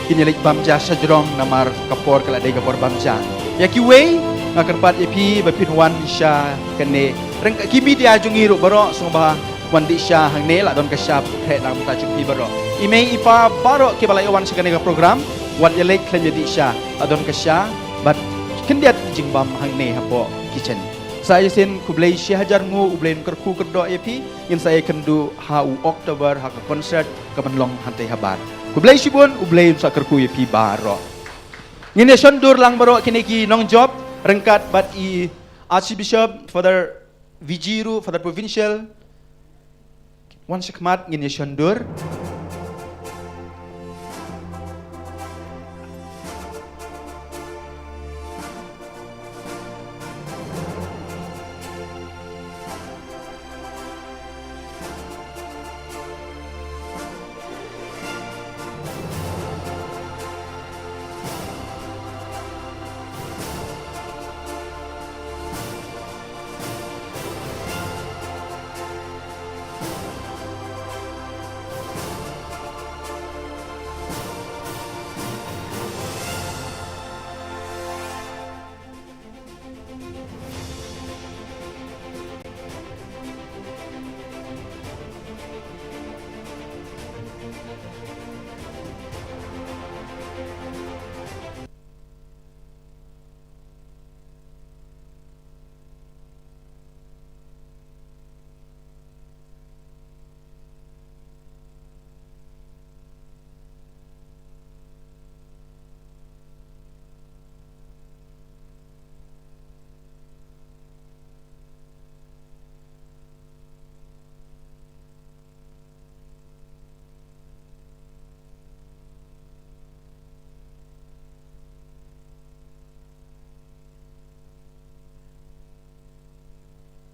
kinilik bamja sa jrong namar kapor kala day kapor bamja ya kiway kapat epi bapinwan siya kane reng kibi dia jungiru baro so ba wandi siya hangne la don ka siya kre nam ta jung baro imei ipa baro ke balai wan sigane ka program wat ya lek klen jadi siya adon ka siya but kendiat jingbam hangne hapo kitchen saya sin kublay siya hajar ngu ublen kerku kerdo epi in saya kendu hau Oktober ha ka concert ka banlong hantai habar kublay sibon ublen sa kerku epi baro ngine sondur lang baro kiniki nong job rengkat bat I Archbishop Father Vijiru Father Provincial wan sekmat ngine sondur